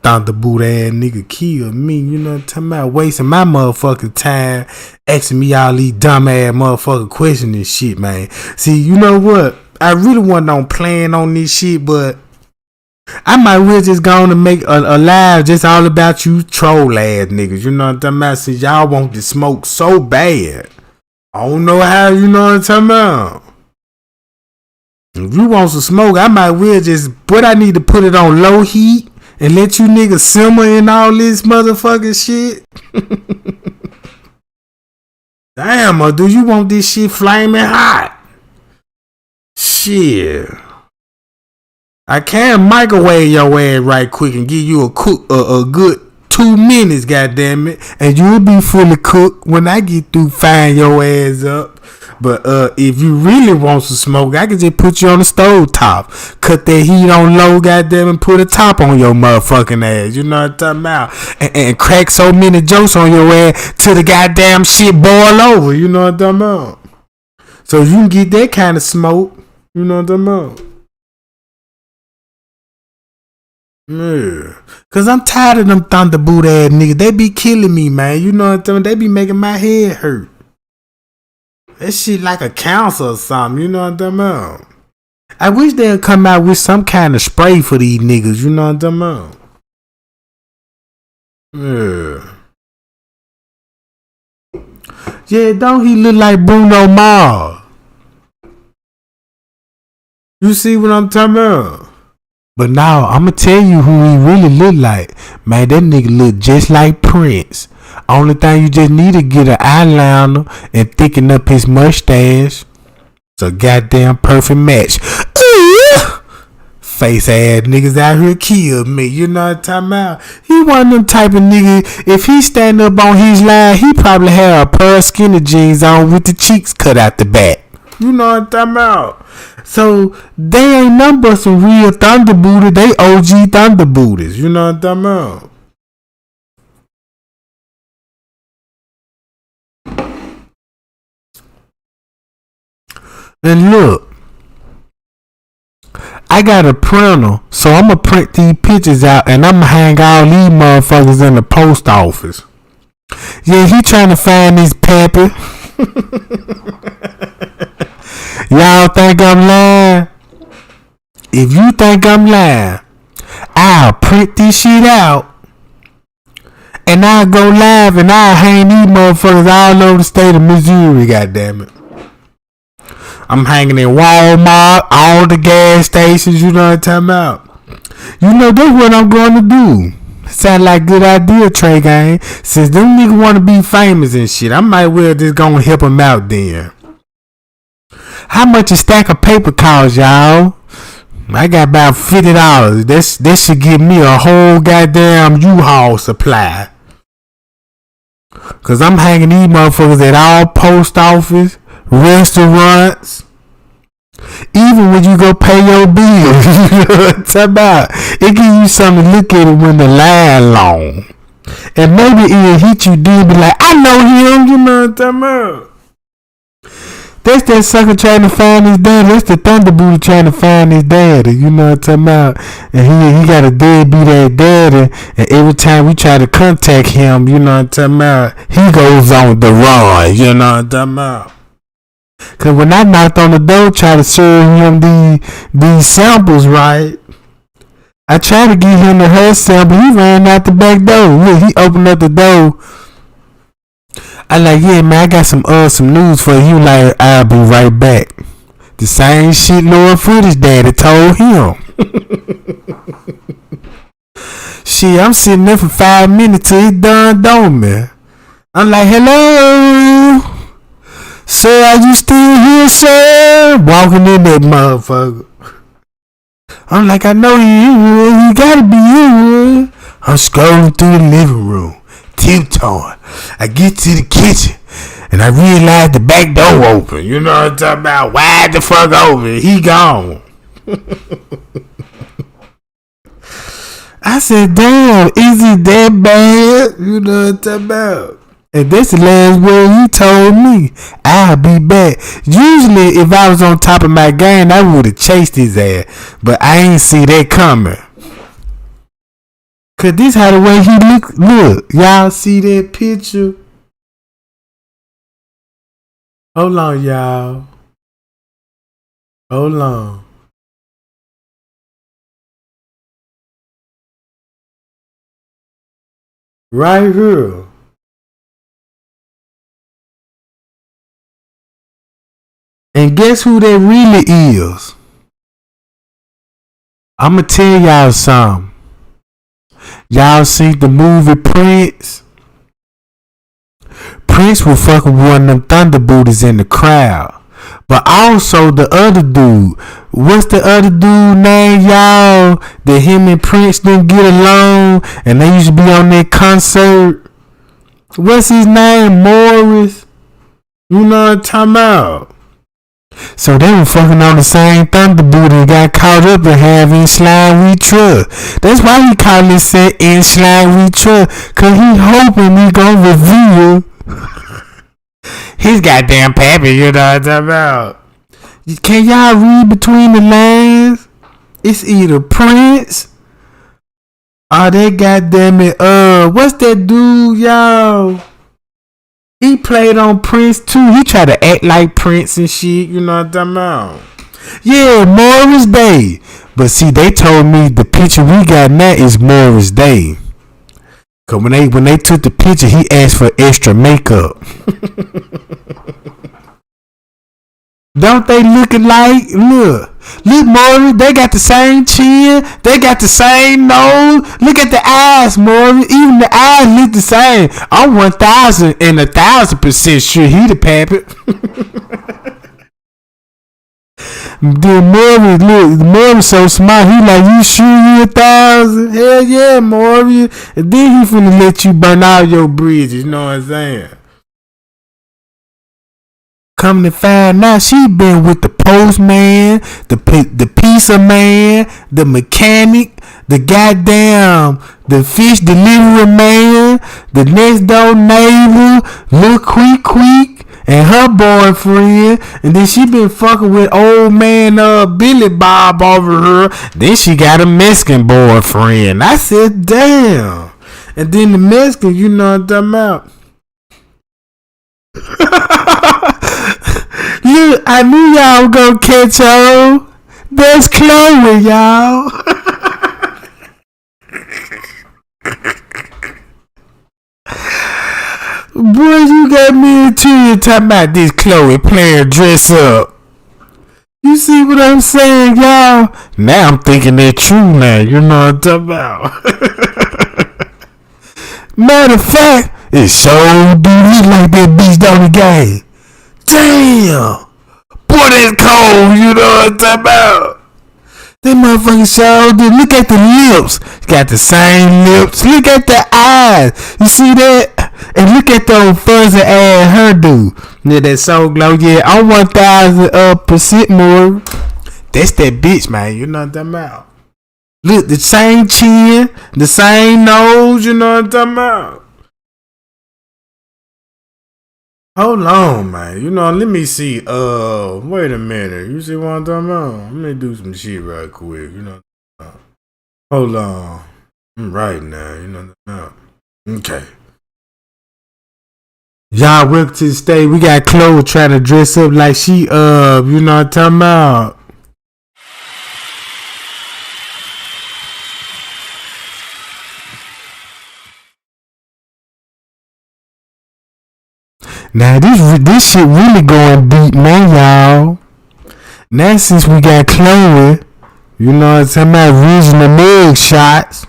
Thunderboot ass nigga killed me. You know what I'm talking about? Wasting my motherfucking time asking me all these dumb ass motherfucking questions and shit, man. See, you know what? I really wasn't on plan on this shit, but I might well just go on and make a live just all about you troll ass niggas. You know what I'm talking about? See, y'all want to smoke so bad. I don't know how, you know what I'm talking about. If you want some smoke, I might well just, but I need to put it on low heat and let you niggas simmer in all this motherfucking shit. Damn, do you want this shit flaming hot? Shit. I can microwave your ass right quick and give you a good 2 minutes, goddammit, and you'll be fully cooked when I get through firing your ass up. But if you really want some smoke, I can just put you on the stove top, cut that heat on low, goddamn, and put a top on your motherfucking ass. You know what I'm talking about? And crack so many jokes on your ass till the goddamn shit boil over. You know what I'm talking about? So you can get that kind of smoke. You know what I'm talking about? Yeah. Cause I'm tired of them thunderboot ass niggas. They be killing me, man. You know what I'm saying? They be making my head hurt. That shit like a cancer or something. You know what I'm talking about? I wish they'd come out with some kind of spray for these niggas. You know what I'm talking about? Yeah. Yeah, don't he look like Bruno Mars? You see what I'm talking about? But now, I'ma tell you who he really look like. Man, that nigga look just like Prince. Only thing you just need to get an eyeliner and thicken up his mustache. It's a goddamn perfect match. Face ass niggas out here killed me. You know what I'm talking about? He one of them type of nigga. If he stand up on his line, he probably have a pair of skinny jeans on with the cheeks cut out the back. You know what I'm talking about? So they ain't nothing but some real thunderbooters. They OG thunderbooters. You know what I'm talking about? And look, I got a printer, so I'm gonna print these pictures out and I'm gonna hang all these motherfuckers in the post office. Yeah, he trying to find this pappy. Y'all think I'm lying? If you think I'm lying, I'll print this shit out and I'll go live and I'll hang these motherfuckers all over the state of Missouri, goddammit. I'm hanging in Walmart, all the gas stations, you know what I'm talking about. You know, that's what I'm going to do. Sound like a good idea, Trey Gang. Since them niggas want to be famous and shit, I might well just go and help them out then. How much a stack of paper costs, y'all? I got about $50. This should give me a whole goddamn U-Haul supply. Cause I'm hanging these motherfuckers at all post office, restaurants. Even when you go pay your bills, you know what I'm talking about? It give you something to look at it when the line long. And maybe it'll hit you then be like, I know him, you know what I'm talking about? That's that sucker trying to find his daddy. That's the Thunderboot trying to find his daddy, you know what I'm talking about? And he got a deadbeat ass daddy, and every time we try to contact him, you know what I'm talking about, he goes on the run, you know what I'm talking about? Cause when I knocked on the door, try to serve him these samples, right? I tried to get him the her sample. He ran out the back door. Look, he opened up the door. I like, yeah, man, I got some news for you. He was like, I'll be right back. The same shit Lord Footage daddy told him. Shit, I'm sitting there for 5 minutes till he done on me. I'm like, hello. Sir, are you still here, sir? Walking in that motherfucker. I'm like, I know you gotta be you. I'm scrolling through the living room, tiptoeing. I get to the kitchen, and I realize the back door open. You know what I'm talking about? Wide the fuck open. He gone. I said, damn, is it that bad? You know what I'm talking about? And that's the last word he told me. I'll be back. Usually, if I was on top of my game, I would have chased his ass. But I ain't see that coming. Cause this how the way he look. Look, y'all see that picture? Hold on, y'all. Hold on. Right here. And guess who that really is? I'ma tell y'all something. Y'all seen the movie Prince? Prince was fucking one of them Thunderbooters in the crowd. But also the other dude. What's the other dude name, y'all? That him and Prince didn't get along and they used to be on that concert. What's his name? Morris? You know what I'm talking about? So they were fucking on the same Thunderboot and got caught up in having Slime We Trust. That's why he called it set in Slime We Trust. Cause he hoping he gonna reveal his goddamn pappy, you know what I'm talking about. Can y'all read between the lines? It's either Prince or that goddamn it, what's that dude, y'all? He played on Prince too. He tried to act like Prince and shit. You know what I'm talking about? Yeah, Morris Day. But see, they told me the picture we got now is Morris Day. Cause when they took the picture, he asked for extra makeup. Don't they look alike? Look, Morris. They got the same chin. They got the same nose. Look at the eyes, Morris. Even the eyes look the same. I'm 1,000% sure he the pappy. Then Morris so smart. He like, you sure you 1,000? Hell yeah, Morris. And then he finna let you burn all your bridges. You know what I'm saying? Come to find out, she been with the postman, the pizza man, the mechanic, the the fish delivery man, the next door neighbor, Lil Quick, and her boyfriend. And then she been fucking with old man Billy Bob over her. Then she got a Mexican boyfriend. I said, damn. And then the Mexican, you know what I'm talking about. Look, I knew y'all gonna catch on. There's Chloe, y'all. Boy, you got me into you talking about this Chloe playing dress up. You see what I'm saying, y'all? Now I'm thinking they're true now. You know what I'm talking about. Matter of fact, it sure do look like that bitch down the game. Damn. Boy, that's cold. You know what I'm talking about. That motherfucking sure do. Look at the lips. Got the same lips. Look at the eyes. You see that? And look at those fuzzy ass hairdo. Yeah, that so glow. Yeah, I'm 1,000% more. That's that bitch, man. You know what I'm talking about. Look, the same chin, the same nose. You know what I'm talking about. Hold on, man. You know, let me see. Wait a minute. You see what I'm talking about? Let me do some shit right quick. You know. Hold on. I'm right now. You know what I'm talking about. Okay. Y'all, welcome to the stage. We got Chloe trying to dress up like she, you know what I'm talking about. Now, this shit really going deep, man, y'all. Now, since we got Chloe, you know what I'm talking about, using the leg shots.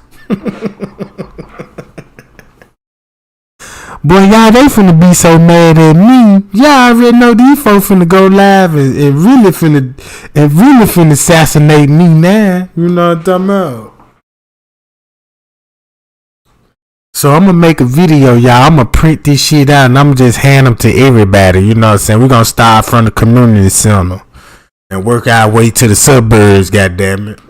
Boy, y'all, they finna be so mad at me. Y'all already know these folks finna go live and really finna assassinate me now. You know what I'm talking about? So I'm gonna make a video, y'all. I'm gonna print this shit out and I'm gonna just hand them to everybody. You know what I'm saying? We're gonna start from the community center and work our way to the suburbs, goddammit.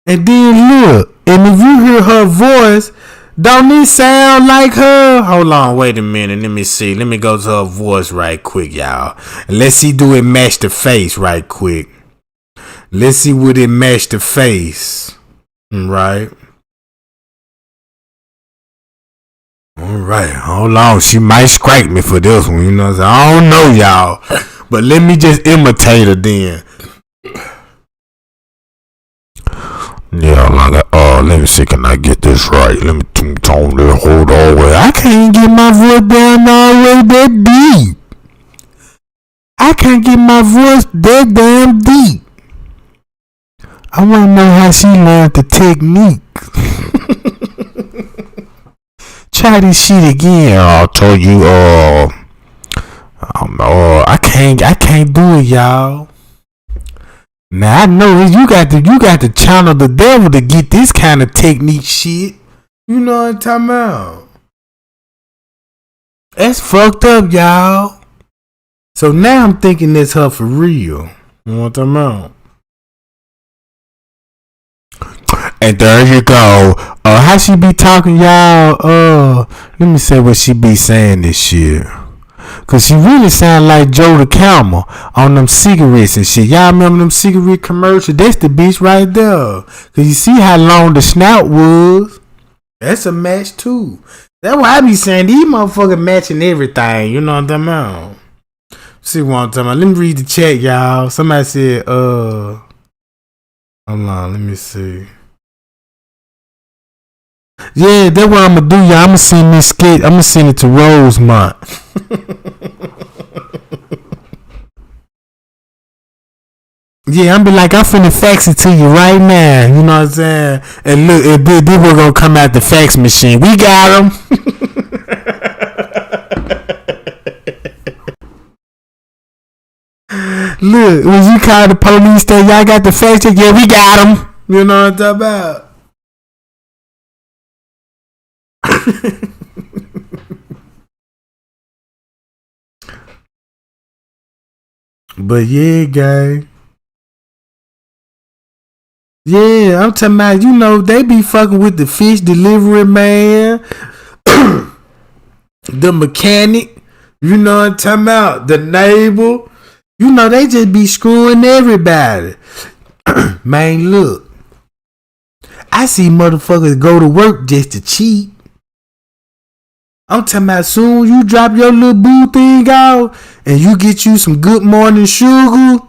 And then look, and if you hear her voice, don't it sound like her? Hold on, wait a minute. Let me see. Let me go to her voice right quick, y'all. And let's see, do it match the face right quick. Let's see, would it match the face? Right. Alright, hold on. She might scrape me for this one, you know what I'm saying? I don't know, y'all. But let me just imitate her then. Yeah, like, let me see, can I get this right? Let me tone this, hold on, wait. I can't get my voice down all the way that deep. I can't get my voice that damn deep. I want to know how she learned the technique. Try this shit again. I told you, I can't do it, y'all. Now I know you got to channel the devil to get this kind of technique shit. You know what I'm talking about? That's fucked up, y'all. So now I'm thinking that's her for real. You know what I'm talking about? And there you go. How she be talking, y'all? Let me say what she be saying this shit. Cause she really sound like Joe the Camel on them cigarettes and shit. Y'all remember them cigarette commercials? That's the bitch right there. Cause you see how long the snout was. That's a match too. That's why I be saying these motherfuckers matching everything. You know what I'm talking about? See what I'm talking about? Let me read the chat, y'all. Somebody said, hold on, let me see. Yeah, that's what I'm gonna do, y'all. I'm gonna send this skit. I'm gonna send it to Rosemont. Yeah, I'm be like, I'm finna fax it to you right now. You know what I'm saying? And look, then we're gonna come out the fax machine. We got them. Look, when you call the police, there, y'all got the fax check. Yeah, we got them. You know what I'm talking about? But yeah, gang. Yeah, I'm talking about, you know, they be fucking with the fish delivery man, the mechanic, you know what I'm talking about, the neighbor. You know, they just be screwing everybody. Man, look. I see motherfuckers go to work just to cheat. I'm talking about soon you drop your little boo thing out and you get you some good morning sugar.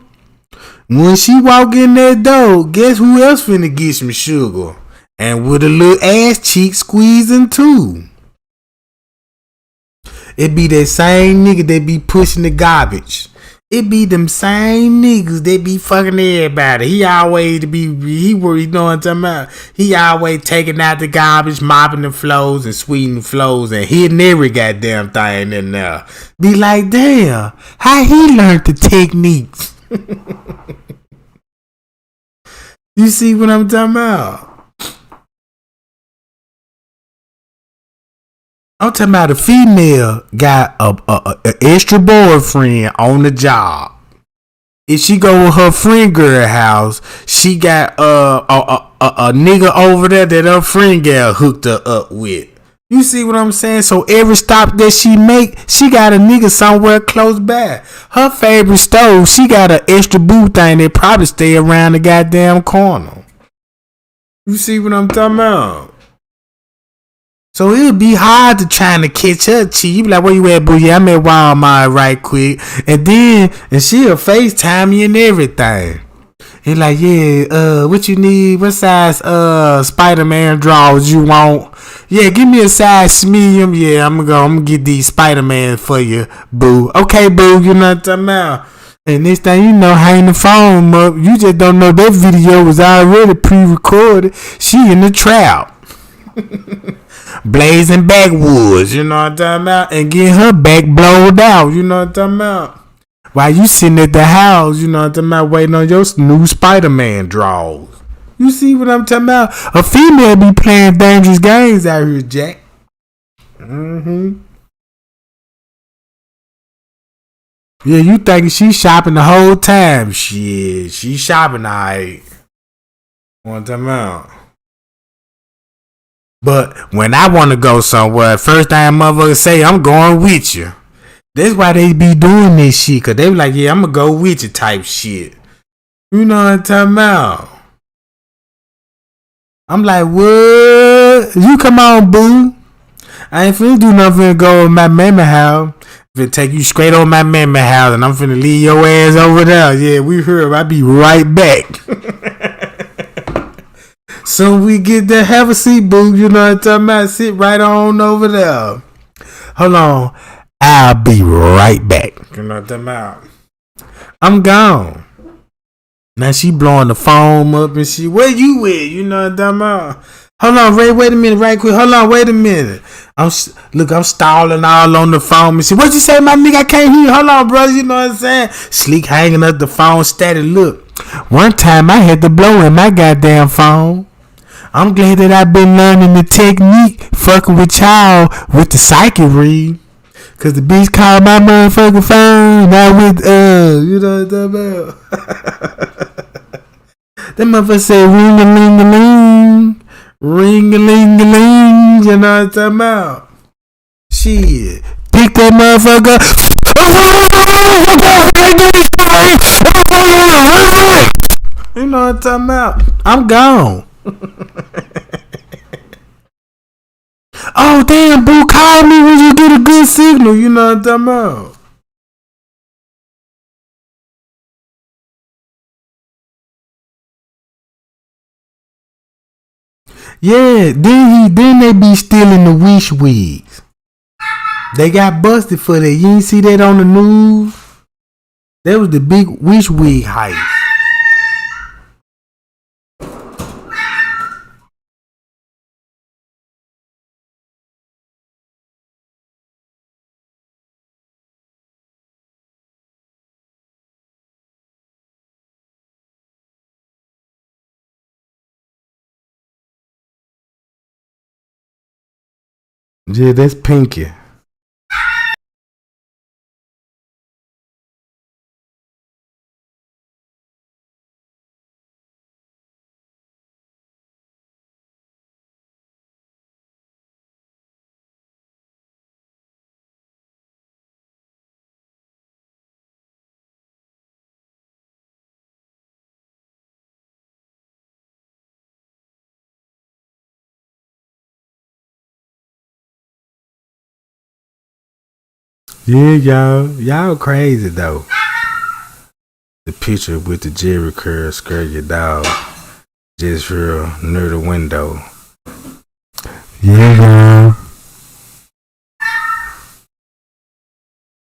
When she walk in that door, guess who else finna get some sugar? And with a little ass cheek squeezing too. It be that same nigga that be pushing the garbage. It be them same niggas that be fucking everybody. He always you know what I'm talking about? He always taking out the garbage, mopping the floors and sweeping the floors and hitting every goddamn thing in there. Be like, damn, how he learned the techniques? You see what I'm talking about? I'm talking about a female got a extra boyfriend on the job. If she go with her friend girl house, she got a nigga over there that her friend girl hooked her up with. You see what I'm saying? So every stop that she make, she got a nigga somewhere close by. Her favorite stove, she got an extra boo thing that probably stay around the goddamn corner. You see what I'm talking about? So it would be hard to try to catch her cheek. You be like, where you at, boo? Yeah, I'm at Walmart right quick. And she'll FaceTime you and everything. And like, yeah, what you need? What size Spider-Man drawers you want? Yeah, give me a size medium. Yeah, I'm gonna get these Spider-Man for you, boo. Okay, boo, you know what I'm talking about? And next thing you know, hang the phone up. You just don't know that video was already pre-recorded. She in the trap. Blazing backwoods, you know what I'm talking about? And getting her back blowed out, you know what I'm talking about? While you sitting at the house, you know what I'm talking about, waiting on your new Spider-Man draws. You see what I'm talking about? A female be playing dangerous games out here, Jack. Yeah, you thinking she shopping the whole time. Shit, she shopping alright. What I'm talking about? But when I want to go somewhere, first thing motherfuckers say, I'm going with you. That's why they be doing this shit. Cause they be like, yeah, I'm gonna go with you type shit. You know what I'm talking about? I'm like, what? You come on, boo. I ain't finna do nothing finna go over my mama house. Finna take you straight over my mama house and I'm finna leave your ass over there. Yeah, we heard. I'll be right back. So we get there, have a seat, boo. You know what I'm talking about? Sit right on over there. Hold on. I'll be right back. You know what I'm talking about? I'm gone. Now she blowing the phone up and she, where you at? You know what I'm talking about? Hold on, Ray, wait a minute, right quick. Hold on, wait a minute. I'm stalling all on the phone. And she, what you say, my nigga? I can't hear you. Hold on, brother. You know what I'm saying? Sleek hanging up the phone, steady. Look, one time I had to blow in my goddamn phone. I'm glad that I've been learning the technique fucking with y'all with the psychic read. Cause the bitch called my motherfucking phone. Not with you know what I'm talking about? That motherfucker said ring-a-ling-a-ling. Ring-a-ling-a-ling. You know what I'm talking about? Shit. Pick that motherfucker. You know what I'm talking about? I'm gone. Oh damn, boo, call me when you get a good signal. You know what I'm talking about? Yeah, then they be stealing the wish wigs. They got busted for that. You ain't see that on the news? That was the big wish wig heist. Yeah, that's Pinky. Yeah, y'all crazy though. The picture with the Jerry curl scare your dog just real near the window. Yeah, y'all.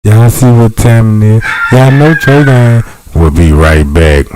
Y'all see what time it is? Y'all know Trey Gang will be right back.